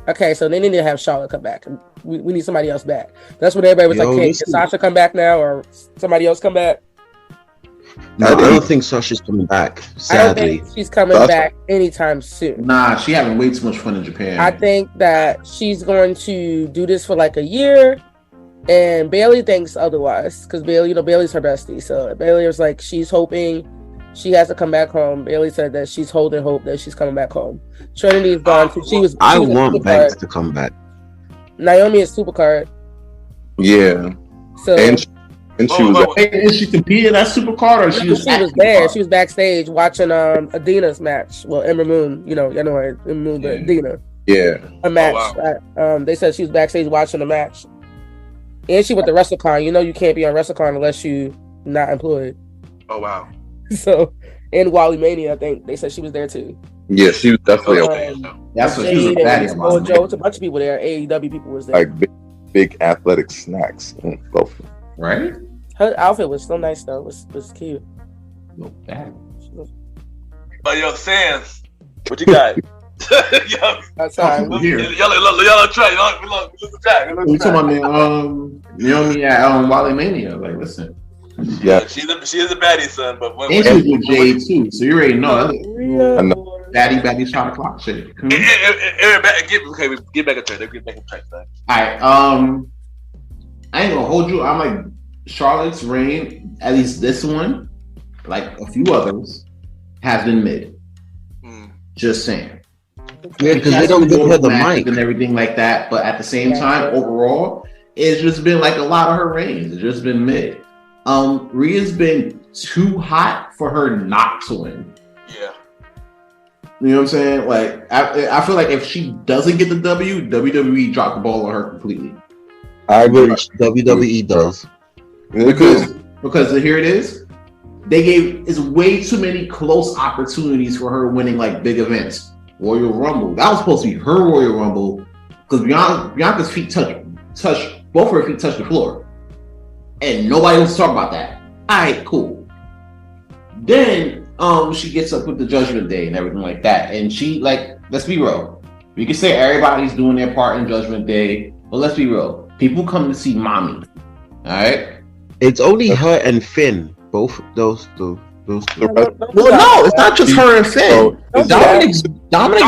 okay, so they need to have Charlotte come back. We need somebody else back. That's what everybody was like, can Sasha come back now or somebody else come back? No, I don't think Sasha's coming back. Sadly, I don't think she's coming back anytime soon. Nah, she having way too much fun in Japan. I think that she's going to do this for like a year, and Bailey thinks otherwise because Bailey, Bailey's her bestie. So Bailey was like, she's hoping she has to come back home. Bailey said that she's holding hope that she's coming back home. Trinity is gone too. I want Banks to come back. Naomi is Supercard. Yeah. So and she was. Is she competing at Supercard, or she was there? She was backstage watching Adina's match. Well, Ember Moon, Ember Moon, but Adina. Yeah. A match. They said she was backstage watching the match, and she went to WrestleCon. You can't be on WrestleCon unless you not employed. Oh wow. So, and Wrestlemania, I think they said she was there too. Yeah, she was definitely okay. That's what she was a Joe, it's a bunch of people there. AEW people was there. Like big athletic snacks. Both. Right? Her outfit was so nice though. It was cute. No bad. But yo, Sans, what you got? Yo, that's all right. Y'all try. Look at We talking about Naomi at Wrestlemania. Like, listen. Yeah, she is a baddie, son. But and she was with Jade too, so you already know. I know. Baddie shot o'clock shit. Get back in track. Get back in track, son. All right. I ain't gonna hold you. I'm like Charlotte's reign. At least this one, like a few others, has been mid. Just saying. Yeah, because they don't give her the mic and everything like that. But at the same time, overall, it's just been like a lot of her reigns. It's just been mid. Rhea's been too hot for her not to win. Yeah. You know what I'm saying? Like, I feel like if she doesn't get the W, WWE dropped the ball on her completely. I wish WWE does. Because here it is. They gave way too many close opportunities for her winning like big events. Royal Rumble. That was supposed to be her Royal Rumble because Bianca's feet touch both her feet touch the floor. And nobody wants to talk about that. Alright, cool. Then she gets up with the Judgment Day and everything like that. And she, like, let's be real. We can say everybody's doing their part in Judgment Day, but let's be real. People come to see mommy. Alright? It's only her and Finn. Both those two. Well, no, it's not just her and Finn. Dominic's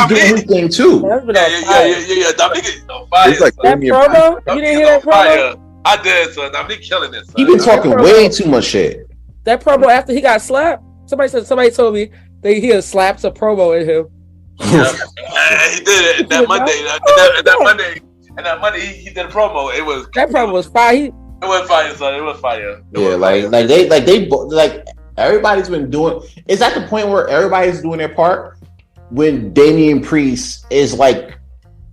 doing his thing too. Yeah. Dominic on fire. It's like that promo? You didn't hear that promo? I did, son. Dominic killing this. He been talking way too much shit. That promo after he got slapped. Somebody told me that he had slapped a promo in him. Yeah, he did it that Monday. That Monday, he did a promo. That promo was fire. It was fire, son. It was fire. Like everybody's been doing. It's at the point where everybody's doing their part when Damian Priest is like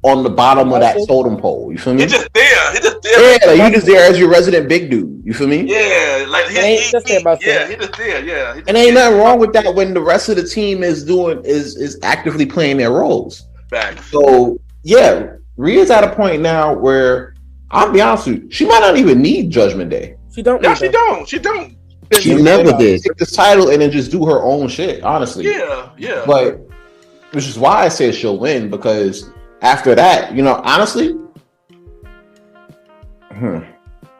on the bottom of that totem pole. You feel me? He's just there. Yeah, like you just there as your resident big dude. You feel me? Yeah, like he just there. Yeah. And ain't nothing wrong with that when the rest of the team is actively playing their roles. Back. So yeah, Rhea's at a point now where I'll be honest with you, she might not even need Judgment Day. She don't. She never did. Take this title and then just do her own shit. Honestly. Yeah. But which is why I say she'll win because. After that, honestly, I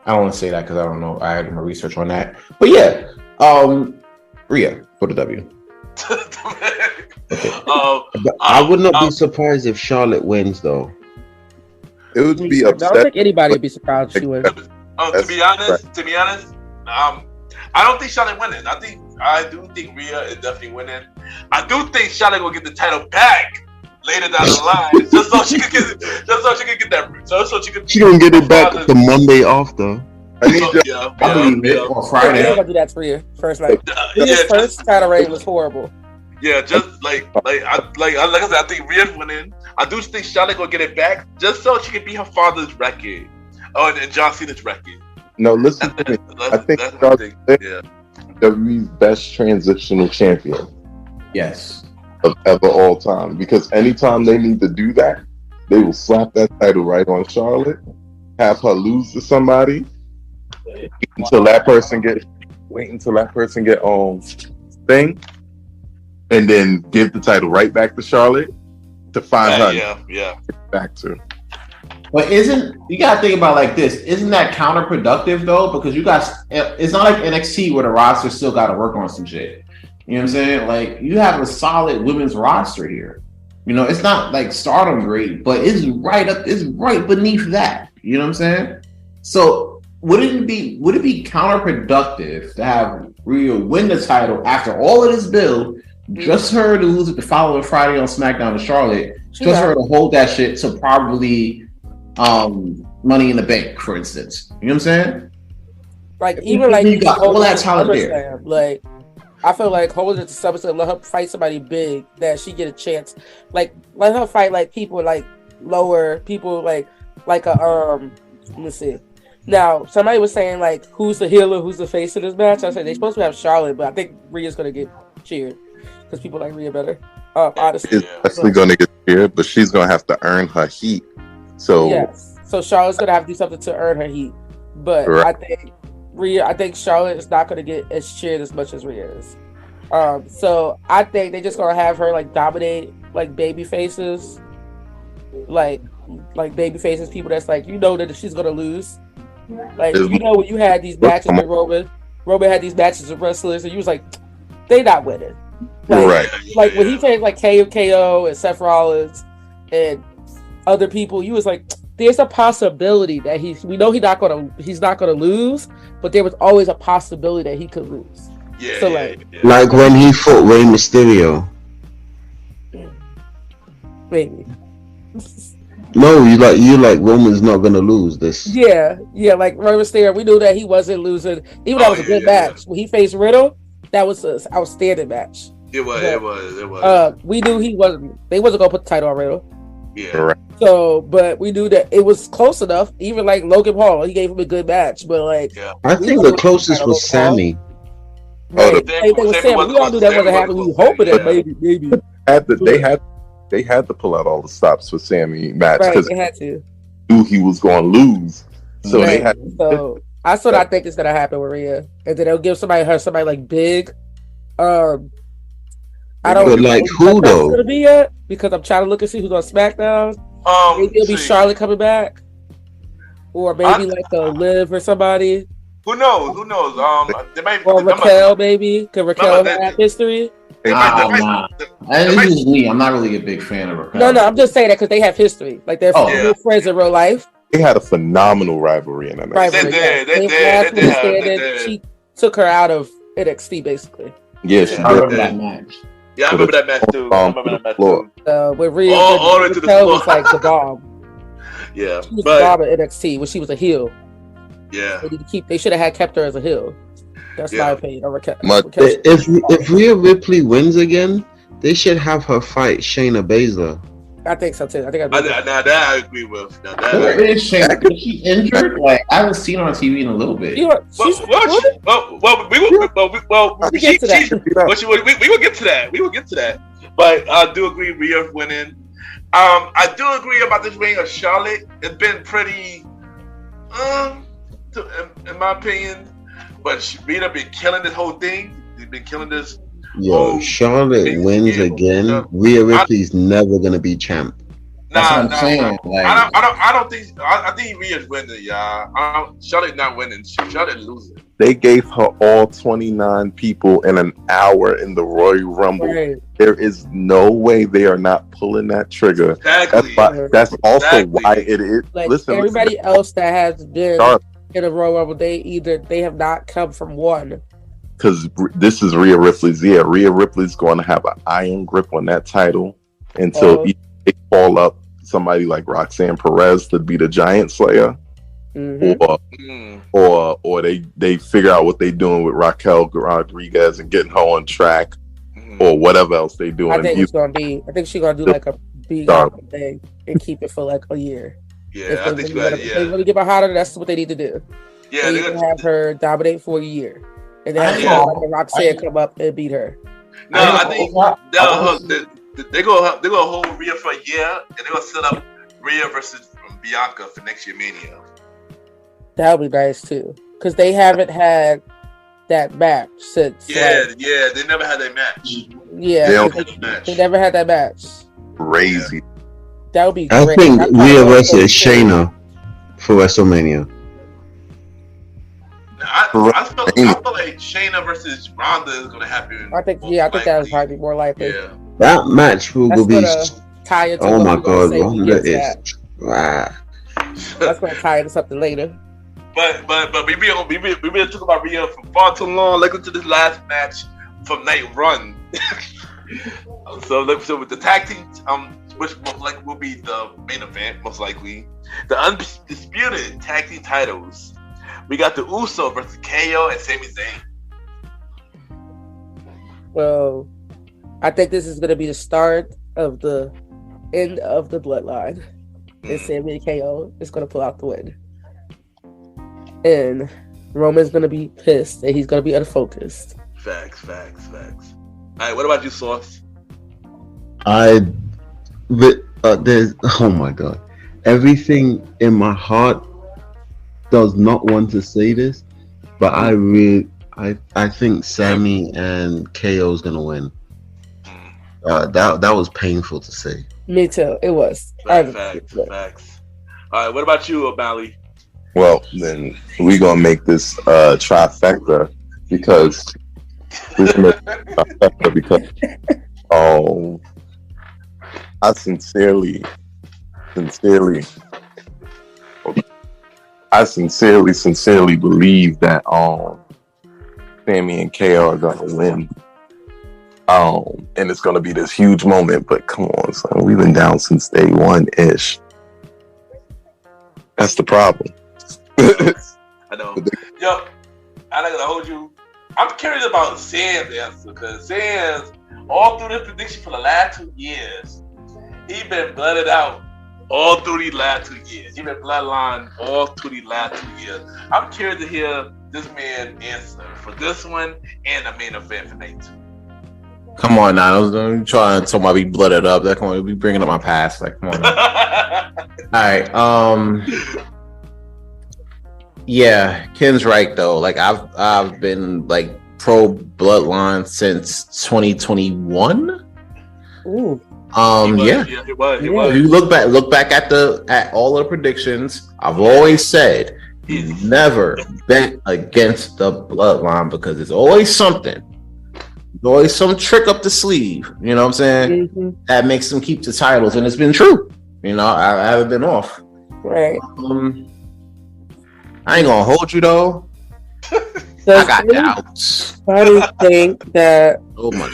don't want to say that because I don't know. I had my research on that. But yeah, Rhea for the W. I would not be surprised if Charlotte wins, though. It would be upset. I don't think anybody would be surprised if she wins. To be honest, I don't think Charlotte winning. I do think Rhea is definitely winning. I do think Charlotte will get the title back later down the line, just so she could get that. She gonna get it back the Monday after. Or Friday. I'm gonna do that for you first night. First title reign was horrible. Yeah, just like I said, I think Rhea's winning. I do think Charlotte gonna get it back just so she can beat her father's record. Oh, and John Cena's record. No, listen to me. I think WWE's best transitional champion. Yes. Of ever all time, because anytime they need to do that, they will slap that title right on Charlotte, have her lose to somebody, until that person get thing, and then give the title right back to Charlotte to find her Yeah. back to. But you gotta think about it like this? Isn't that counterproductive though? Because it's not like NXT where the roster still got to work on some shit. You know what I'm saying? Like you have a solid women's roster here. You know, it's not like Stardom great, but it's right beneath that. You know what I'm saying? So would it be counterproductive to have Rhea win the title after all of this build, just her to lose it the following Friday on SmackDown to Charlotte, just her to hold that shit to probably Money in the Bank, for instance? You know what I'm saying? Like even like you got all that talent there. Like I feel like hold it to SummerSlam, let her fight somebody big that she get a chance. Like let her fight like people like lower people like a let me see. Now somebody was saying like who's the healer, who's the face of this match. I said they're supposed to have Charlotte, but I think Rhea's gonna get cheered because people like Rhea better. Honestly, is definitely gonna get cheered, but she's gonna have to earn her heat. So yes, so Charlotte's gonna have to do something to earn her heat. But right. I think Charlotte is not gonna get as cheered as much as Rhea is. So I think they're just gonna have her like dominate like baby faces, like baby faces, people that's like that she's gonna lose. Like when you had these matches with Roman had these matches with wrestlers, and you was like, they not winning. Like, like when he faced like KO and Seth Rollins and other people, you was like, there's a possibility that he's not gonna lose, but there was always a possibility that he could lose. Like when he fought Rey Mysterio. Maybe. No, you like Roman's not gonna lose this. Yeah, like Rey Mysterio, we knew that he wasn't losing. Even though it was a good match. When he faced Riddle, that was an outstanding match. It was. We knew they wasn't gonna put the title on Riddle. Yeah. Right. So, but we knew that it was close enough. Even like Logan Paul, he gave him a good match. But like, I think the closest was Sammy. Right. They was Sammy. We all knew that wasn't happening. We were hoping that maybe. They had to pull out all the stops for Sammy match because they had to. Knew he was going to lose. So they had. So that's what I think is gonna happen with Rhea, and then they'll give somebody like big. I don't. But like who though? Gonna be yet because I'm trying to look and see who's on SmackDown. Maybe it'll be Charlotte coming back, or maybe like a Liv or somebody. Who knows? They might, or Raquel, maybe. Could Raquel have history? Nah. This is me. I'm not really a big fan of Raquel. No, I'm just saying that because they have history. Like they're friends in real life. They had a phenomenal rivalry in that match. They did. She took her out of NXT basically. Yes, I remember that match. Yeah, I remember that match too. With Rhea, Raquel was like the bomb. Yeah, she was the bomb at NXT when she was a heel. Yeah, they should have kept her as a heel. That's my opinion. If Rhea Ripley wins again, they should have her fight Shayna Baszler. I think so too. That I agree with. Where is Shayna? Is she injured? Like I haven't seen her on TV in a little bit. We will get to that. We will get to that. But I do agree Rhea winning. I do agree about this reign of Charlotte. It's been pretty, in my opinion. But Rhea been killing this whole thing. She's been killing this. Yo, Charlotte wins again. Rhea Ripley's never gonna be champ. That's what I'm saying. Like, I don't think. I think Rhea's winning, y'all. Charlotte not winning. Charlotte losing. They gave her all 29 people in an hour in the Royal Rumble. Right. There is no way they are not pulling that trigger. Exactly. That's also why it is. Like listen, everybody else that has been in a Royal Rumble, they have not come from one. Because this is Rhea Ripley's year. Rhea Ripley's going to have an iron grip on that title until they call up somebody like Roxanne Perez to be the Giant Slayer, or they figure out what they're doing with Raquel Rodriguez and getting her on track, or whatever else they doing. I think she's gonna do like a big thing and keep it for like a year. Yeah, I think they really get behind her. That's what they need to do. Yeah, they need to have her dominate for a year. And then have Roxanne come up and beat her. No, I think they're gonna hold Rhea for a year, and they're gonna set up Rhea versus Bianca for next year Mania. That would be nice too, because they haven't had that match since. Yeah, they never had that match. Yeah, they never had that match. Crazy. That would be I great. think Rhea versus cool. Shayna for WrestleMania. I feel like Shayna versus Ronda is going to happen. I think that would probably be more likely. Yeah. That match will be. Tie it to Oh my what God, we Ronda is. That's going to tie into something later. But we been talking about Rhea for far too long. Let's go to this last match from night run. So with the tag team, which most likely will be the main event, most likely the undisputed tag team titles. We got the Uso versus KO and Sami Zayn. Well, I think this is going to be the start of the end of the bloodline. And Sami and KO is going to pull out the win. And Roman's going to be pissed and he's going to be unfocused. Facts. All right, what about you, Sauce? There's, oh my God, everything in my heart does not want to say this, but I think Sami and KO is gonna win. That was painful to say. Me too. It was. Facts. All right, what about you, O'Malley? Well, then we're gonna make this trifecta because I sincerely believe that Sami and KO are gonna win. And it's gonna be this huge moment, but come on, son, we've been down since day one-ish. That's the problem. I know. Yo, I'm not gonna hold you. I'm curious about Sam's answer because Sam's all through this prediction for the last 2 years, he been blooded out all through these last 2 years. He been bloodline all through these last 2 years. I'm curious to hear this man answer for this one and the main event for night 2. Come on now, I was trying to tell my be blooded up. That can be bringing up my past. Like, come on. Now. All right. Yeah, Ken's right though. Like I've been like pro bloodline since 2021. Ooh. Yeah. It was. If you look back at all of the predictions, I've always said never bet against the bloodline because there's always something. There's always some trick up the sleeve. You know what I'm saying? Mm-hmm. That makes them keep the titles, and it's been true. You know, I haven't been off. Right. I ain't gonna hold you though. I got doubts. I do think that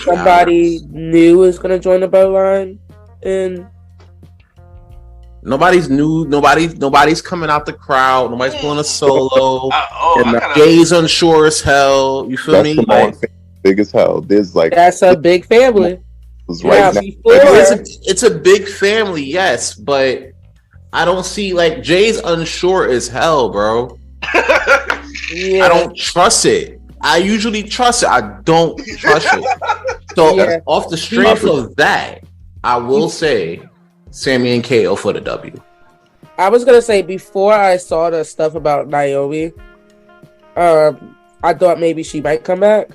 somebody doubts. new is gonna join the bloodline, and nobody's new. Nobody's coming out the crowd. Nobody's pulling a solo. And Jay's unsure as hell. You feel me? Big as hell. There's like that's a big family. It's a big family, yes, but I don't see like Jay's unsure as hell, bro. Yeah. I don't trust it. I usually trust it. I don't trust it. So off the strength of that, I will say Sami and KO for the W. I was gonna say before I saw the stuff about Naomi, I thought maybe she might come back.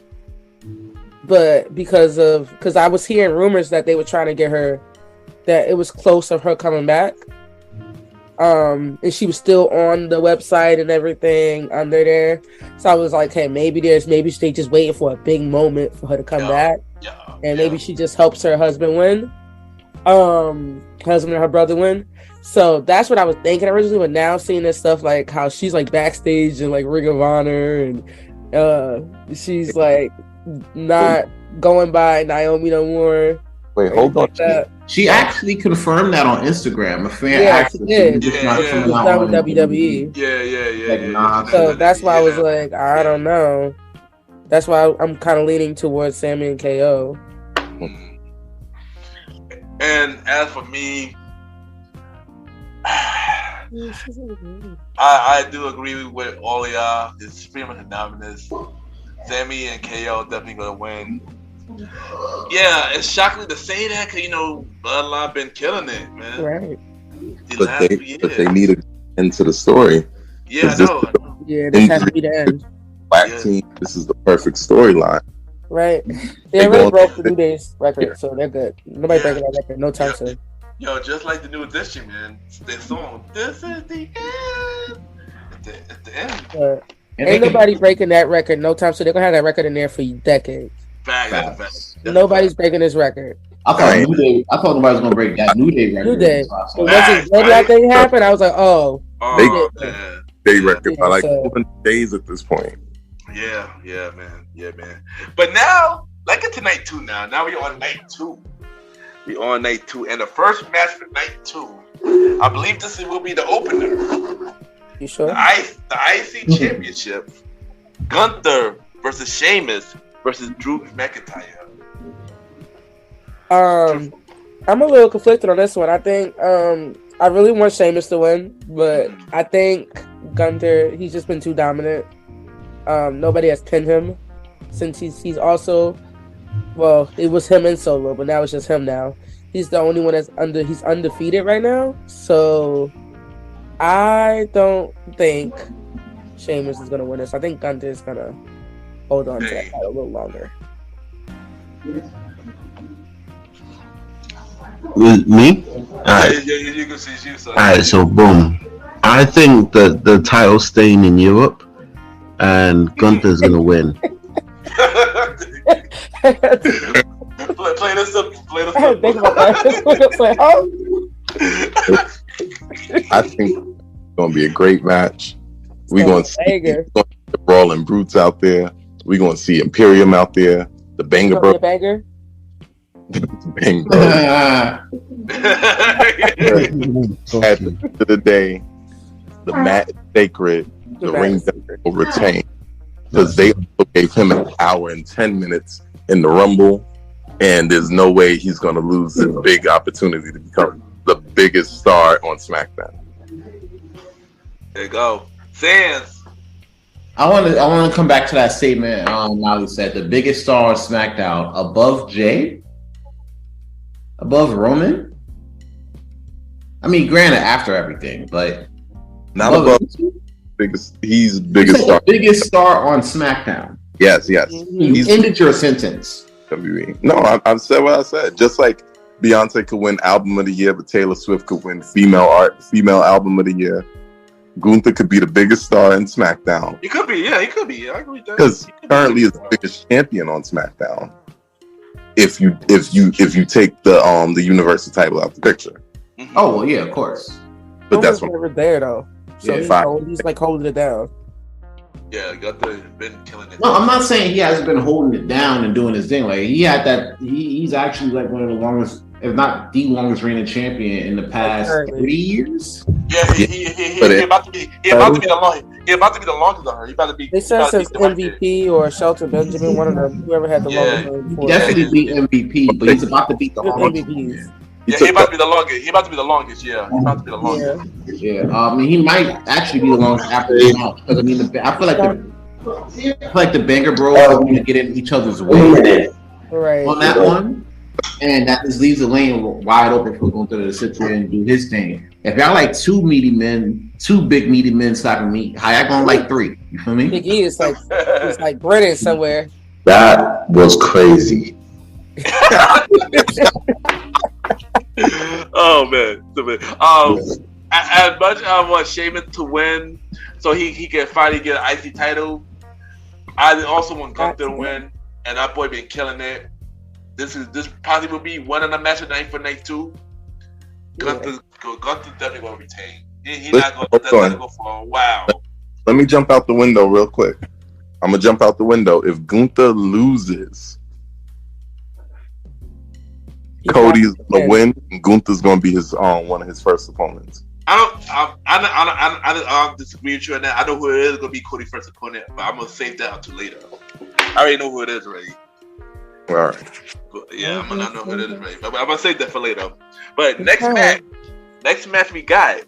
But because I was hearing rumors that they were trying to get her, that it was close of her coming back. And she was still on the website and everything under there. So I was like, hey, maybe they just waiting for a big moment for her to come back. And maybe she just helps her husband win. Husband and her brother win. So that's what I was thinking originally, but now seeing this stuff like how she's like backstage and like Ring of Honor and she's like not going by Naomi no more. Wait, hold on. She actually confirmed that on Instagram. A fan actually did. Not with WWE. Yeah. So that's why I was like, I don't know. That's why I'm kind of leaning towards Sami and KO. And as for me, I do agree with all of y'all. It's pretty much anonymous. Sami and KO definitely gonna win. Yeah, it's shocking to say that because Bloodline been killing it, man. Right. But they need to end to the story. Yeah, I know. This has to be the end. Black team, this is the perfect storyline. Right. They already broke the New Day's record, so they're good. Nobody breaking that record no time soon. Yo, just like the new edition, man. Their song, "This is the end." At the end. Ain't nobody breaking that record no time soon. They're gonna have that record in there for decades. Facts. Nobody's breaking this record. I thought nobody was gonna break that New Day record. New Day. So once that thing happened, I was like, oh man. They record by like 200 days at this point. Yeah, man. But now, like it's night 2 now. Now we're on night 2. We're on night 2, and the first match for night 2, I believe this will be the opener. You sure? The IC Championship. Gunther versus Sheamus versus Drew McIntyre. I'm a little conflicted on this one. I think I really want Sheamus to win, but I think Gunther, he's just been too dominant. Nobody has pinned him since he's also, well, it was him in Solo, but now it's just him now. He's the only one he's undefeated right now. So I don't think Sheamus is gonna win this. I think Gunther is gonna hold on to that title a little longer. With me? Alright. You can see you. Alright, so boom. I think that the title's staying in Europe and Gunther's gonna win. Play this up. Think about that. I think it's gonna be a great match. We're gonna see the Brawling Brutes out there. We're gonna see Imperium out there. The Banger Bros. Banger? Bang Bros. At the end of the day, the match is sacred. The ring will retain because they gave him an hour and 10 minutes in the Rumble, and there's no way he's gonna lose this big opportunity to become the biggest star on SmackDown. There you go, Sands. I want to come back to that statement. Molly said the biggest star on SmackDown above Jay, above Roman. I mean, granted, after everything, but not above. He's biggest star. The biggest star on SmackDown. Yes. You ended your sentence. WWE. No, I've said what I said. Just like Beyonce could win Album of the Year, but Taylor Swift could win Female Album of the Year. Gunther could be the biggest star in SmackDown. He could be, yeah, he could be. I agree with that. Because currently is the biggest champion on SmackDown. If you take the Universal title out the picture. Mm-hmm. Oh well, yeah, of course. But that's never there though. So he's like holding it down. Yeah, Gunther has been killing it. No, I'm not saying he hasn't been holding it down and doing his thing. Like he had that. He's actually like one of the longest, if not the longest reigning champion in the past 30 years. Yeah, he about to be the longest. He about to be the longest of her. He about to be. They said since MVP or Shelton Benjamin, one of them, whoever had the longest reign before. Definitely beat MVP, but he's about to beat the longest. MVPs. Yeah, he about to be the longest. He about to be the longest. Yeah, he about to be the longest. Yeah. I mean, he might actually be the longest after this match because I mean, I feel like the Banger Bros are going to get in each other's way on that one, and that just leaves the lane wide open for Gunther to sit there and do his thing. If y'all like two big meaty men slapping me, how y'all gonna like three? You feel me? Big E is like Brennan somewhere. That was crazy. Oh man. As much as I want Sheamus to win, so he can finally get an IC title, I also want Gunther to win, and that boy been killing it. This probably will be one of the match of night for night 2. Gunther's definitely gonna retain. He's not gonna let that go for a while. Let me jump out the window real quick. I'm gonna jump out the window. If Gunther loses, Cody's gonna win, and Gunther's gonna be his one of his first opponents. I don't disagree with you on that. I know who it is gonna be Cody's first opponent, but I'm gonna save that until later. I already know who it is already. All right. But, yeah, I'm gonna know who it is already. But I'm gonna save that for later. But next match we got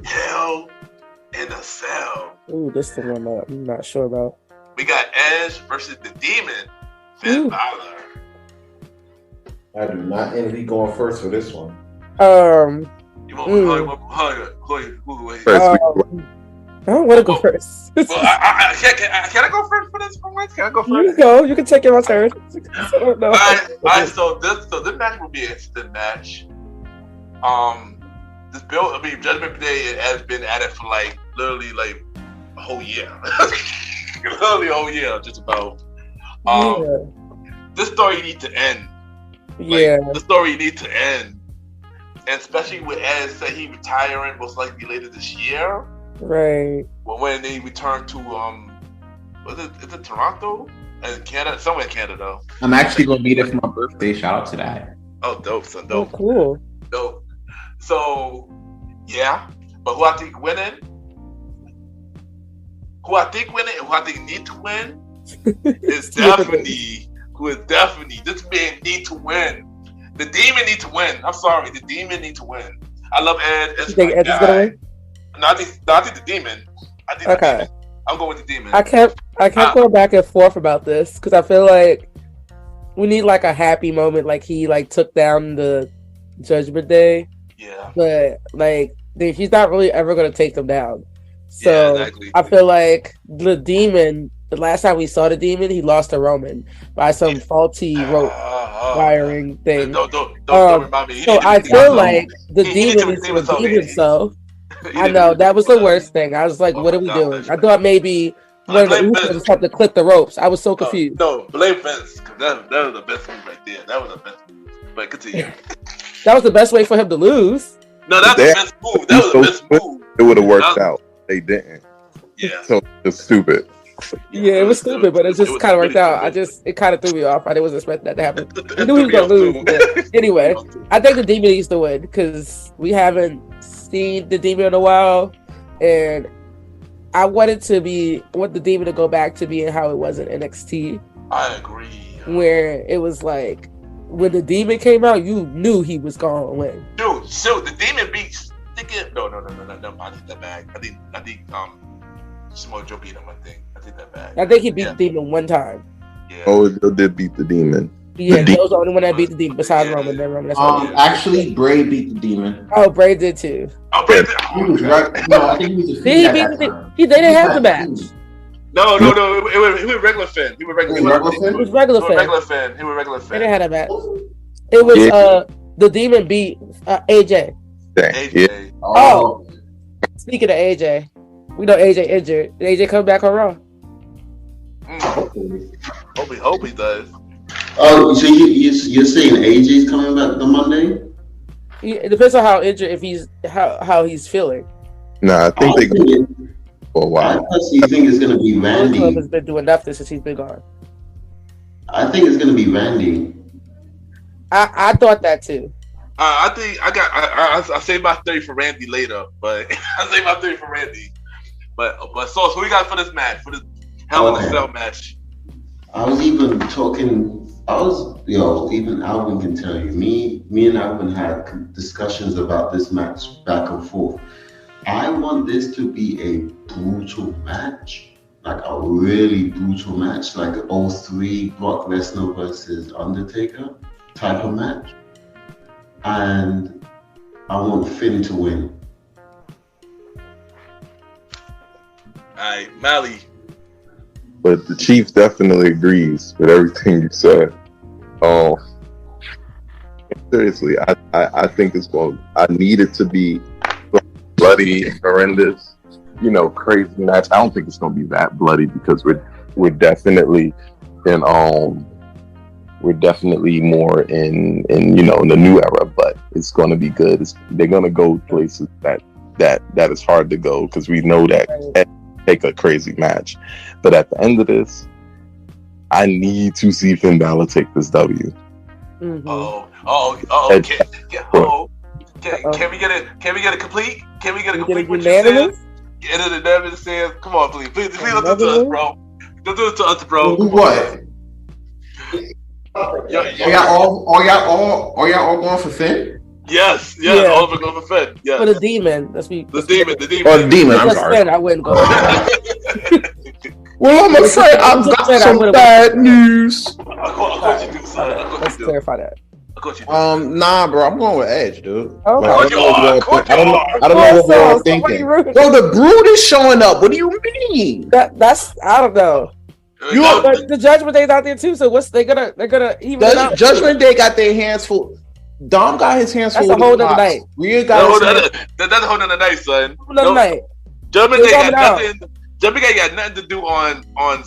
Hell in a Cell. Ooh, this is the one I'm not sure about. We got Edge versus the Demon, Finn Balor. I do not envy going first for this one. You want I don't want to go first. Well, can I go first for this one? Can I go first? You go. You can take your turn. Alright, so this match will be an instant match. this build. I mean, Judgment Day has been at it for like literally like a whole year. Literally a whole year, just about. This story needs to end. Yeah, the story needs to end, and especially with Ed said he retiring most likely later this year. Right. Well, when they return to is it Toronto and Canada? Somewhere in Canada. I'm actually gonna be there for my birthday. Shout out to that. Oh, dope, son, dope. Oh, cool. Dope. So, yeah, but who I think winning? Who I think winning and who I think need to win is definitely this man need to win. The Demon need to win. I'm sorry, the Demon need to win. I love Ed. You think Ed's gonna win? No, I think the Demon. The Demon. I'm going with the Demon. I kept going back and forth about this because I feel like we need like a happy moment, like he like took down the Judgment Day. Yeah. But like he's not really ever gonna take them down. So yeah, exactly. I feel like the Demon. The last time we saw the Demon, he lost to Roman by some faulty rope wiring thing. Don't remind me. So I feel like the Demon needs to redeem himself. I know that was the worst thing. I was like, "What are we doing?" I thought maybe one of the Usos had to clip the ropes. I was so confused. No, blame Vince because that was the best move right there. That was the best move. But continue. That was the best way for him to lose. No, that's the best move. That was the best move. It would have worked out. They didn't. Yeah. So it's stupid. Yeah, it was stupid, but it just kind of worked out. It kind of threw me off. I wasn't expecting that to happen. I knew he was gonna lose. But anyway, I think the Demon needs to win because we haven't seen the Demon in a while, and I want the Demon to go back to being how it was in NXT. I agree. Where it was like when the Demon came out, you knew he was gonna win. Dude, so the Demon beats. No. I take that back. I think Samoa Joe beat him. I take that back. I think he beat the Demon one time. Yeah. Oh, it did beat the Demon. Yeah, that was the only one that beat the Demon besides Roman. That's actually, Bray beat the Demon. Oh, Bray did too. Oh, Bray did. He was right. No, I think he was a Did he beat they didn't have the match. No. He was regular Finn. He was regular Finn. He was regular Finn. He was regular Finn. They didn't have a match. It was the Demon beat AJ. AJ. Oh. Speaking of AJ, we know AJ injured. Did AJ come back on Raw? Hope he does. Oh, so you're saying AJ's coming back the Monday? It depends on how injured, if he's how he's feeling. Nah, I think they go for a while. I personally think it's gonna be Randy. Club has been doing nothing since he's been gone. I think it's gonna be Randy. I thought that too. I think I saved my theory for Randy later, but I saved my theory for Randy. But so who you got for this match? For this Hell in a Cell match? I was even talking. Even Alvin can tell you. Me and Alvin had discussions about this match back and forth. I want this to be a brutal match, like a really brutal match, like 03 Brock Lesnar versus Undertaker type of match. And I want Finn to win. Alright, Mally. But the Chief definitely agrees with everything you said. Seriously, I think it's going. I need it to be bloody, horrendous, crazy match. I don't think it's going to be that bloody because we're definitely more in the new era. But it's going to be good. They're going to go places that is hard to go because we know that take a crazy match. But at the end of this, I need to see Finn Balor take this W. Mm-hmm. Can we get a complete? Can we get a complete? Unanimous? Get it unanimous says, come on, please don't do it to us, bro. Don't do it to us, bro. What? Are y'all all going for Finn? Yes, Yeah. all of it going for Finn. Yes. For the Demon. The Demon. Oh, the Demon. I'm Just sorry. Finn, I wouldn't go. Well, I'm afraid I've got some bad news. Of course you do, son. Let's clarify that. Of course you do. Nah, bro, I'm going with Edge, dude. Okay. I don't know what we're all thinking. Bro, the Brood is showing up. What do you mean? That's I don't know. But the Judgment Day's out there too. So they're gonna even Judgment Day got their hands full. Dom got his hands full. That's a whole other night. Rhea got that's a whole other night, son. Another night. Gentlemen, they got nothing. Gentlemen, got nothing to do on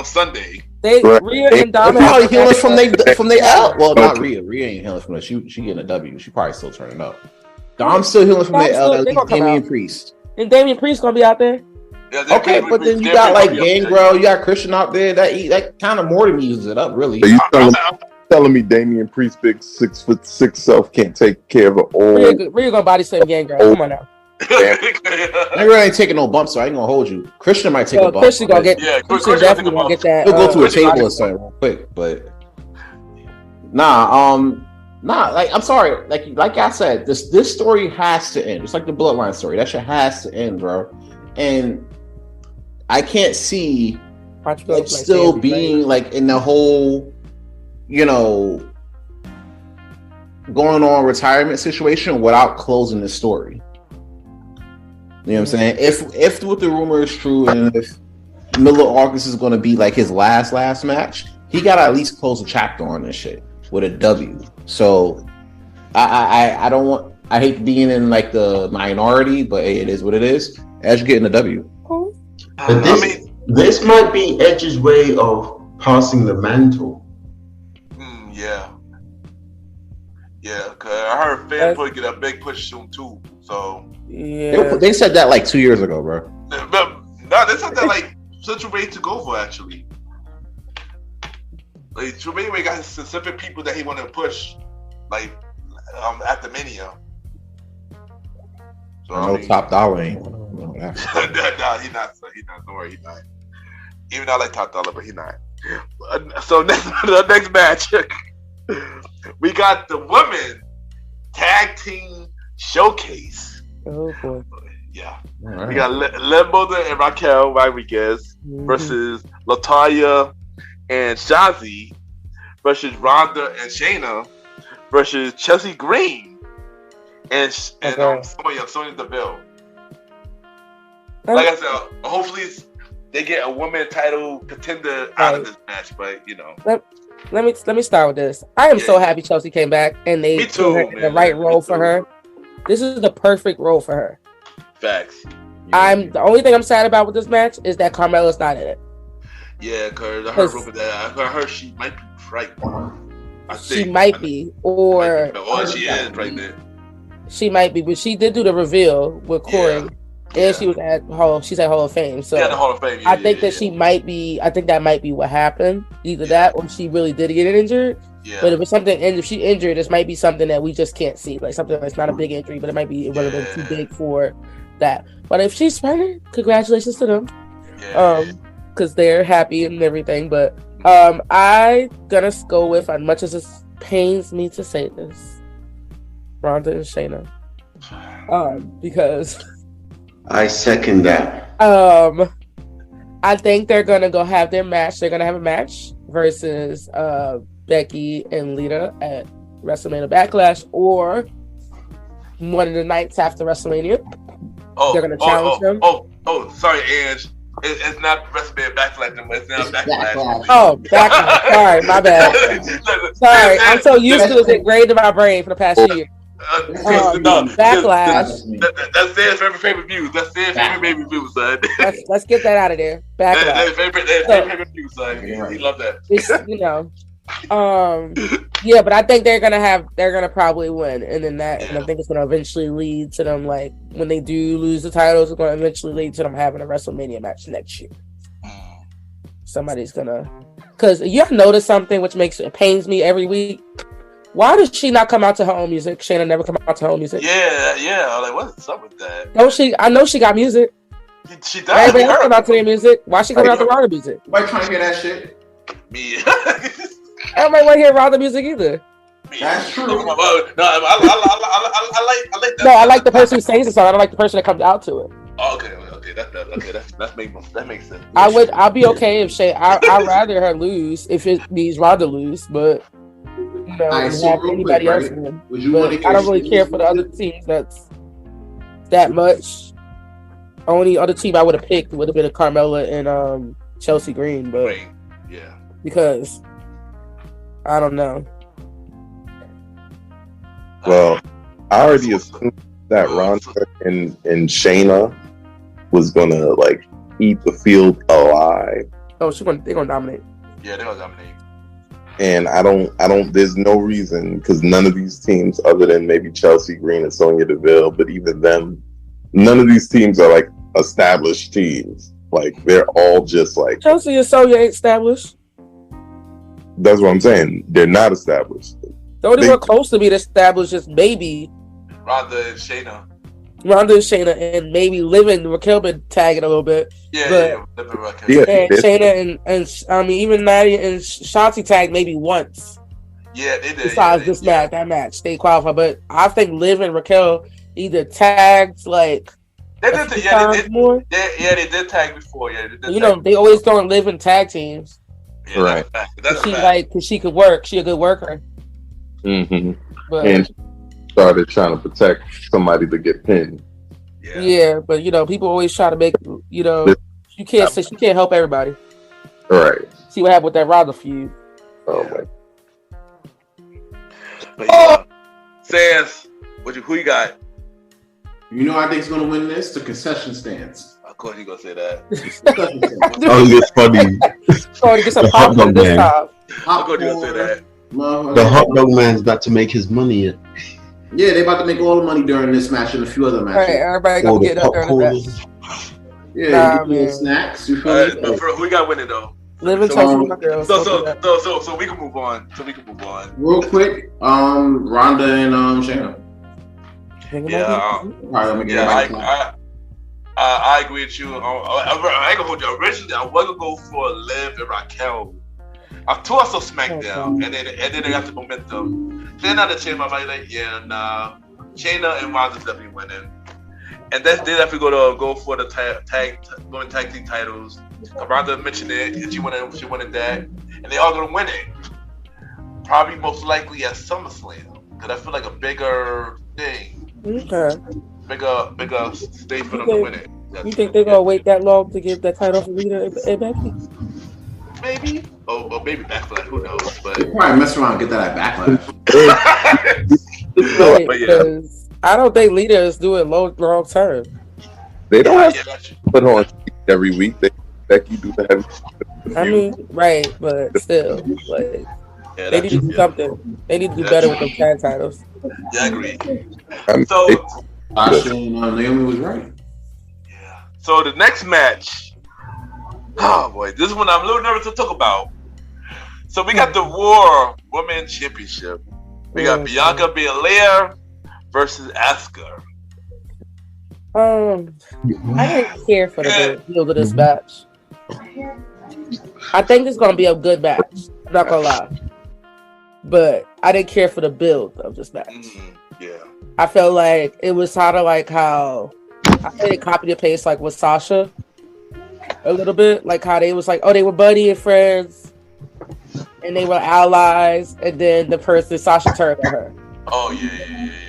Sunday. Rhea and Dom probably healing from they L. Well, not Rhea. Rhea ain't healing from that. She getting a W. She probably still turning up. Dom's still healing from the L. Damian Priest. And Damian Priest gonna be out there. Yeah, okay, but then you got like Gangrel, you got Christian out there. That kind of more than uses it up, really. So you telling me Damian Priest, big 6'6" self, can't take care of an old? Rhea gonna body slam Gangrel. Come on now. Gangrel ain't taking no bumps, so I ain't gonna hold you. Christian might take a bump. Christian gonna get. Yeah, Christian definitely gonna get that. He'll go to a table or something real quick, but nah. Like I'm sorry, like I said, this story has to end. It's like the Bloodline story. That shit has to end, bro. And I can't see it still being like in the whole, going on retirement situation without closing the story. You know what I'm saying? If what the rumor is true, and if Miller August is going to be like his last match, he got to at least close a chapter on this shit with a W. So I don't want. I hate being in like the minority, but hey, it is what it is. Edge getting a W. But this might be Edge's way of passing the mantle. Yeah. Cause I heard fans will get a big push soon too. So yeah, they said that like 2 years ago, bro. But no, they said that like such a way to go for actually. Like Tremaine got specific people that he wanted to push, like after Mania. So Top Dollar ain't. No, he's not. Don't worry, he's not. Even though I like Top Dollar, but he's not. So the next match, we got the women tag team showcase. Oh boy. Yeah. Right. We got Lembo and Raquel Rodriguez versus Latoya and Shazzy versus Ronda and Shayna versus Chelsea Green and Sonya Deville. Like I said, hopefully they get a women title contender out of this match, but Let me start with this. I am so happy Chelsea came back and they put her in the right role for her. This is the perfect role for her. Facts. The only thing I'm sad about with this match is that Carmella's not in it. Yeah, because I heard she might be pregnant. She might be, or she is pregnant. She might be, but she did do the reveal with Corey, and she's at Hall of Fame. So the Hall of Fame. I think that she might be. I think that might be what happened. Either that, or she really did get injured. Yeah. But if it's something, and if she injured, this might be something that we just can't see, like something that's not a big injury, but it might be irrelevant, too big for that. But if she's pregnant, congratulations to them, because they're happy and everything. But I gonna go with, as much as it pains me to say this, Ronda and Shayna, because I second that. I think they're gonna go have their match. They're gonna have a match versus Becky and Lita at WrestleMania Backlash, or one of the nights after WrestleMania. They're gonna challenge them. Sorry, Anj. It's not WrestleMania Backlash, but it's now Backlash. Oh, Backlash. Sorry, my bad. Sorry, I'm so used to it ingrained in my brain for the past year. Backlash. That's their favorite pay-per-view. That's their favorite pay-per-view, son. Let's get that out of there. Backlash. That's their favorite pay-per-view, son. He love that. Yeah, but I think they're gonna probably win, and then and I think it's gonna eventually lead to them, like when they do lose the titles, it's gonna eventually lead to them having a WrestleMania match next year. Somebody's gonna, because you notice something which pains me every week. Why does she not come out to her own music? Shayna never come out to her own music. Yeah. Like, what's up with that? Don't she? I know she got music. She does. Everybody else come out to their music. Why she coming out to Ronda music? Why trying to hear that shit? Me. Everybody want to hear Ronda music either. That's true. No, I like that. No, I like the person who sings the song. I don't like the person that comes out to it. Oh, okay. That makes sense. I'll be okay if I'd rather her lose if it means Ronda lose, but have anybody else win. But I don't really care for the other teams. That's that much. Only other team I would have picked would have been Carmella and Chelsea Green, but because I don't know. Well, I already assumed that Ronda and Shayna was gonna like eat the field alive. Oh, they're gonna dominate. Yeah, they're gonna dominate. And I don't. There's no reason because none of these teams, other than maybe Chelsea Green and Sonya Deville, but even them, none of these teams are like established teams. Like they're all just like Chelsea and Sonya ain't established. That's what I'm saying. They're not established. The only one close to being established is maybe Ronda and Shayna. And maybe Living Raquel been tagging a little bit. Yeah. And Shayna and I mean even Natty and Shotzi tagged maybe once. Yeah, they did. Besides that match, they qualified. But I think Liv and Raquel either tagged like they did more. They did tag before. Yeah, they did they always don't live in tag teams. Yeah, right. That's she because she could work. She a good worker. Mm-hmm. But, and she started trying to protect somebody to get pinned. Yeah, but people always try to make you can't say she can't help everybody. Right. See what happened with that Ronda feud. Oh my. But Sans, who you got? I think is gonna win this. The concession stands. Of course you gonna say that. Oh, it's funny. Oh, to get some popcorn this time. Of course you gonna say that. The hot dog man's about to make his money. Yeah, they about to make all the money during this match and a few other matches. Right, everybody gonna get up during the match. Yeah, snacks. You feel me? But who we got winning though? Living Chelsea, my girl. So we can move on. Real quick, Ronda and Shayna. I agree with you. I ain't gonna hold you. Originally, I was gonna go for Liv and Raquel. I saw SmackDown, and then they got the momentum. Then I changed my mind. Like, Shayna and Ronda's definitely winning, and they definitely go for the tag team titles. Ronda mentioned it, and she wanted that, and they all gonna win it. Probably most likely at SummerSlam, because I feel like a bigger thing. Okay. Bigger stage for them to win it. You think they're gonna wait that long to give that title for Rita and Becky? Maybe. Oh, maybe Backlash. Who knows? But they probably mess around and get that at Backlash. Right, because I don't think Lita is doing long term. They don't have to put on every week. Becky do the heavy. I mean, right, but still, like they need to do something. They need to do better with those tag titles. Yeah, I agree. So Sasha and Naomi was right. Yeah. So the next match. Oh boy, this one I'm a little nervous to talk about. So we got the Raw Women's Championship. We got Bianca Belair versus Asuka. I didn't care for the build of this match. I think it's gonna be a good match. I'm not gonna lie, but I didn't care for the build of this match. Yeah, I felt like it was kind of like how I think they copied and paste like with Sasha a little bit, like how they was like, oh, they were buddy and friends, and they were allies, and then the person Sasha turned on her. Oh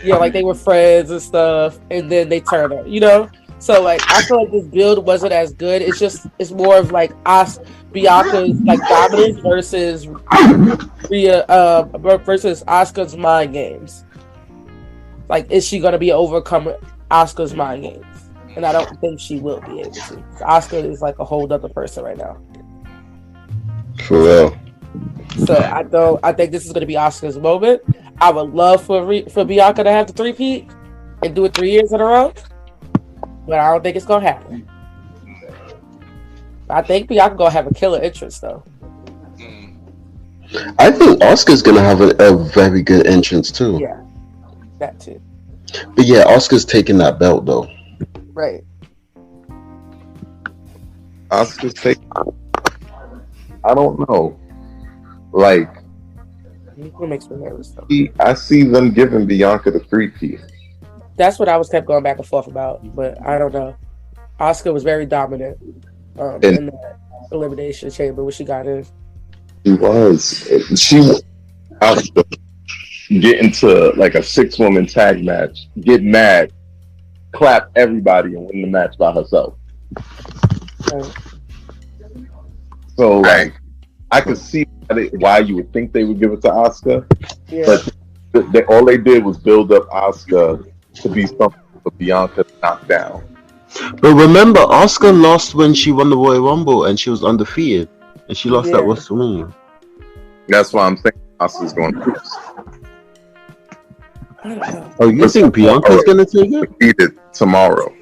yeah, like they were friends and stuff, and then they turned her, So like I feel like this build wasn't as good. It's more of like Bianca's like dominance versus Asuka's mind games. Like, is she gonna be overcome Asuka's mind games? And I don't think she will be able to. Asuka is like a whole other person right now. For real. So I think this is gonna be Asuka's moment. I would love for Bianca to have the 3-peat and do it 3 years in a row. But I don't think it's gonna happen. I think Bianca gonna have a killer entrance though. I think Asuka's gonna have a very good entrance too. Yeah, that too. But yeah, Asuka's taking that belt though. Right. Asuka's taking. I don't know. Like, it makes me nervous though. I see them giving Bianca the 3-peat. That's what I was kept going back and forth about, but I don't know. Asuka was very dominant in the elimination chamber when she got in. She was. Get into like a 6-woman tag match, get mad, clap everybody, and win the match by herself. Right. So like, I could see why you would think they would give it to Asuka, but all they did was build up Asuka to be something for Bianca to knock down. But remember, Asuka lost when she won the Royal Rumble and she was undefeated, and she lost at WrestleMania. That's why I'm saying Asuka's going to lose. Oh, you think Bianca's going to take it? Beat it tomorrow.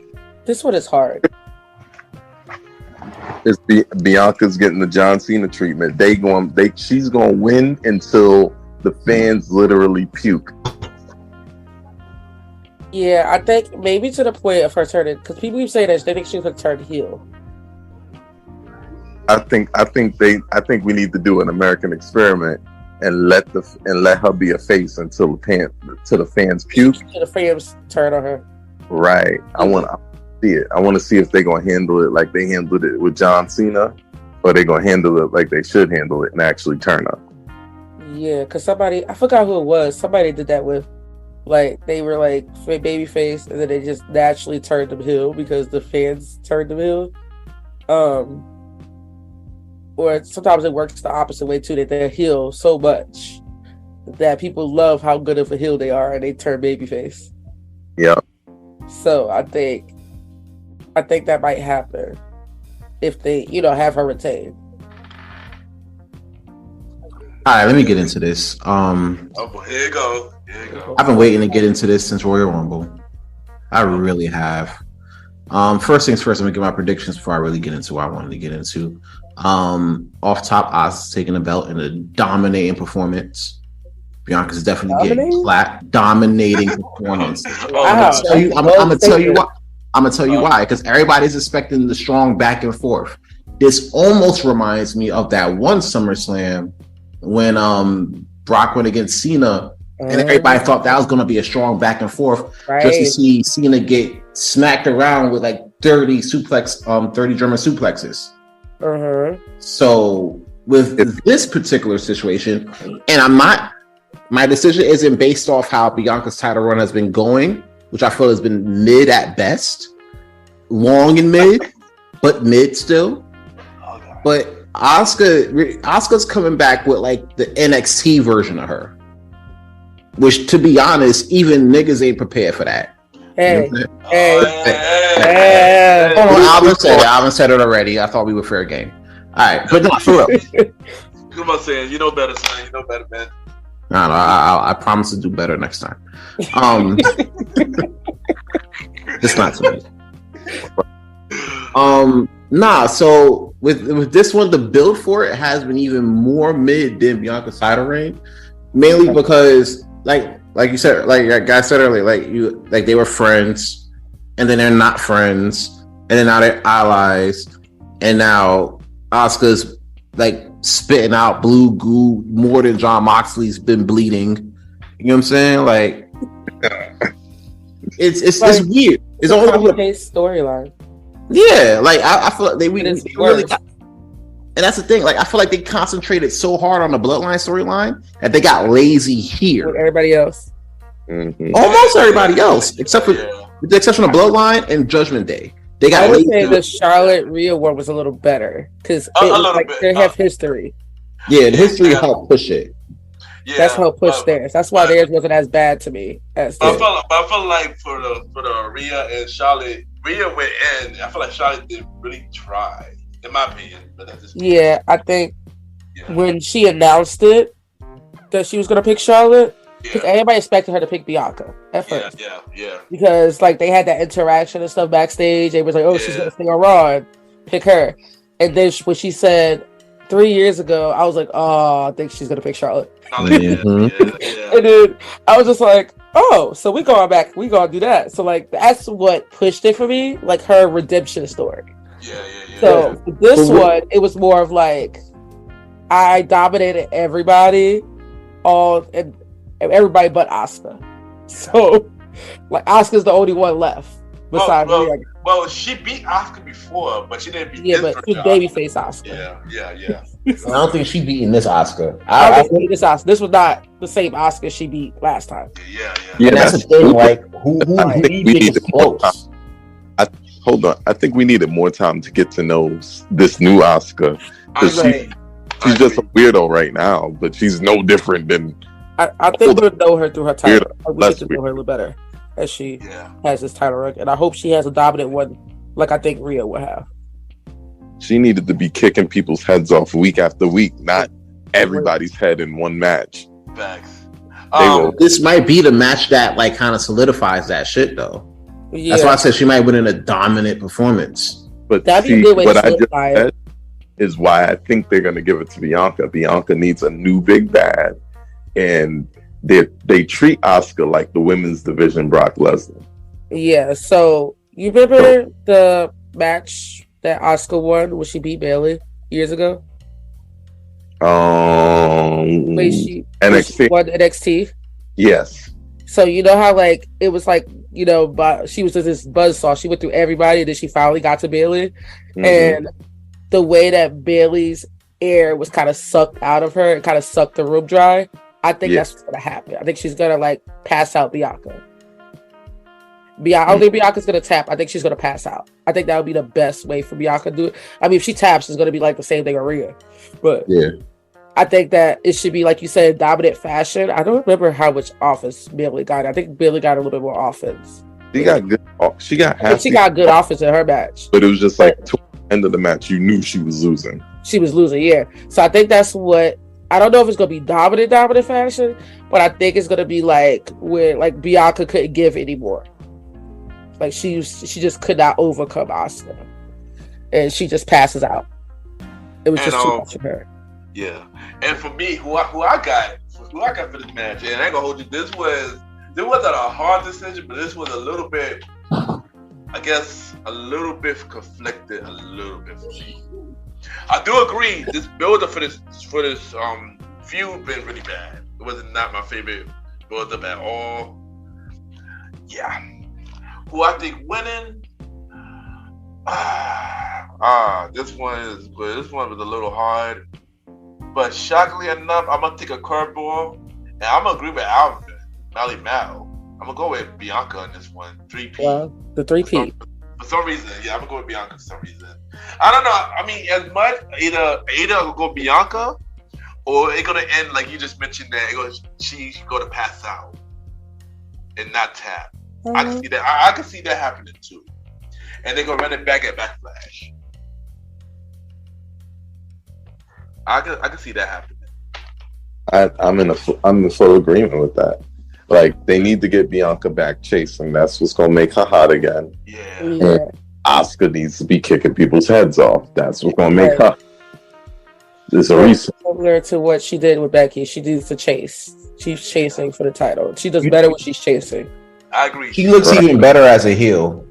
This one is hard. It's Bianca's getting the John Cena treatment. She's going to win until the fans literally puke. Yeah, I think maybe to the point of her turning, because people keep saying that they think she's going to turn heel. I think we need to do an American experiment and let her be a face until the fans puke. Until the fans turn on her. Right. I want to see it. I want to see if they're going to handle it like they handled it with John Cena, or they're going to handle it like they should handle it and actually turn up. Yeah, because somebody, I forgot who it was. Somebody did that with. Like, they were like babyface, and then they just naturally turned them heel because the fans turned them heel. Or sometimes it works the opposite way too, that they're heel so much that people love how good of a heel they are and they turn babyface. Yeah. So I think that might happen if they, have her retained. All right, let me get into this. Here you go. I've been waiting to get into this since Royal Rumble. I really have. First things first, I'm gonna get my predictions before I really get into what I wanted to get into. Off top, Asuka's taking the belt in a dominating performance. Bianca's definitely getting flat, dominating performance. Wow. I'm gonna tell you why. I'm gonna tell you why, because everybody's expecting the strong back and forth. This almost reminds me of that one SummerSlam when Brock went against Cena, and everybody thought that was gonna be a strong back and forth, just to see Cena get smacked around with like 30 German suplexes. So with this particular situation, and my decision isn't based off how Bianca's title run has been going, which I feel has been mid at best, long and mid, but mid still. But Asuka's coming back with like the NXT version of her, which, to be honest, even niggas ain't prepared for that. Hey. Alvin said it already. I thought we were fair game. All right, but not for real. Come on, saying you know better, son. You know better, man. No, I promise to do better next time. Just not tonight. So with this one, the build for it has been even more mid than Bianca's title reign, mainly because like you said, like guy said earlier, like they were friends, and then they're not friends, and then now they're allies, and now Asuka's like spitting out blue goo more than Jon Moxley's been bleeding. You know what I'm saying? Like it's like, weird. It's a whole storyline. Yeah, like I feel like they really got, and that's the thing. Like I feel like they concentrated so hard on the Bloodline storyline that they got lazy here. With everybody else, almost everybody else, except for with the exception of Bloodline and Judgment Day. They got. I would say the Charlotte Rhea one was a little better because they have history. Yeah, the history helped push it. Yeah, that's how push theirs. That's why theirs wasn't as bad to me. I feel like for the Rhea and Charlotte, Rhea went in. I feel like Charlotte didn't really try, in my opinion. But that's just I think when she announced it that she was going to pick Charlotte, because everybody expected her to pick Bianca at first. Yeah. Because like they had that interaction and stuff backstage. They was like, "Oh, she's going to stay on Raw, and pick her." And then when she said 3 years ago, I was like, "Oh, I think she's going to pick Charlotte." And then I was just like, "Oh, so we going back? We gonna do that?" So like that's what pushed it for me, like her redemption story. So for this one, it was more of like I dominated everybody, and everybody but Asuka. So like Asuka's the only one left besides me. Well, she beat Asuka before, but she didn't beat. Yeah, but she babyface Asuka. Yeah. I don't think she beating this Asuka. I think this Asuka. This was not the same Asuka she beat last time. Yeah. And that's the thing. Like, who do you think is close? Hold on. I think we needed more time to get to know this new Asuka. She's just a weirdo right now, but she's no different than I think we'll know her through her title. We That's get to know her a little better as she has this title run, and I hope she has a dominant one, like I think Rhea will have. She needed to be kicking people's heads off week after week, not everybody's head in one match. Facts. This might be the match that like kind of solidifies that shit though. Yeah. That's why I said she might win in a dominant performance. But that'd be a good way what to I just said is why I think they're going to give it to Bianca. Bianca needs a new big bad, and they treat Asuka like the women's division Brock Lesnar. Yeah. So you remember the match that Asuka won when she beat Bayley years ago? NXT. She won NXT. Yes. So you know how like it was like, you know, but she was just this buzzsaw. She went through everybody, and then she finally got to Bayley. And the way that Bayley's air was kind of sucked out of her and kind of sucked the room dry, I think that's what's gonna happen. I think she's gonna like pass out Bianca. I don't think Bianca's gonna tap. I think she's gonna pass out. I think that would be the best way for Bianca to do it. I mean, if she taps, it's gonna be like the same thing with Rhea. But I think that it should be, like you said, dominant fashion. I don't remember how much offense Bayley got. I think Bayley got a little bit more offense. She got good. She got good offense in her match. But it was just like toward the end of the match, you knew she was losing. She was losing, yeah. So I think that's what. I don't know if it's gonna be dominant fashion, but I think it's gonna be like where like Bianca couldn't give anymore. Like she just could not overcome Asuka, and she just passes out. It was just too much for her. Yeah, and for me, who I got for this match, and I ain't gonna hold you. This wasn't a hard decision, but this was a little bit, I guess, a little bit conflicted, a little bit for me. I do agree. This build up for this feud been really bad. It was not my favorite build up at all. Yeah, who I think winning. This one is good. This one was a little hard. But shockingly enough, I'm going to take a curveball, and I'm going to agree with Alvin, Malimal. I'm going to go with Bianca on this one. 3P. Well, the 3P. For some reason, yeah, I'm going to go with Bianca for some reason. I don't know. I mean, as much, either I'll go Bianca, or it's going to end, like you just mentioned, that she's going to pass out and not tap. I can see that. I can see that happening, too. And they're going to run it back at Backlash. I can see that happening. I'm in full agreement with that. Like they need to get Bianca back chasing. That's what's gonna make her hot again. Yeah. And Asuka needs to be kicking people's heads off. That's what's gonna make her. There's a reason. Similar to what she did with Becky, she needs to chase. She's chasing for the title. She does better when she's chasing. I agree. She looks even better as a heel.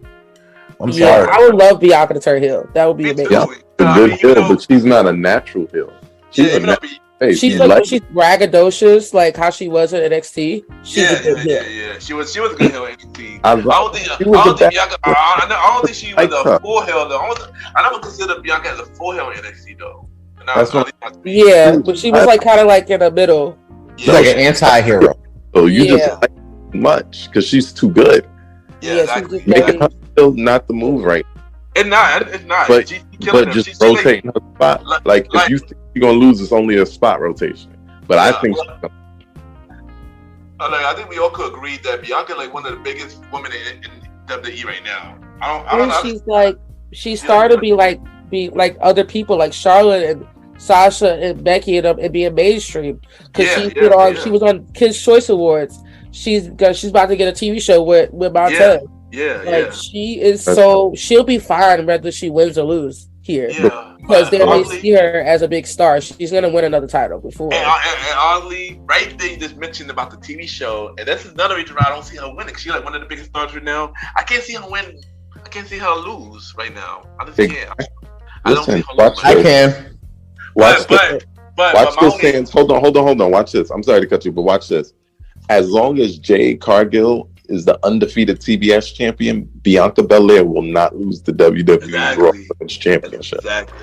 I'm sorry. I would love Bianca to turn heel. That would be amazing. Yeah, a good heel, but she's not a natural heel. She's she's braggadocious, like how she was at NXT. She's a good heel. Yeah. She was a good heel at NXT. I don't think she was a full heel though. I never consider Bianca as a full heel in NXT though. But she was like kind of like in the middle. She's like an anti-hero. So you just like much because she's too good. Yeah, exactly. Making her still not the move right. It's not. But just rotating her spot. Like if you think you're gonna lose, it's only a spot rotation. But I think. I think we all could agree that Bianca like one of the biggest women in WWE right now. I don't know. She's started to be like other people like Charlotte and Sasha and Becky and being mainstream because she was on Kids Choice Awards. She's about to get a TV show with Montez. She is she'll be fine whether she wins or lose here. Yeah. Because they may see her as a big star. She's gonna win another title before. And oddly, right there you just mentioned about the TV show, and that's another reason why I don't see her winning. She's like one of the biggest stars right now. I can't see her win. I can't see her lose right now. I just can't. I don't see her lose. I can. Watch this, fans. Hold on. Watch this. I'm sorry to cut you, but watch this. As long as Jade Cargill is the undefeated TBS champion, Bianca Belair will not lose the WWE Raw Women's Championship. Exactly.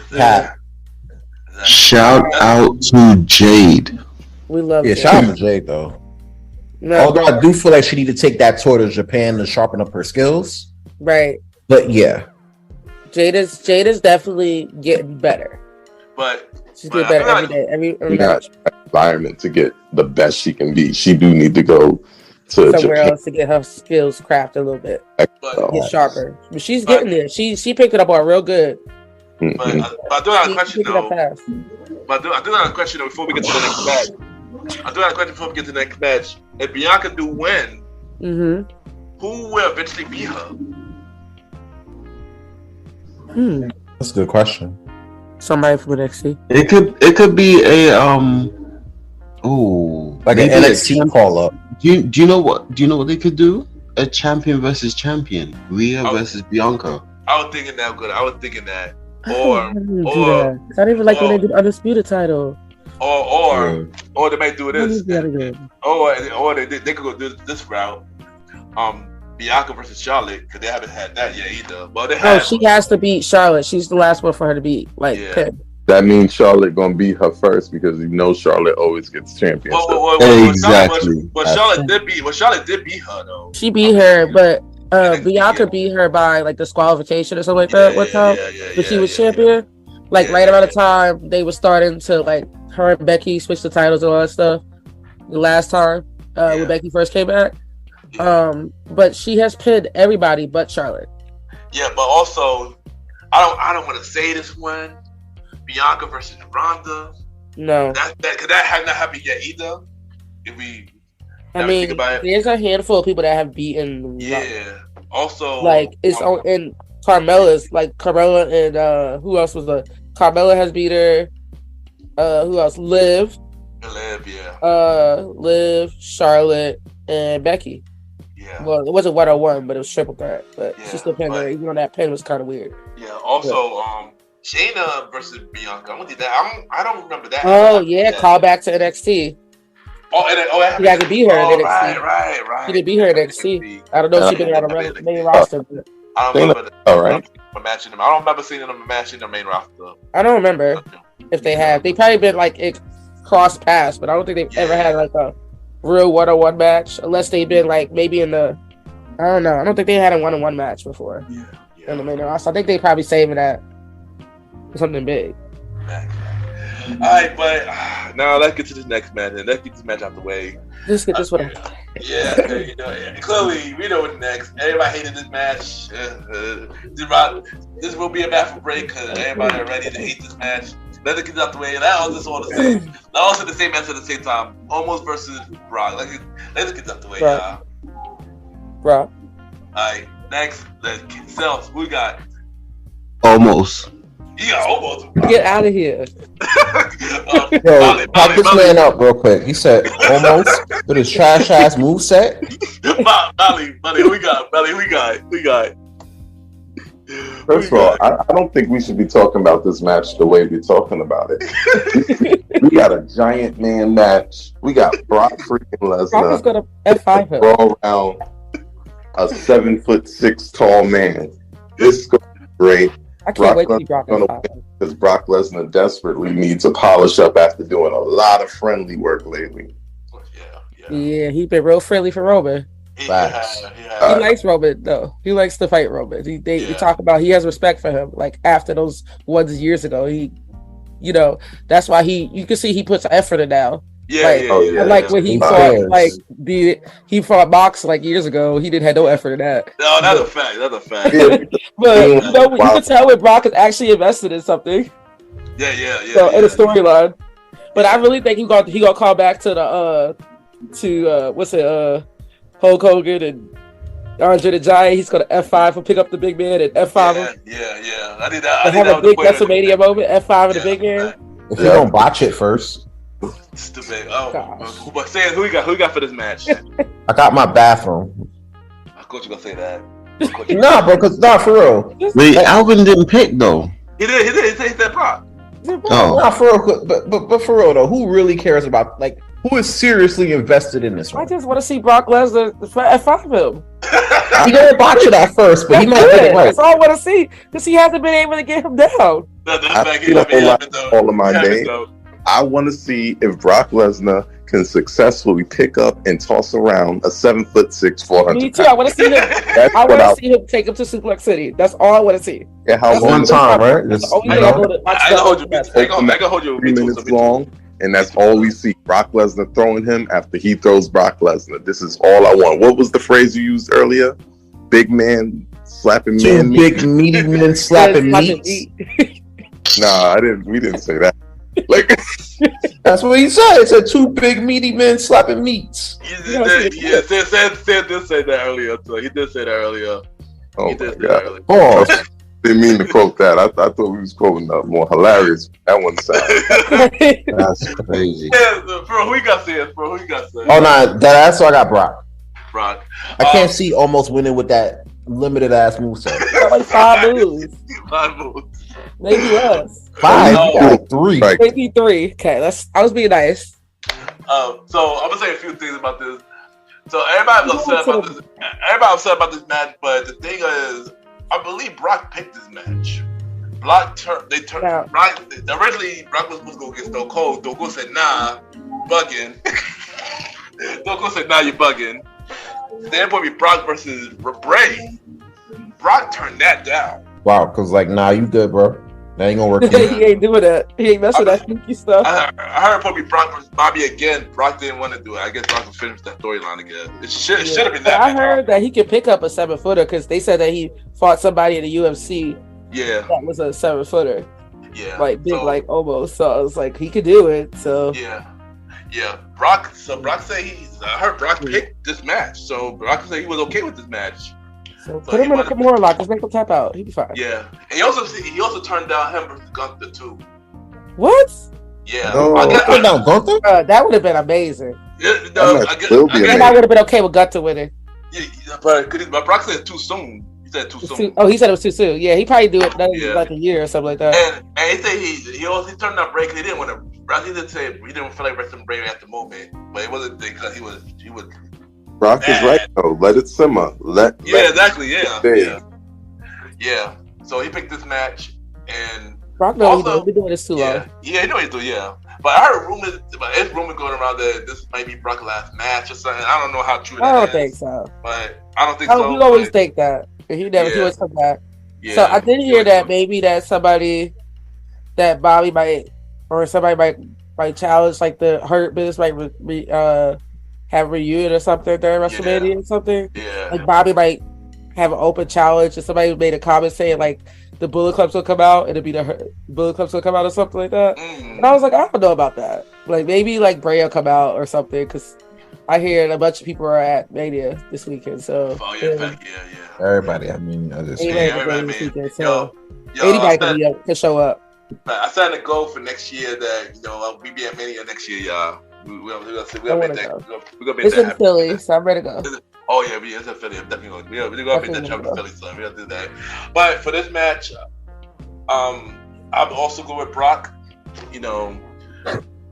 Shout out to Jade. We love Jade. Shout out to Jade though. No. Although I do feel like she need to take that tour to Japan to sharpen up her skills. Right. But yeah. Jade is definitely getting better. But she's getting better every day. Every match. environment to get the best she can be. She do need to go to somewhere Japan. else to get her skills crafted a little bit, But, get sharper. But she's getting there. She picked it up on real good. but I do have a question Picked it up though. fast. But I do have a question though before we get to the next match. If Bianca do win, Mm-hmm. who will eventually beat her? That's a good question. Somebody from NXT. It could be a Like an NXT call up. Do you know what they could do? A champion versus champion, Rhea versus Bianca. I was thinking that. I don't even like when they do the undisputed title. Or they might do this. Or Or they could go do this route. Bianca versus Charlotte, because they haven't had that yet either. But they have. she has to beat Charlotte. She's the last one for her to beat. Pin. That means Charlotte gonna beat her first because you know Charlotte always gets championship. Exactly. But Charlotte did beat her though. She beat her, but Bianca beat her by like disqualification or something like that. What time? But she was champion. Right around the time they were starting to her and Becky switch the titles and all that stuff. The last time when Becky first came back. But she has pinned everybody but Charlotte. Yeah, but also I don't want to say this one. Bianca versus Ronda. No. That has not happened yet either. If we think about it. There's a handful of people that have beaten. Yeah. Also, it's on and Carmella's Carmella and who else was Carmella has beat her. Who else? Liv, Charlotte, and Becky. Yeah. Well, it wasn't 1-on-1, but it was triple threat. But she still pinned her, even though that pin was kind of weird. Yeah. Also, Shayna versus Bianca. I don't remember that. Oh yeah, call back to NXT. You had to beat her in NXT. Right. She did beat her in NXT. I don't know if she been on the main roster. But I don't remember. I don't remember seeing them matching the main roster. I don't remember if they have. They probably been it cross paths, but I don't think they've ever had a real 1-on-1 match, unless they've been maybe in the. I don't know. I don't think they had a 1-on-1 match before. Yeah. In the main roster, I think they probably saving that for something big. Alright, but now let's get to this next match, and let's get this match out the way. Let's get this one. Clearly, we know what's next. Everybody hated this match. This will be a match for break because everybody ready to hate this match. Let's get it out the way. That was just all the same. Also the same match at the same time. Almost versus Brock. Let's get it out the way, y'all. Brock. Alright, next, let's get Self. Who we got? Almost. Yeah, almost. Get out of here. Yo, pop this man up real quick. He said almost with his trash ass moveset. Buddy, who we got? First of all, I don't think we should be talking about this match the way we're talking about it. We got a giant man match. We got Brock freaking Lesnar. Brock is gonna F5 him. All around a 7'6" tall man. This is going to be great. I can't wait to see Brock F5 because Brock Lesnar desperately needs to polish up after doing a lot of friendly work lately. Yeah, he's been real friendly for Roman. He likes Roman though. He likes to fight Roman. They talk about he has respect for him. After those ones years ago, that's why you can see he puts effort in now. When he fought he fought Mox years ago, he didn't have no effort in that. No, that's a fact. But you can tell when Brock is actually invested in something. Yeah. So in a storyline. But I really think he gonna call back to the Hulk Hogan and Andre the Giant. He's gonna F5 and pick up the big man and F5 him. Yeah. I need that. Have a big WrestleMania moment. F5 and the big man. If you don't botch it first. Stupid. But saying who we got for this match? I got my bathroom. Of course you gonna say that. Nah, bro, for real. Wait, Alvin didn't pick though. He did. He said Brock. Oh, not for real. But for real though, who really cares about who is seriously invested in this one? I just want to see Brock Lesnar F5 him. He gonna botch it at first, but he might get it right. That's all I want to see because he hasn't been able to get him down. All of my days. I want to see if Brock Lesnar can successfully pick up and toss around a 7'6", 400. Me too. I want to see him. I want to see him take him to Suplex City. That's all I want to see. Yeah, how one time, right? I can hold you 3 minutes long. And that's all we see. Brock Lesnar throwing him after he throws Brock Lesnar. This is all I want. What was the phrase you used earlier? Big man slapping Two man big meaty men slapping meats. Nah, we didn't say that. Like that's what he said. It said two big meaty men slapping meats. Sid did say that earlier too. He did say that earlier. Oh my God. Pause. Didn't mean to quote that. I thought we was quoting the more hilarious. That one sounded. That's crazy. Yeah, bro, who you got saying? Bro, who you got saying? Oh no, that's why I got Brock. Brock. I can't see almost winning with that limited ass moveset. Got like 5 moves. 5 moves. Maybe less. 5. No. You got 3. Right. Maybe 3. Okay, I was being nice. So I'm gonna say a few things about this. So everybody's upset about this. Everybody's upset about this match, but the thing is, I believe Brock picked this match. Brock Yeah. Brock. Originally, Brock was supposed to go against Stone Cold. Stone Cold said, "Nah, bugging." Stone Cold said, "Nah, you're bugging." Then probably Brock versus Bray. Brock turned that down. Wow, because like, nah, you good, bro. That ain't gonna work. He ain't doing that. He ain't messing with that sneaky stuff. I heard probably Brock versus Bobby again. Brock didn't want to do it. I guess Brock will finish that storyline again. It should have been that. I heard that he could pick up a 7-footer because they said that he fought somebody in the UFC. Yeah, that was a 7-footer. Yeah, like big, like almost. So I was like, he could do it. So yeah. Brock. So Brock said I heard Brock picked this match. So Brock said he was okay with this match. So put him in a Kimura lock. Just make him tap out. He'd be fine. Yeah, and he also turned down him versus Gunther too. What? Yeah, that would have been amazing. Yeah, and I would have been okay with Gunther winning. Yeah, but Brock said too soon. He said too soon. He said it was too soon. Yeah, he probably do it like a year or something like that. And he said he turned down Bray because he didn't want to. Brock didn't say he didn't feel like wrestling Bray at the moment, but it wasn't because he was. Brock is right though. Let it simmer. Exactly. Yeah. So he picked this match, and Brock knows he's been doing this too long. Yeah, he knows he's doing. Yeah, but I heard rumors. But it's rumors going around that this might be Brock's last match or something. I don't know how true that is. I don't think so. But I don't think so. You always think that. He always come back. Yeah, so I did hear that maybe that somebody that Bobby might challenge, like the Hurt Business might have a reunion or something during WrestleMania or something. Yeah. Like Bobby might have an open challenge, and somebody made a comment saying like the Bullet Clubs will come out, and it'll be the Bullet Clubs will come out or something like that. And I was like, I don't know about that. Like maybe like Bray will come out or something, because I hear a bunch of people are at Mania this weekend. So everybody. I mean, I just anybody can show up. I signed a goal for next year that we be at Mania next year, y'all. We're gonna make that. It's in Philly, so I'm ready to go. Oh yeah, it's in Philly. I'm definitely going. We're gonna make that travel to Philly, so we're gonna do that. But for this match, I'm also going with Brock.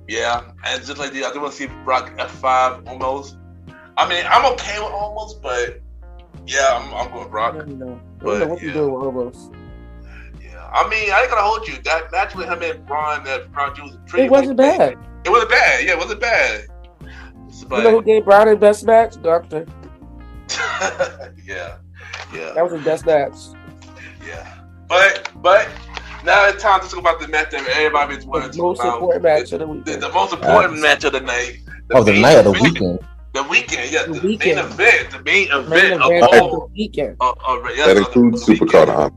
Yeah, and just like I do want to see Brock F5 almost. I mean, I'm okay with almost, but yeah, I'm going with Brock. I don't know what you doing with almost. Yeah, I mean, I ain't gonna hold you. That match with him and Braun Jewel was pretty. It wasn't bad. It wasn't bad. Yeah, it wasn't bad. But, you know who gave Braun his best match? Gunther. Yeah. That was his best match. Yeah, but now it's time to talk about the match that everybody's wanting to talk about. The most important match of the weekend. The most important match of the night. The night of the weekend. The weekend, yeah. The main event. Of the weekend. That includes Supercard Honor.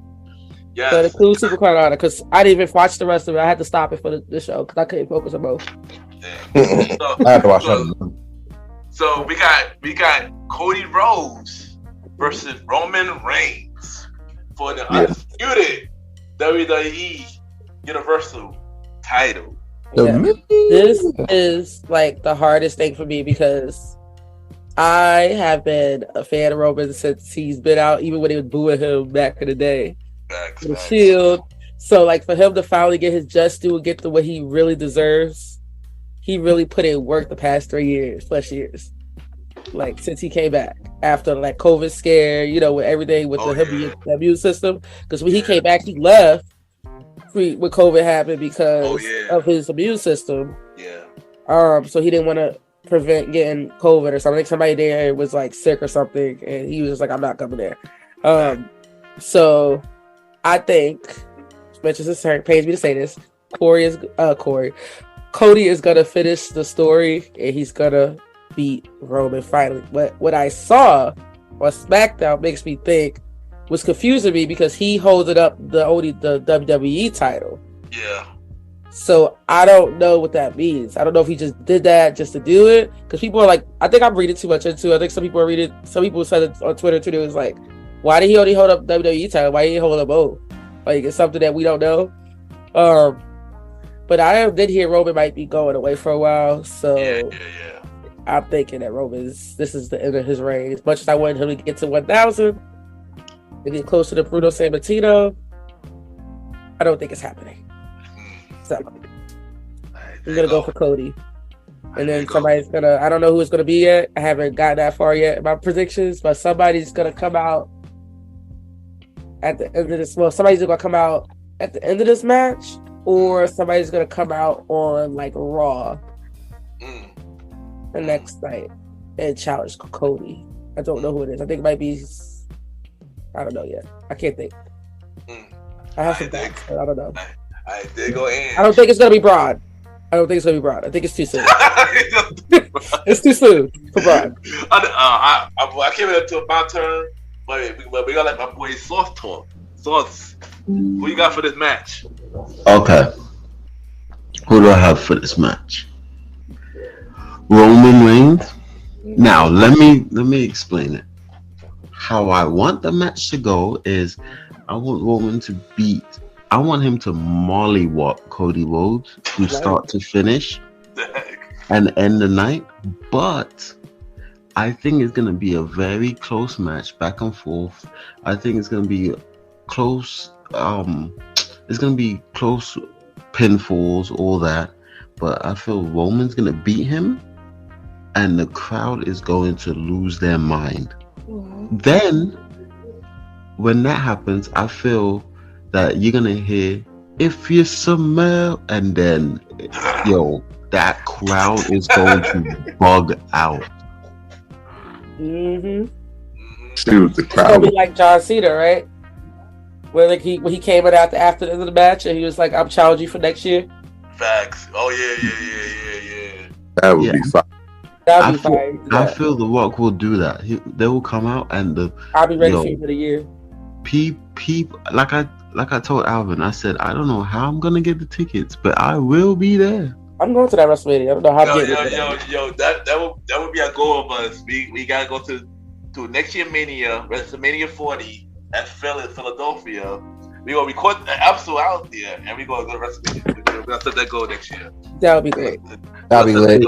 Yeah. That includes Supercard Honor, because I didn't even watch the rest of it. I had to stop it for the show because I couldn't focus on both. I had to watch that. So we got Cody Rhodes versus Roman Reigns for the undisputed WWE Universal title. Yeah. This is like the hardest thing for me because I have been a fan of Roman since he's been out, even when they was booing him back in the day. The Shield. So like for him to finally get his just due and get to what he really deserves, he really put in work the past 3 years, plus years. Like since he came back after like COVID scare, with everything with the immune system. Because when he came back, he left when COVID happened because of his immune system. Yeah. So he didn't want to prevent getting COVID or something. Like somebody there was like sick or something, and he was just like, "I'm not coming there." So I think, as much as it pains me to say this, Cody is gonna finish the story and he's gonna beat Roman finally. But what I saw on SmackDown makes me think was confusing me because he holded up the WWE title. Yeah. So I don't know what that means. I don't know if he just did that just to do it. Because people are like, I think I'm reading too much into it. I think some people are reading. Some people said it on Twitter too. It was like, why did he only hold up WWE title? Why didn't he hold up both? Like it's something that we don't know. But I did hear Roman might be going away for a while. So Yeah. I'm thinking that this is the end of his reign. As much as I wanted him to get to 1,000 and get closer to Bruno Sammartino, I don't think it's happening. So I'm gonna go for Cody. And then somebody's gonna, I don't know who it's gonna be yet. I haven't gotten that far yet in my predictions, but somebody's gonna come out at the end of this. Well, somebody's gonna come out at the end of this match, or somebody's gonna come out on like Raw the next night and challenge Cody. I don't know who it is. I think it might be. I don't know yet. I can't think. I have some thoughts, but I don't know. There go Anj. I don't think it's gonna be Braun. I think it's too soon. It's too soon for Braun. I came up to my turn, but we got like my boy Sauce talk. Sauce, who you got for this match? Okay. Who do I have for this match? Roman Reigns. Now let me explain it. How I want the match to go is I want Roman to beat. I want him to mollywop Cody Rhodes from start to finish and end the night. But I think it's going to be a very close match, back and forth. I think it's going to be close. It's going to be close pinfalls, all that. But I feel Roman's going to beat him, and the crowd is going to lose their mind. Then, when that happens, I feel that you're gonna hear "If You Smell," and then, that crowd is going to bug out. Dude, the It's crowd. gonna be like John Cena, right? Where like when he came in after the end of the match and he was like, "I'm challenging you for next year." Facts. Oh yeah. That would be fun. That'd be fine. I feel The Rock will do that. They will come out and I'll be ready for you for the year. Like I told Alvin, I said I don't know how I'm gonna get the tickets, but I will be there. I'm going to that WrestleMania. I don't know how to get it. Yo, that would be our goal of us. We gotta go to next year Mania, WrestleMania 40 at Philadelphia. We gonna record an episode out there, and we gonna go to WrestleMania. We're gonna set that goal next year. That would be great. That'll be lit.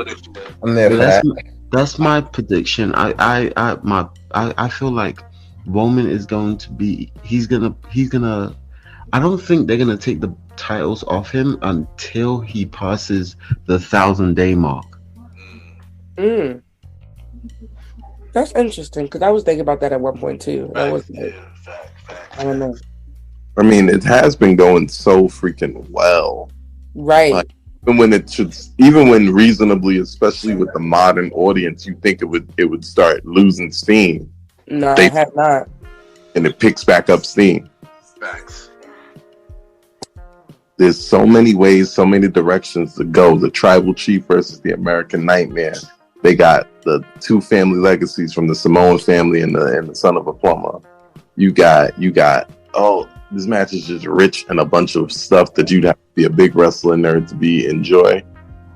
I'm there for that. That's my prediction. I feel like Roman is going to be. He's gonna. I don't think they're gonna take the titles off him until he passes the 1,000-day mark. That's interesting because I was thinking about that at one point too. I don't know. I mean, it has been going so freaking well, right? Like, even when reasonably, especially with the modern audience, you think it would start losing steam. No, I have not. And it picks back up steam. Facts. There's so many ways, so many directions to go. The Tribal Chief versus the American Nightmare. They got the two family legacies from the Samoan family and the son of a plumber. You got. This match is just rich and a bunch of stuff that you'd have to be a big wrestling nerd to enjoy.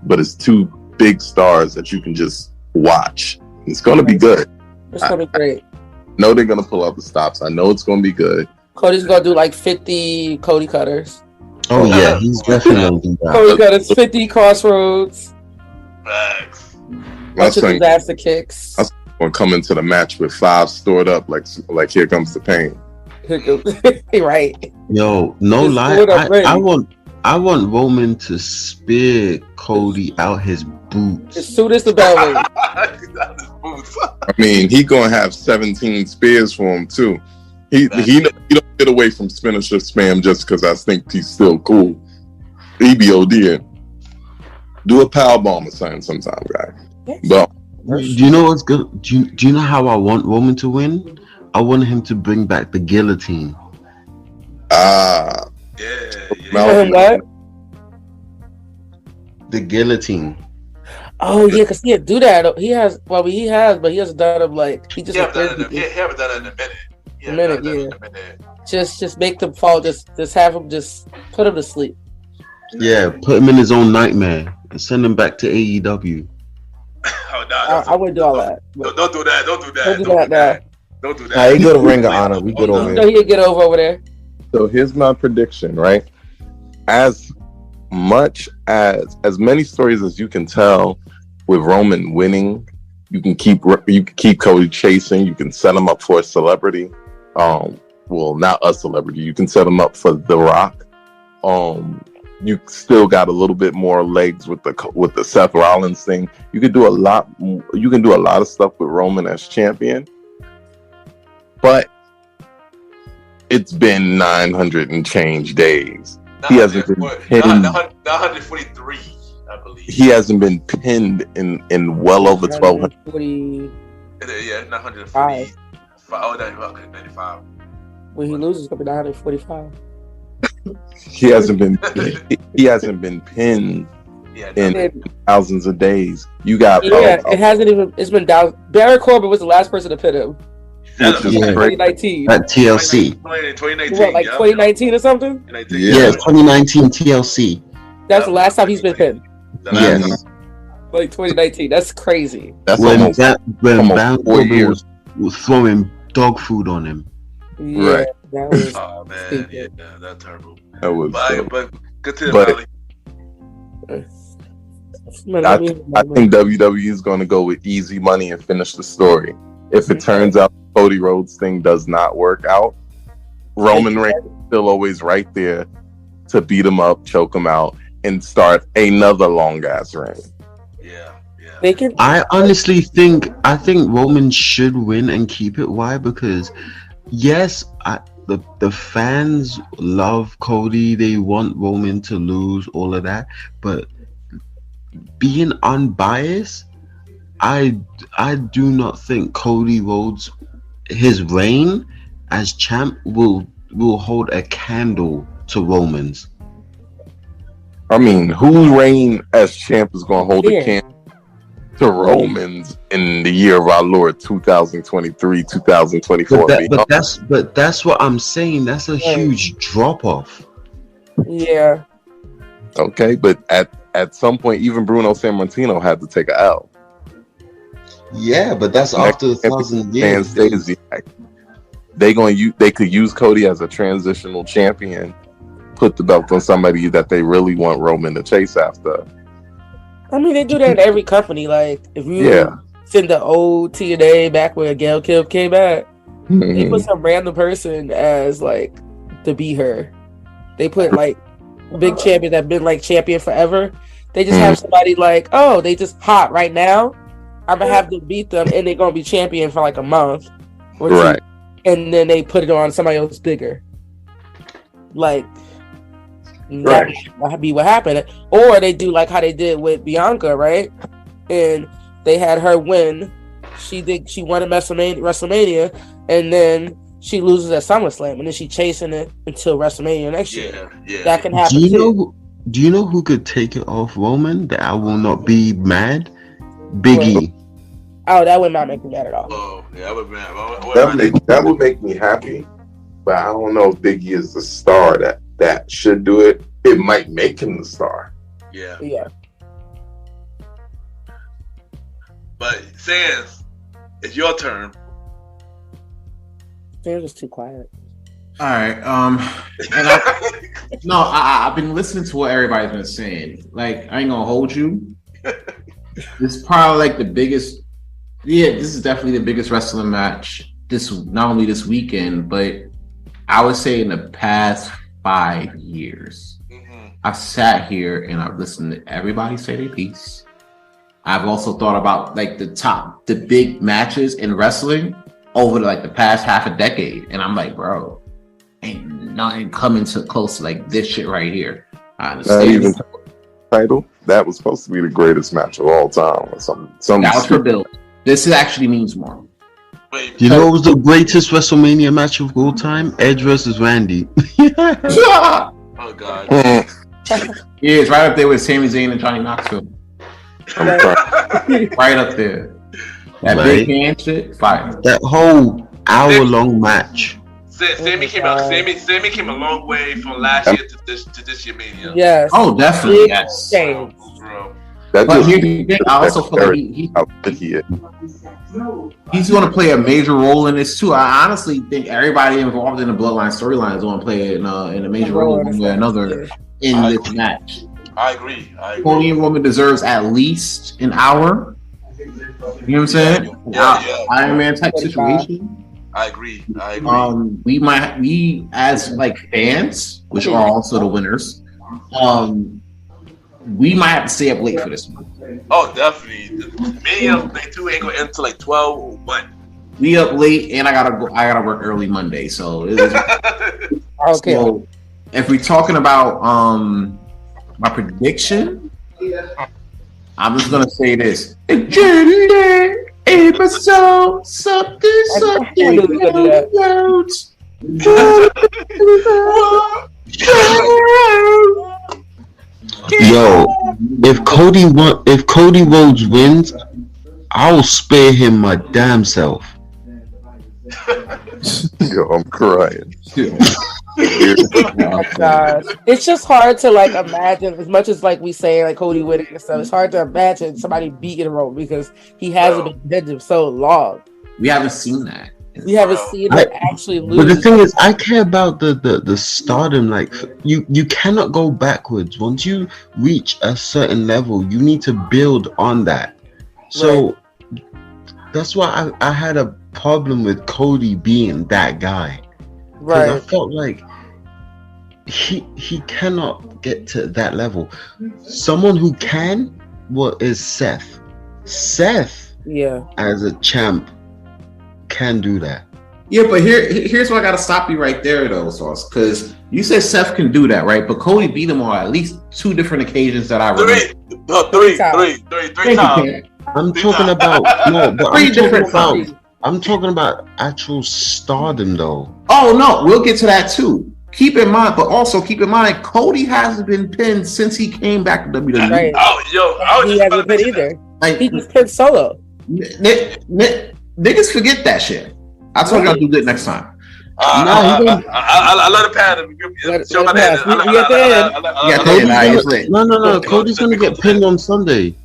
But it's two big stars that you can just watch. It's going to be good. It's going to be great. I know they're going to pull out the stops. I know it's going to be good. Cody's going to do like 50 Cody Cutters. Oh, yeah. He's definitely going to do that. Cody Cutters, 50 Crossroads. Facts. Bunch of disaster kicks. I'm going to come into the match with 5 stored up like Here Comes the Pain. Right. Yo, no lie. I want Roman to spear Cody out his boots as soon as the bell rings. I mean, he gonna have 17 spears for him too. He don't get away from finisher spam just because I think he's still cool. He be ODing. Do a power bomb or something sometime, guy. But do you know what's good? Do you know how I want Roman to win? I want him to bring back the guillotine. Yeah. What? the guillotine. Oh yeah, because he didn't do that. He has, but he hasn't done it like he just. He haven't done it in a minute. Just make them fall. Just have him. Just put him to sleep. Yeah, put him in his own nightmare and send him back to AEW. Oh, no, I wouldn't do all that. Don't do that. Don't do that. Don't do that now. Don't do that. Nah, he go to Ring of Honor. We good over No, here. he'll get over there. So here's my prediction, right? As many stories as you can tell with Roman winning, you can keep Cody chasing. You can set him up for a celebrity. Well, not a celebrity. You can set him up for The Rock. You still got a little bit more legs with the Seth Rollins thing. You can do a lot. You can do a lot of stuff with Roman as champion, but it's been 900 and change days. He hasn't been pinned. 943, I believe. He hasn't been pinned in well over 1,200. Yeah, 940. Oh, 95. When he loses, it'll be 945. He hasn't been pinned in thousands of days. You got it hasn't even. It's been down. Barry Corbin was the last person to pin him. Yeah. 2019. At TLC. 2019. What, like 2019 or something? Yeah, 2019 TLC. That's the last time he's been pinned. Yes. Like 2019. That's crazy. That's when almost Baron 4 Corbin years. was throwing dog food on him. Yeah, Right. That was Oh man, stupid. yeah, that's terrible. That was. But good to But- Man, I think WWE is going to go with easy money and finish the story. If it turns out Cody Rhodes thing does not work out, Roman Reigns is still always right there to beat him up, choke him out, and start another long ass reign. Yeah. They can. I honestly think Roman should win and keep it. Why? Because yes, the fans love Cody. They want Roman to lose, all of that. But being unbiased, I do not think Cody Rhodes, his reign as champ will hold a candle to Roman's. I mean, whose reign as champ is going to hold a candle to Roman's in the year of our Lord 2023, 2024? But that's what I'm saying. That's a huge drop off. Yeah. Okay, but at some point, even Bruno Sammartino had to take a L. Yeah, but that's after 1,000 years. They could use Cody as a transitional champion, put the belt on somebody that they really want Roman to chase after. I mean, they do that in every company. Like, if you send the old TNA back where Gail Kim came back, they put some random person as, like, to be her. They put, like, big champions that have been, like, champion forever. They just have somebody like, oh, they just hot right now. I'm going to have to beat them, and they're going to be champion for, like, a month or two. Right. And then they put it on somebody else bigger. Like, that would be what happened. Or they do like how they did with Bianca, right? And they had her win. She won at WrestleMania, and then she loses at SummerSlam, and then she chasing it until WrestleMania next year. Yeah. That can happen Do you know who could take it off Roman? That I will not be mad? Big E. Oh, that would not make me mad at all. Oh, yeah, That would make me happy, but I don't know if Big E is the star that should do it. It might make him the star. Yeah. But Sans, it's your turn. Sans was too quiet. All right. I've been listening to what everybody's been saying. Like, I ain't gonna hold you. This is probably like the biggest. Yeah, this is definitely the biggest wrestling match. Not only this weekend, but I would say in the past 5 years. I've sat here and I've listened to everybody say their piece. I've also thought about like the big matches in wrestling over like the past half a decade, and I'm like, bro, ain't nothing coming to close to like this shit right here. I understand. Not even title. That was supposed to be the greatest match of all time, or something. That was for Bill. This actually means more. Do you know what was the greatest WrestleMania match of all time? Edge versus Randy. Oh God. Yeah, it's right up there with Sami Zayn and Johnny Knoxville. Right up there. That big hand shit, fire. That whole hour-long match. Sammy came a long way from last year to this year Mania. Yes. Oh, definitely, yes. That But just, here's the thing, I also feel like he's going to play a major role in this too. I honestly think everybody involved in the Bloodline storyline is going to play in a major role one way or another in this match. I agree. Cody and Roman deserves at least an hour. You know what I'm saying? Yeah. Iron Man type situation. I agree. We as like fans, which are also the winners, we might have to stay up late for this one. Oh, definitely. Mania Day 2 ain't gonna end until like 12 or 1. We up late, and I gotta work early Monday. So it is okay. So if we're talking about my prediction, I'm just gonna say this: episode something. Yo, if Cody Rhodes wins, I'll spare him my damn self. Yo, I'm crying. Oh gosh. It's just hard to like imagine, as much as like we say like Cody winning and stuff, it's hard to imagine somebody beating Roman because he hasn't been competitive so long. We haven't seen that. We haven't seen him actually lose. But the thing is, I care about the stardom. Like you cannot go backwards. Once you reach a certain level, you need to build on that. So that's why I had a problem with Cody being that guy. Because I felt like he cannot get to that level. Someone who can, is Seth. Seth, as a champ, can do that. Yeah, but here's where I gotta stop you right there though, Sauce, because you said Seth can do that, right? But Cody beat him on at least 2 different occasions that I remember. Three times. I'm talking about I'm talking about actual stardom though. Oh no, we'll get to that too. Keep in mind, Cody hasn't been pinned since he came back to WWE. Right. He hasn't been either. Like, he just pinned solo. Niggas forget that shit. I told you I'll do good next time. I let it pass. No. Cody's gonna get pinned on Sunday.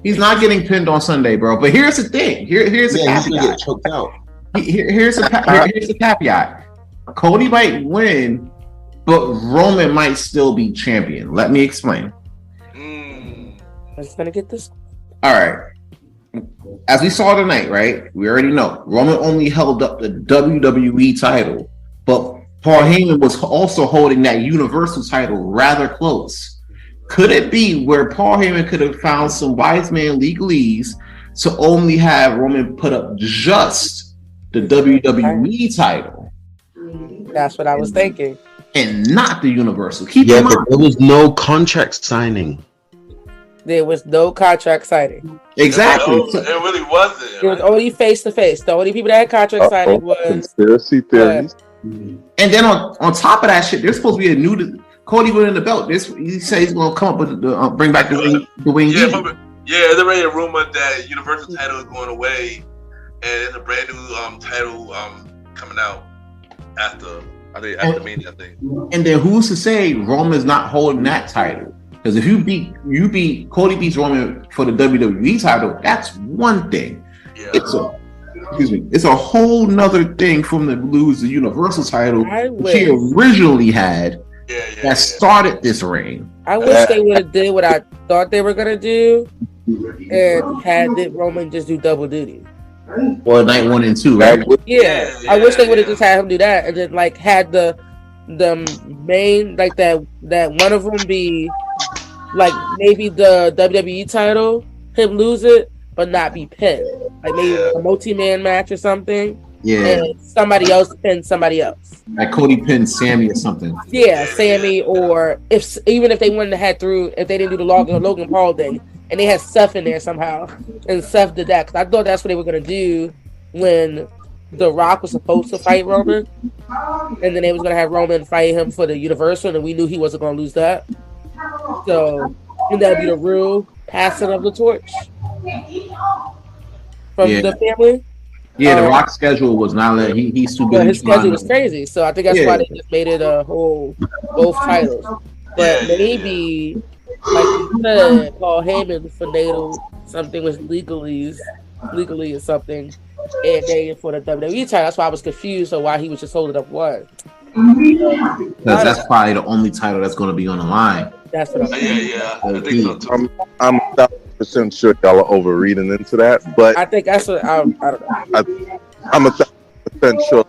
He's not getting pinned on Sunday, bro. But here's the thing. Here's the caveat. He's gonna get choked out. Here's the caveat. Cody might win, but Roman might still be champion. Let me explain. I'm just gonna get this. All right. As we saw tonight, right? We already know Roman only held up the WWE title, but Paul Heyman was also holding that Universal title rather close. Could it be where Paul Heyman could have found some wise man legalese to only have Roman put up just the WWE title? That's what I was thinking. And not the Universal. Keep in mind, but there was no contract signing. There was no contract signing. Exactly. It really wasn't. It was only face to face. The only people that had contract signing was conspiracy theories. And then on top of that shit, there's supposed to be a new Cody winning the belt. He said he's gonna come up with bring back the wing. There's already a rumor that Universal title is going away, and there's a brand new title coming out after Mania, I think. And then who's to say Roman's not holding that title? Because if Cody beats Roman for the WWE title, that's one thing. Yeah. It's a whole nother thing from the lose the Universal title, which he originally had. That started this reign. I wish they would have did what I thought they were gonna do, and had Roman just do double duty. Well, night 1 and 2, right? Yeah, I wish they would have just had him do that, and then like had the main like that one of them be like maybe the WWE title, him lose it, but not be pinned. Like maybe a multi-man match or something. Yeah. And somebody else pin somebody else. Like Cody pinned Sammy or something. Yeah, Sammy, or even if they wouldn't have had if they didn't do the Logan Paul thing, and they had Seth in there somehow, and Seth did that, because I thought that's what they were gonna do when The Rock was supposed to fight Roman, and then they was gonna have Roman fight him for the Universal, and we knew he wasn't gonna lose that. So, and that'd be the real passing of the torch from the family. Yeah, the Rock schedule was not letting. He's too good. His schedule was crazy, so I think that's why they just made it a whole both titles. But maybe like you said, Paul Heyman finagled something was legally or something, and they for the WWE title. That's why I was confused on why he was just holding up one. Because that's probably the only title that's going to be on the line. That's what I'm saying. Yeah, I think so too. I'm 1,000% sure y'all are overreading into that, but I think that's what I don't know. I'm 1,000% sure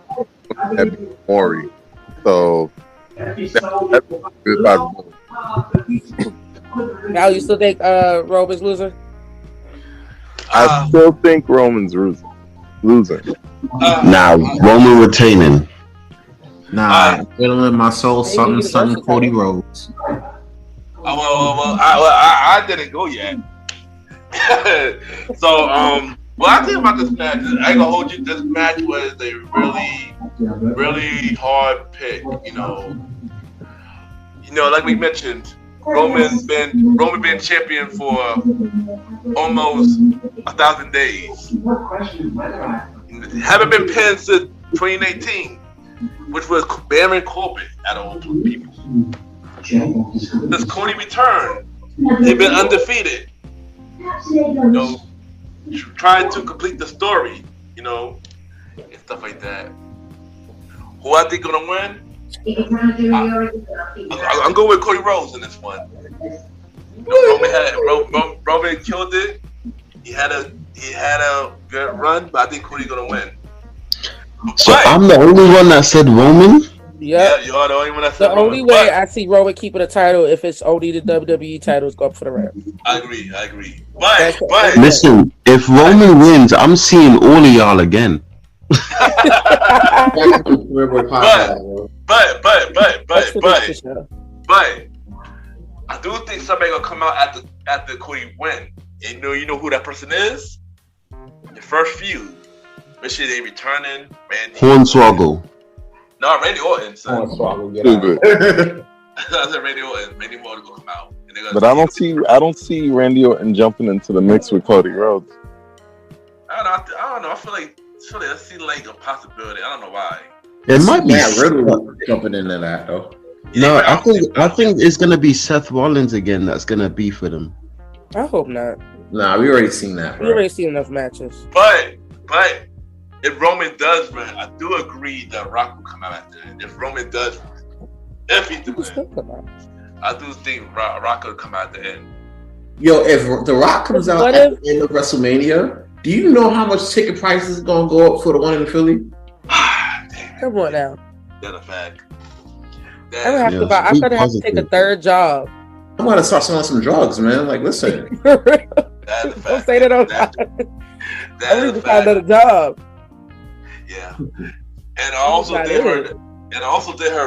that'd be Maury. So that's a good possibility. Now you still think Roman's losing? I still think Roman's losing. Nah, Roman retaining. Nah, I'm feeling in my soul something Cody Rhodes. I didn't go yet. So, I think about this match. I ain't gonna hold you. This match was a really hard pick. You know, like we mentioned, Roman been champion for almost 1,000 days. Haven't been pinned since 2018, which was Baron Corbin out of all people. Since Cody returned, they've been undefeated. Trying to complete the story, and stuff like that. Who I think gonna win? I'm going with Cody Rhodes in this one. Roman killed it. He had a good run, but I think Cody's gonna win. So I'm the only one that said Roman. Yeah, you are the only one that said Roman. The only way I see Roman keeping the title if it's only the WWE titles go up for the round. I agree. But listen, if Roman wins, I'm seeing all of y'all again. But I do think somebody gonna come out after Cody win. And you know who that person is? The first feud. Make sure they returning Randy. Hornswoggle. No, Randy Orton. Hornswoggle, get out. I said Randy Orton. Randy Orton gonna come out. But I don't see Randy Orton jumping into the mix with Cody Rhodes. I don't know. I feel like that seems like a possibility. I don't know why. It might be Riddle jumping into that though. No, I think it's gonna be Seth Rollins again. That's gonna be for them. I hope not. Nah, we already seen that. We already seen enough matches. But if Roman does win, I do agree that Rock will come out at the end. If Roman does win, if he does win, I do think Rock will come out at the end. Yo, if The Rock comes out at the end of WrestleMania, do you know how much ticket prices is gonna go up for the one in Philly? Come on now. That's a fact. I'm gonna have to take a third job. I'm gonna start selling some drugs, man. Like, listen. Don't say that on time. I need to find another job. Yeah. And I also did heard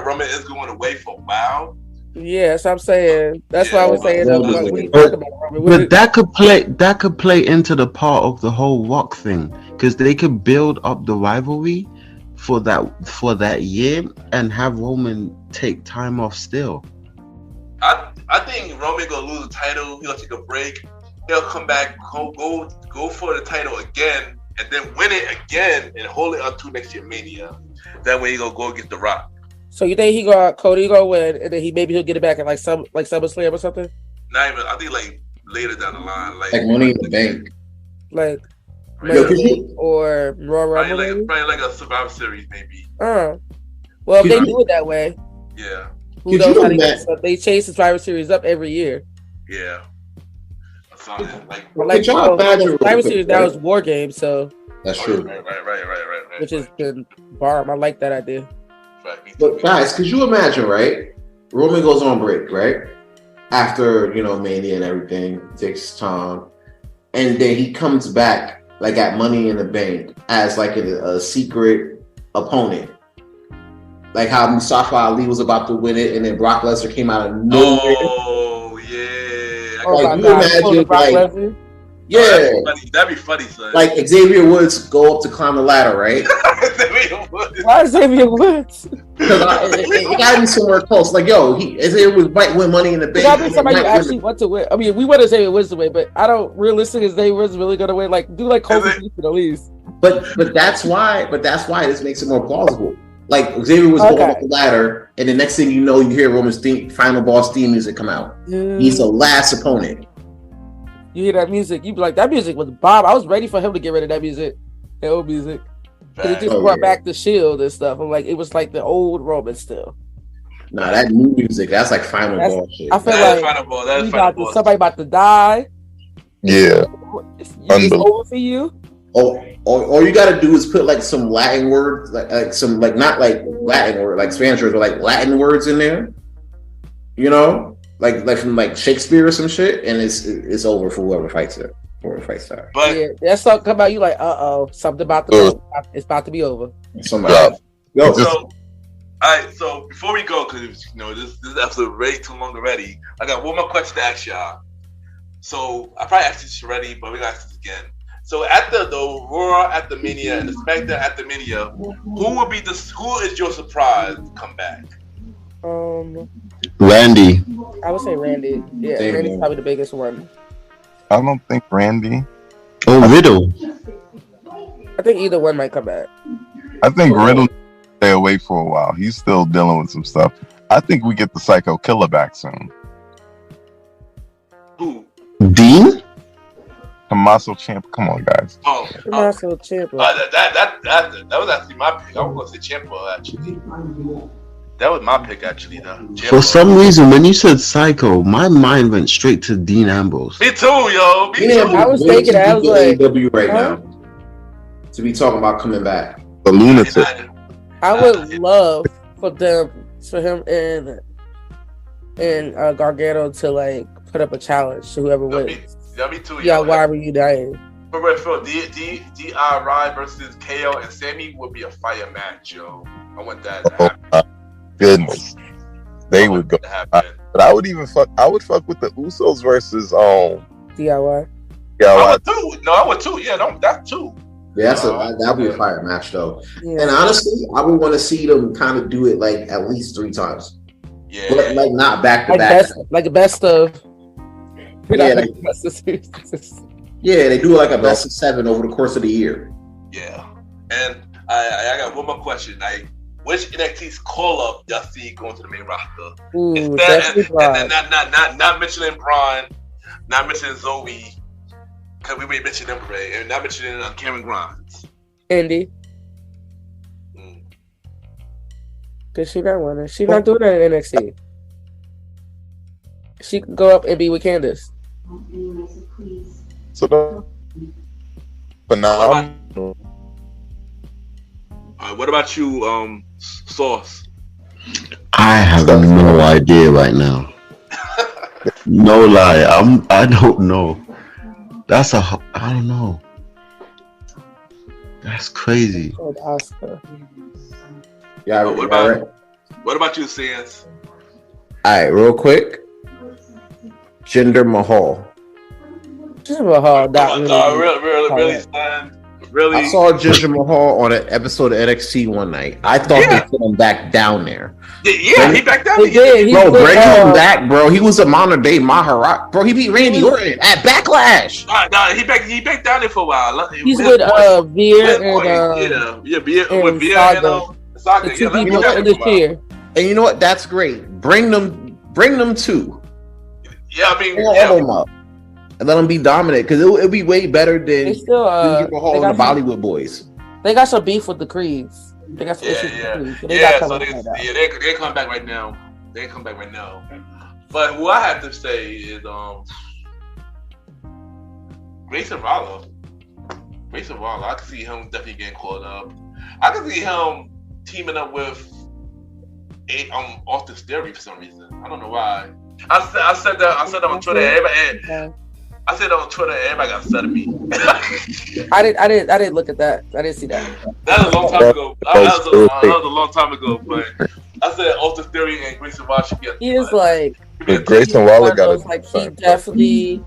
Roman is going away for a while. Yes, I'm saying that's why I was saying. But that could play into the part of the whole Rock thing, because they could build up the rivalry for that year and have Roman take time off still. I think Roman gonna lose the title. He'll take a break. He'll come back, go for the title again, and then win it again and hold it until next year Mania. That way he gonna go against The Rock. So you think Cody gonna win, and then he'll get it back at like SummerSlam or something? Not even. I think like later down the line, like Money in the Bank, like right. or Royal Rumble, probably like a Survivor Series maybe. Well, if they do it that way, yeah. Who knows how they change the Survivor Series up every year. Yeah. Survivor Series now is War Games, so that's true. Right. Which is good bomb. I like that idea. But guys, could you imagine, right? Roman goes on break, right? After, Mania and everything, takes time. And then he comes back like at Money in the Bank as like a secret opponent. Like how Mustafa Ali was about to win it and then Brock Lesnar came out of nowhere. Oh, yeah. Like, you imagine, Yeah, that'd be funny, son. Like Xavier Woods go up to climb the ladder, right? Why Xavier Woods? Because it gotta be somewhere close. Like, yo, Xavier Woods might win Money in the Bank. It gotta be somebody who actually want to win. I mean, we want Xavier Woods to win, but I don't realistically Xavier Woods really gonna win. Like, do like Kofi Kingston at least. But that's why this makes it more plausible. Like Xavier was going up the ladder, and the next thing you know, you hear Roman's final boss theme music come out. He's the last opponent. You hear that music, you be like, that music was Bob. I was ready for him to get rid of that music, that old music. But it just brought back the Shield and stuff. I'm like, it was like the old Roman still. Nah, that new music, that's like final ball shit. I feel like somebody about to die. Yeah, it's over for you. All you gotta do is put like some Latin words, like some like not like Latin word, like Spanish words, but like Latin words in there. You know, like from like Shakespeare or some shit, and it's over for whoever fights it. Whoever fights that. But yeah, that song come out, you like, something about to it's about to be over. Somebody. Yo. So, all right. So before we go, because this episode is way too long already. I got one more question to ask y'all. So I probably asked this already, but we gotta ask this again. So at the Raw at the Mania and the SmackDown at the Mania, who is your surprise to come back? Randy. I would say Randy. Yeah, Randy's probably the biggest one. I don't think Randy. Oh, Riddle. I think either one might come back. I think Riddle stay away for a while. He's still dealing with some stuff. I think we get the Psycho Killer back soon. Who? Dean? Tommaso Ciampa. Come on, guys. Tommaso Ciampa. That was actually my pick. I was going to say Ciampa, actually. That was my pick, actually, though. Ciampa. For some reason, when you said Psycho, my mind went straight to Dean Ambrose. Me too, yo. Me too. I was thinking, I was like, AEW right now to be talking about coming back. The lunatic. I would love for him and Gargano to like put up a challenge to whoever wins. Me too. Yeah, why were you dying? For DIY versus KO and Sammy would be a fire match, yo. I want that to happen. Goodness, they would go. But I would fuck with the Usos versus DIY. I would too. No, I would too. Yeah, that's two. Yeah, that'd be a fire match though. Yeah. And honestly, I would want to see them kind of do it like at least 3 times. Yeah, but like not back to back. Like a best of. Yeah, they do like a best of 7 over the course of the year. Yeah, and I got one more question. Like, which NXT's call up y'all see going to the main roster? And not mentioning Braun, not mentioning Zoe, because we may mention them today, and not mentioning Cameron Grimes. Indy. Because she not winning. She's not doing that in NXT. She can go up and be with Candice. So, phenomenal. What about you, Sauce? I have no idea right now. No lie, I don't know. I don't know. That's crazy. Oscar. Yeah. What about you, Sans? All right, real quick. Jinder Mahal. Jinder Mahal, really. I saw Jinder Mahal on an episode of NXT one night. I thought they put him back down there. Yeah, he back down there. Bro, bring him back, bro. He was a modern day Maharaj. Bro, he beat Randy Orton at Backlash. Nah, he back down there for a while. He's with Veer and Veer with Veer and Saga. Yeah, let me in the chair. And you know what? That's great. Bring them too. Yeah, I mean, them up and let them be dominant because it'll be way better than Jinder Mahal and the Bollywood Boys. They got some beef with the Creeds. They got some issues with the Creeds. They come back right now. But who I have to say is Grayson Waller. I can see him definitely getting caught up. I can see him teaming up with Austin Theory for some reason. I don't know why. I said that on Twitter. Everybody got upset at me. I didn't look at that. I didn't see that. That was a long time ago. That was a long time ago. But I said Austin Theory and Grayson Waller should get. He is like Grayson Waller got it. Like he definitely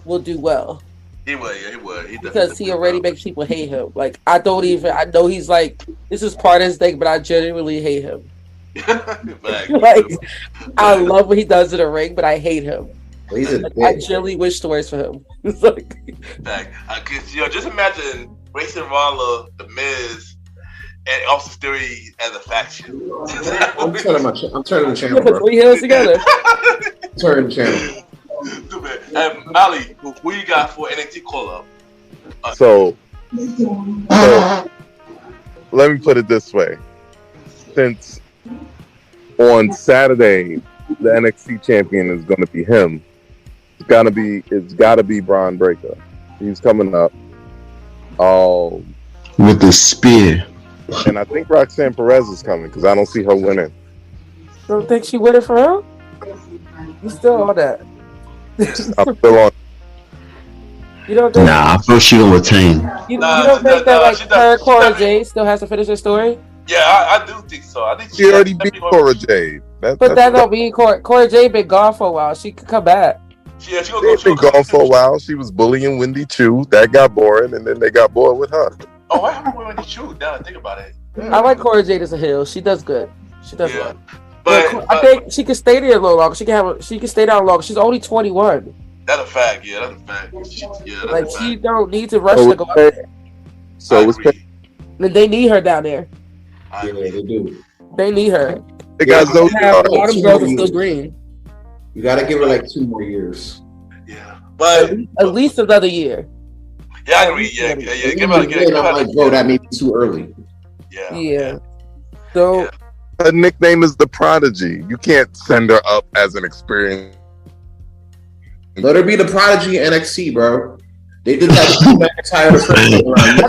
will do well. He would. Yeah, he would. Because he already makes people hate him. Like I know he's like this is part of his thing, but I genuinely hate him. Like I love what he does in the ring, but I hate him. I genuinely wish the worst for him. It's like, just imagine Grayson Waller, The Miz, and Austin Theory as a faction. I'm turning the channel. Put 3 heels together. Turn the channel. Mali, who you got for NXT call up? So let me put it this way: since on Saturday the NXT champion is going to be him, it's got to be Braun Breaker. He's coming up. With the spear. And I think Roxanne Perez is coming because I don't see her winning. Don't think she winning for him? You still on that? I'm still on. You don't think? Nah, I feel she will retain. You don't think that like her Cora Jade still has to finish her story? Yeah, I do think so. I think she already beat Cora Jade. But that don't mean Cora Jade been gone for a while. She could come back. She's been gone for a while. She was bullying Wendy Chu. That got boring, and then they got bored with her. Oh, I haven't Wendy Chu. Now I think about it. I like Cora Jade as a heel. She does good. She does well. But I think she can stay there a little longer. She can stay down longer. She's only 21. That's a fact. Yeah, that's a fact. She don't need to rush to go up there. So they need her down there. Yeah, they do. They need her. They got Zoe. A lot of girls are still green. You got to give her like 2 more years. Yeah, but at least another year. Yeah, I agree. Yeah. Give her. Bro, that may be too early. Yeah. So her nickname is the Prodigy. You can't send her up as an experience. Let her be the Prodigy in NXT, bro. They did that. I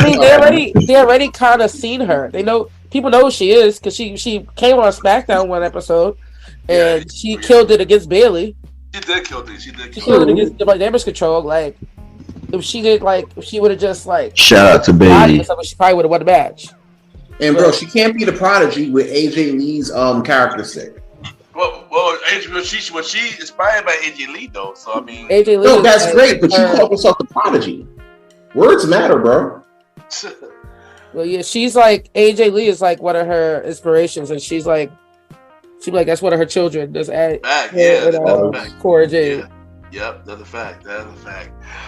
mean, they already kind of seen her. They know people know who she is because she came on SmackDown one episode and she killed it against Bayley. She did kill it. She killed it against Damage Control. Like if she would have just like shout out to Bayley. She probably would have won the match. And bro, she can't be the Prodigy with AJ Lee's character stick. Well, she inspired by AJ Lee though. So I mean, AJ Lee. No, that's great, but she called herself the Prodigy. Words matter, bro. Well, yeah, she's like AJ Lee is like one of her inspirations, and she's like that's one of her children. That's Cora Jade. Yep, that's a fact.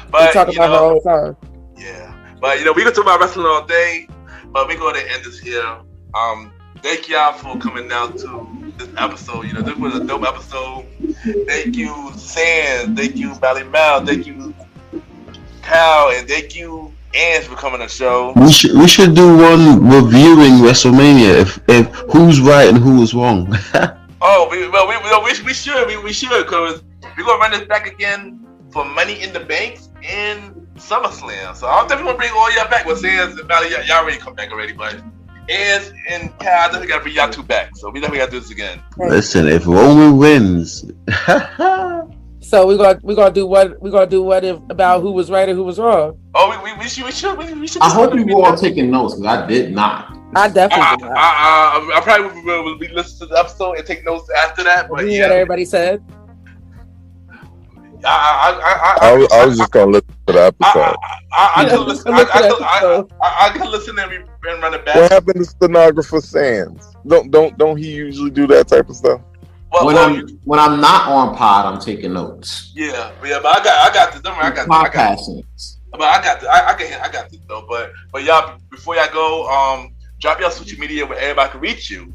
But we talk about her all the time. Yeah, but we can talk about wrestling all day, but we're going to end this here. Thank y'all for coming down to this episode. This was a dope episode. Thank you, Sands. Thank you, Malimal. Thank you, Kyle, and thank you, Anj, for coming on the show. We should do one reviewing WrestleMania if who's right and who was wrong. we should because we're gonna run this back again for Money in the Bank and SummerSlam. So I'm definitely gonna bring all y'all back. With Sands and Mali, y'all already come back already, but Anj and Kyle, I definitely gotta bring y'all 2 back. So we definitely gotta do this again. Listen, if Roman wins. So we're gonna do what about who was right and who was wrong. Oh, we should. I hope you were all taking notes because I did not. I definitely did not. I probably will be listening to the episode and take notes after that. But what everybody said. I was just gonna listen to the episode. I can listen and run it back. What happened to stenographer Sands? Don't he usually do that type of stuff? When I'm not on pod, I'm taking notes. Yeah, but I got this. I got this. But I got this though. But y'all, before y'all go, drop your social media where everybody can reach you.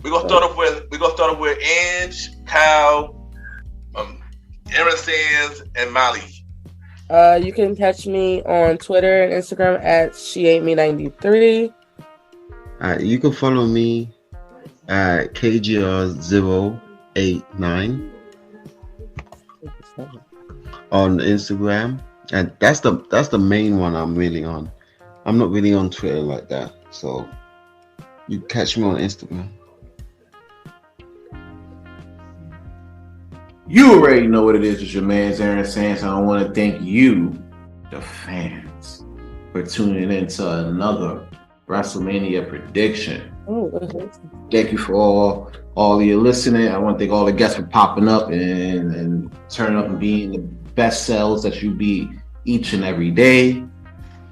We're gonna start off with Anj, Kyle, Aaron Sands, and Mali. You can catch me on Twitter and Instagram at SheAintMe93. You can follow me at KGR089 on Instagram, and that's the main one I'm really on. I'm not really on Twitter like that, so you catch me on Instagram. You already know what it is. It's your man, Aaron Sands. I want to thank you, the fans, for tuning in to another WrestleMania prediction. Thank you for all of your listening. I want to thank all the guests for popping up and turning up and being the best selves that you be each and every day.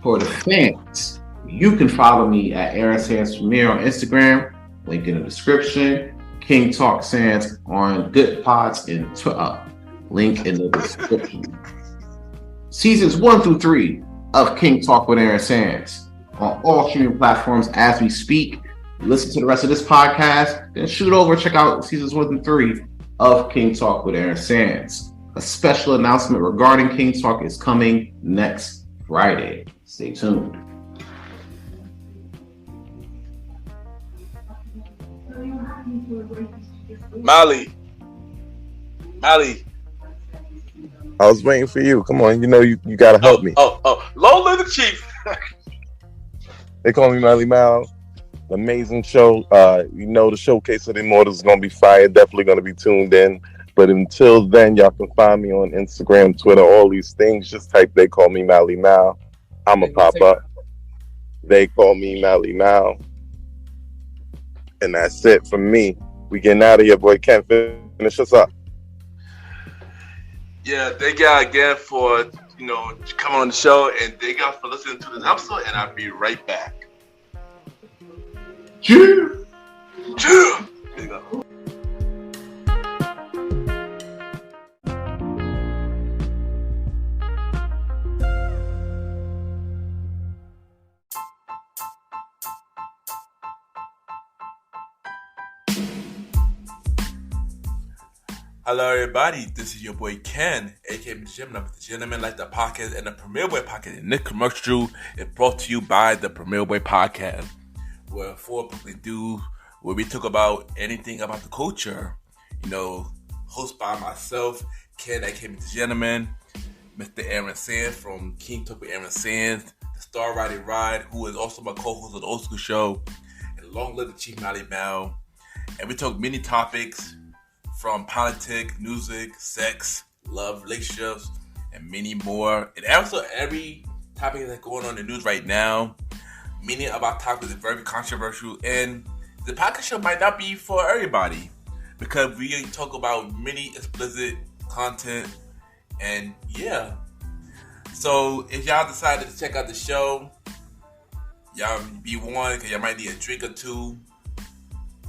For the fans, you can follow me at Aaron Sands Premier on Instagram, link in the description. King Talk Sands on Good Pods and Twitter, link in the description. Seasons 1 through 3 of King Talk with Aaron Sands on all streaming platforms as we speak. Listen to the rest of this podcast, then shoot over, check out seasons 1 through 3 of King Talk with Aaron Sands. A special announcement regarding King Talk is coming next Friday. Stay tuned. Mali. I was waiting for you. Come on, you know you gotta help me. Long live the chief. They call me Malimal. Amazing show. You know the showcase of the Immortals is gonna be fire. Definitely gonna be tuned in. But until then, y'all can find me on Instagram, Twitter, all these things. Just type "They Call Me Malimal." I'ma pop up. They call me Malimal, and that's it for me. We getting out of here, boy. Ken, finish us up. Yeah, thank y'all again for coming on the show, and thank y'all for listening to this episode. And I'll be right back. There you go. Hello, everybody. This is your boy Ken, aka MrGentleman, like the podcast and the Premier Boy podcast. And this commercial is brought to you by the Premier Boy podcast, where where we talk about anything about the culture. Hosted by myself, Ken, aka MrGentleman, Mr. Aaron Sands from King Talk with Aaron Sands, the Star Riding Ride, who is also my co-host of the Old School Show, and long live the Chief Malimal. And we talk many topics, from politics, music, sex, love, relationships, and many more. And also every topic that's going on in the news right now. Many of our topics are very controversial, and the podcast show might not be for everybody because we talk about many explicit content. And yeah, so if y'all decided to check out the show, y'all be warned because y'all might need a drink or two.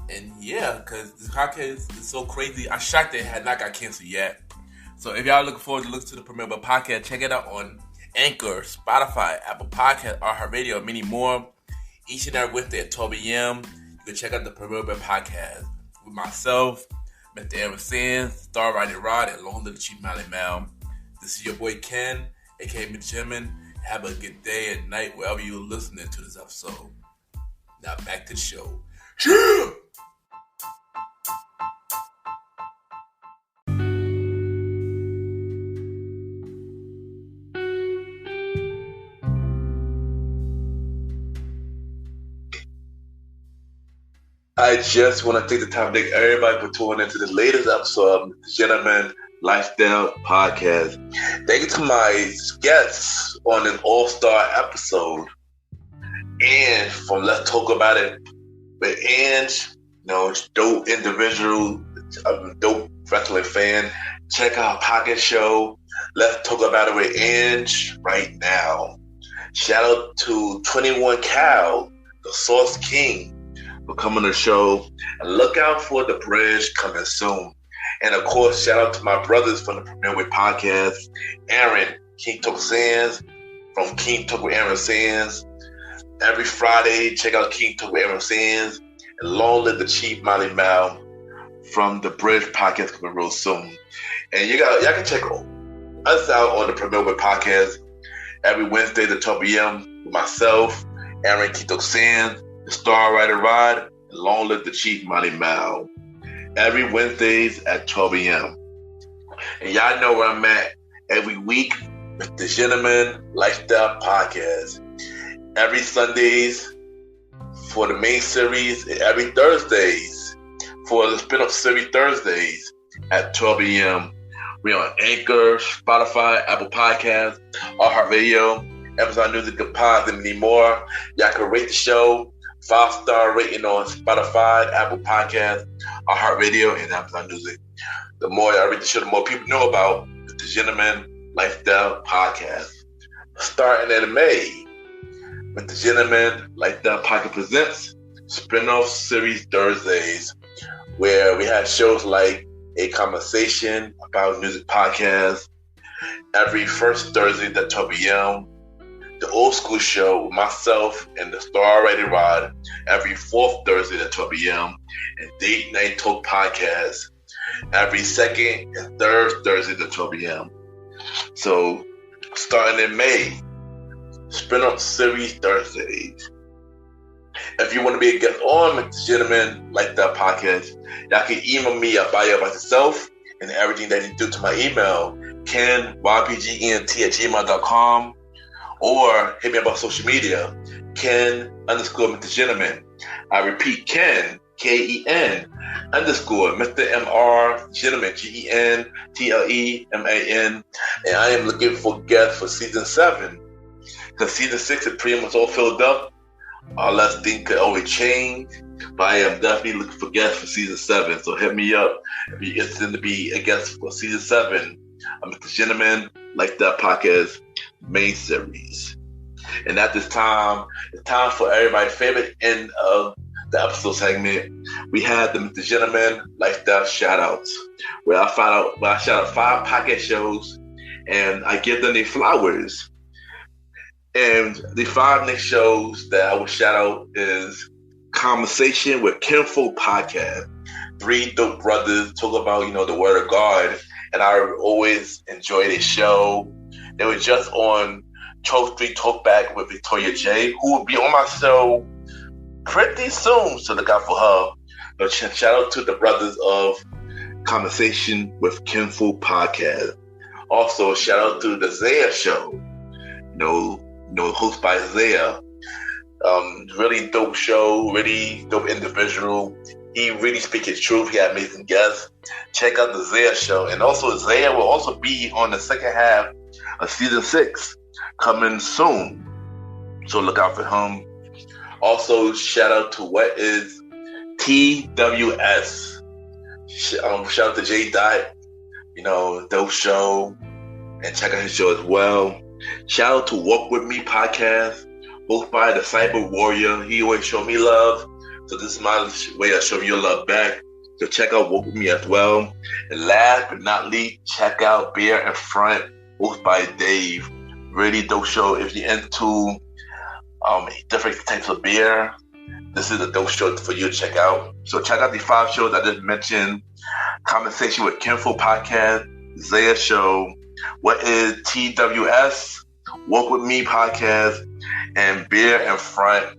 And yeah, because this podcast is so crazy. I'm shocked it had not got canceled yet. So if y'all looking forward to listen to the Premier Boy podcast, check it out on Anchor, Spotify, Apple Podcasts, iHeartRadio, and many more. Each and every Wednesday at 12 a.m. You can check out the Premier Boy podcast with myself, Mr. Aaron Sands, Star Riding Rod, and long live the Chief Malimal. This is your boy Ken, aka MrGentleman. Have a good day and night wherever you're listening to this episode. Now back to the show. Yeah! I just want to take the time to thank everybody for tuning into the latest episode of the Gentleman Lifestyle Podcast. Thank you to my guests on this all-star episode. And from Let's Talk About It with Anj, dope individual, dope wrestling fan. Check out Pocket Show. Let's Talk About It with Anj right now. Shout out to 21 Cal, the Sauce King, for coming to the show. And look out for The Bridge coming soon. And of course, shout out to my brothers from the Premier Way Podcast, Aaron, King Talk Sands, from King Talk with Aaron Sands. Every Friday, check out King Talk with Aaron Sands. And long live the Chief Malimal from The Bridge Podcast coming real soon. And y'all can check us out on the Premier Way Podcast every Wednesday at 12 p.m. with myself, Aaron, King Talk Sands, the Star Rider Ride, and long live the Chief Malimal. Every Wednesdays at 12 a.m. And y'all know where I'm at every week with the Gentleman Lifestyle Podcast. Every Sundays for the main series, and every Thursdays for the spin-off series Thursdays at 12 a.m. We're on Anchor, Spotify, Apple Podcasts, iHeartRadio, Amazon Music, and Pods, and many more. Y'all can rate the show 5-star rating on Spotify, Apple Podcasts, iHeartRadio, and Amazon Music. The more I rate the show, the more people know about the Gentleman Lifestyle Podcast. Starting in May, with the Gentleman Like That Pocket presents spin-off series Thursdays, where we have shows like A Conversation About Music podcast every first Thursday at 12 p.m. The Old School Show with myself and the Star Rated Rod every fourth Thursday at 12 p.m. and Date Night Talk podcast every second and third Thursday at 12 p.m. So, starting in May, spin-off series Thursdays. If you want to be a guest on Mr. Gentleman Like That podcast, y'all can email me a bio about yourself and everything that you do to my email, kenYPGENT@gmail.com, or hit me up on social media, Ken_Mr. Gentleman. I repeat, Ken, Ken Mr. MR Gentleman, GENTLEMAN, and I am looking for guests for season 7, because season 6 is pretty much all filled up. Unless things could always change, but I am definitely looking for guests for season 7. So hit me up if you're interested to be a guest for season 7 of Mr. Gentleman Like That podcast main series. And at this time, it's time for everybody's favorite end of the episode segment. We had the Mr. Gentleman Like That shout outs, where I shout out 5 podcast shows and I give them their flowers. And the 5 next shows that I will shout out is Conversation with Kinfolk podcast. 3 dope brothers talk about, the word of God. And I always enjoy this show. They were just on 12-3 Talkback with Victoria J, who will be on my show pretty soon, so look out for her. But shout out to the brothers of Conversation with Kinfolk podcast. Also, shout out to the Zaya show. Hosted by Zaya. Really dope show, really dope individual. He really speaks his truth. He had amazing guests. Check out the Zaya show. And also, Zaya will also be on the second half of season 6 coming soon. So look out for him. Also, shout out to what is TWS. Shout out to J Dot. Dope show. And check out his show as well. Shout out to Walk With Me podcast, hosted by the Cyber Warrior. He always show me love, so this is my way of showing you love back. So check out Walk With Me as well. And last but not least, check out Beer in Front, hosted by Dave. Really dope show. If you're into different types of beer, this is a dope show for you to check out. So check out the 5 shows I just mentioned: Conversation with Kinfolk podcast, Zaya show, What is TWS, Walk With Me podcast, and Beer in Front.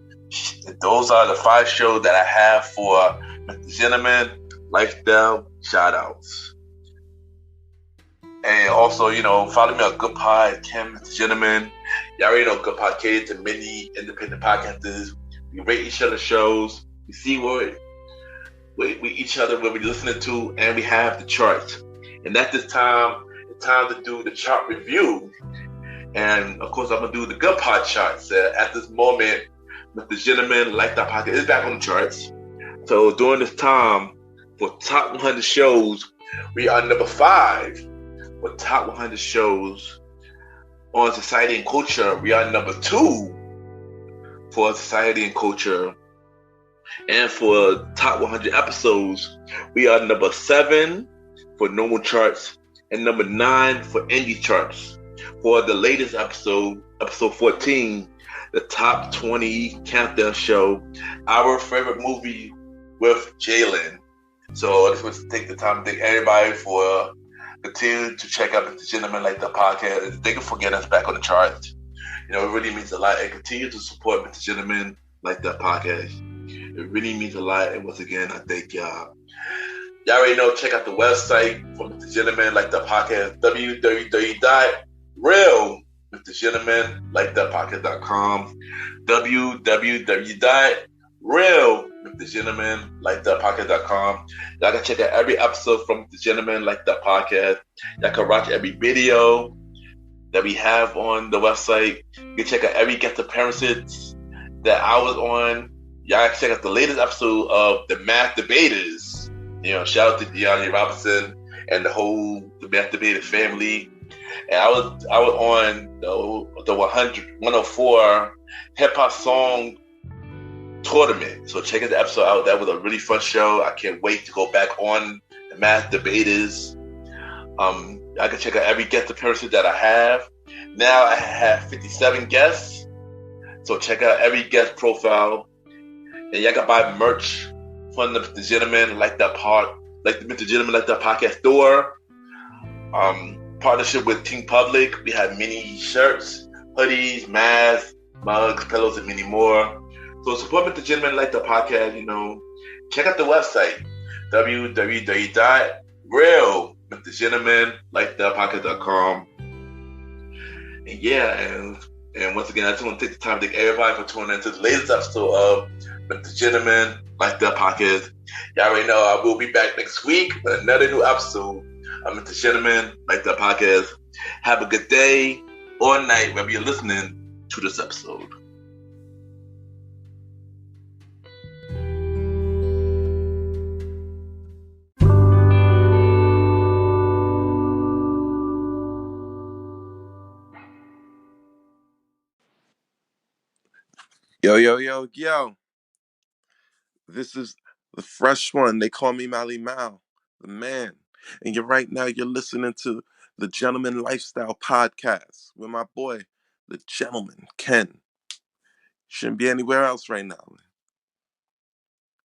Those are the 5 shows that I have for Mr. Gentleman Lifestyle Shoutouts. And also, follow me on Good Pod, Ken, Mr. Gentleman. Y'all already know Good Pod caters to many independent podcasters. We rate each other's shows. We see what we each other will be listening to, and we have the charts. And at this time, time to do the chart review, and of course I'm gonna do the Good Pod charts. At this moment, Mr. Gentleman Like That podcast is back on the charts. So during this time, for top 100 shows, we are number 5. For top 100 shows on society and culture, we are number 2 for society and culture. And for top 100 episodes, we are number 7 for normal charts and number 9 for indie charts. For the latest episode 14, the top 20 countdown show, our favorite movie with Jalen. So I just want to take the time to thank everybody for continuing to check out Mr. Gentleman Like That podcast. And thank you for getting us back on the charts. It really means a lot. And continue to support Mr. Gentleman Like That podcast. It really means a lot. And once again, I thank y'all. Y'all already know, check out the website for Mr. Gentleman Like That podcast, www.realmrgentlemanlikethatpodcast.com, www.realmrgentlemanlikethatpodcast.com. Y'all can check out every episode from Mr. Gentleman Like That podcast. Y'all can watch every video that we have on the website. You can check out every guest appearances that I was on. Y'all can check out the latest episode of The Math Debaters. Shout out to Deanna Robinson and the whole The Math Debater family. And I was on the 104 hip hop song tournament. So check the episode out. That was a really fun show. I can't wait to go back on the Math Debaters. I can check out every guest appearance that I have. Now I have 57 guests. So check out every guest profile. And y'all can buy merch from the MrGentleman like that podcast store. Partnership with Team Public. We have mini shirts, hoodies, masks, mugs, pillows, and many more. So support MrGentleman like the podcast, check out the website, www.realmrgentlemanlikethepodcast.com. And yeah, and once again, I just want to take the time to thank everybody for tuning into the latest episode of MrGentleman Like the Podcast. Y'all already know I will be back next week with another new episode of MrGentleman Like the Podcast. Have a good day or night wherever you're listening to this episode. Yo. This is the fresh one. They call me Malimal, the man. And you're listening to the Gentleman Lifestyle Podcast with my boy, the gentleman, Ken. Shouldn't be anywhere else right now.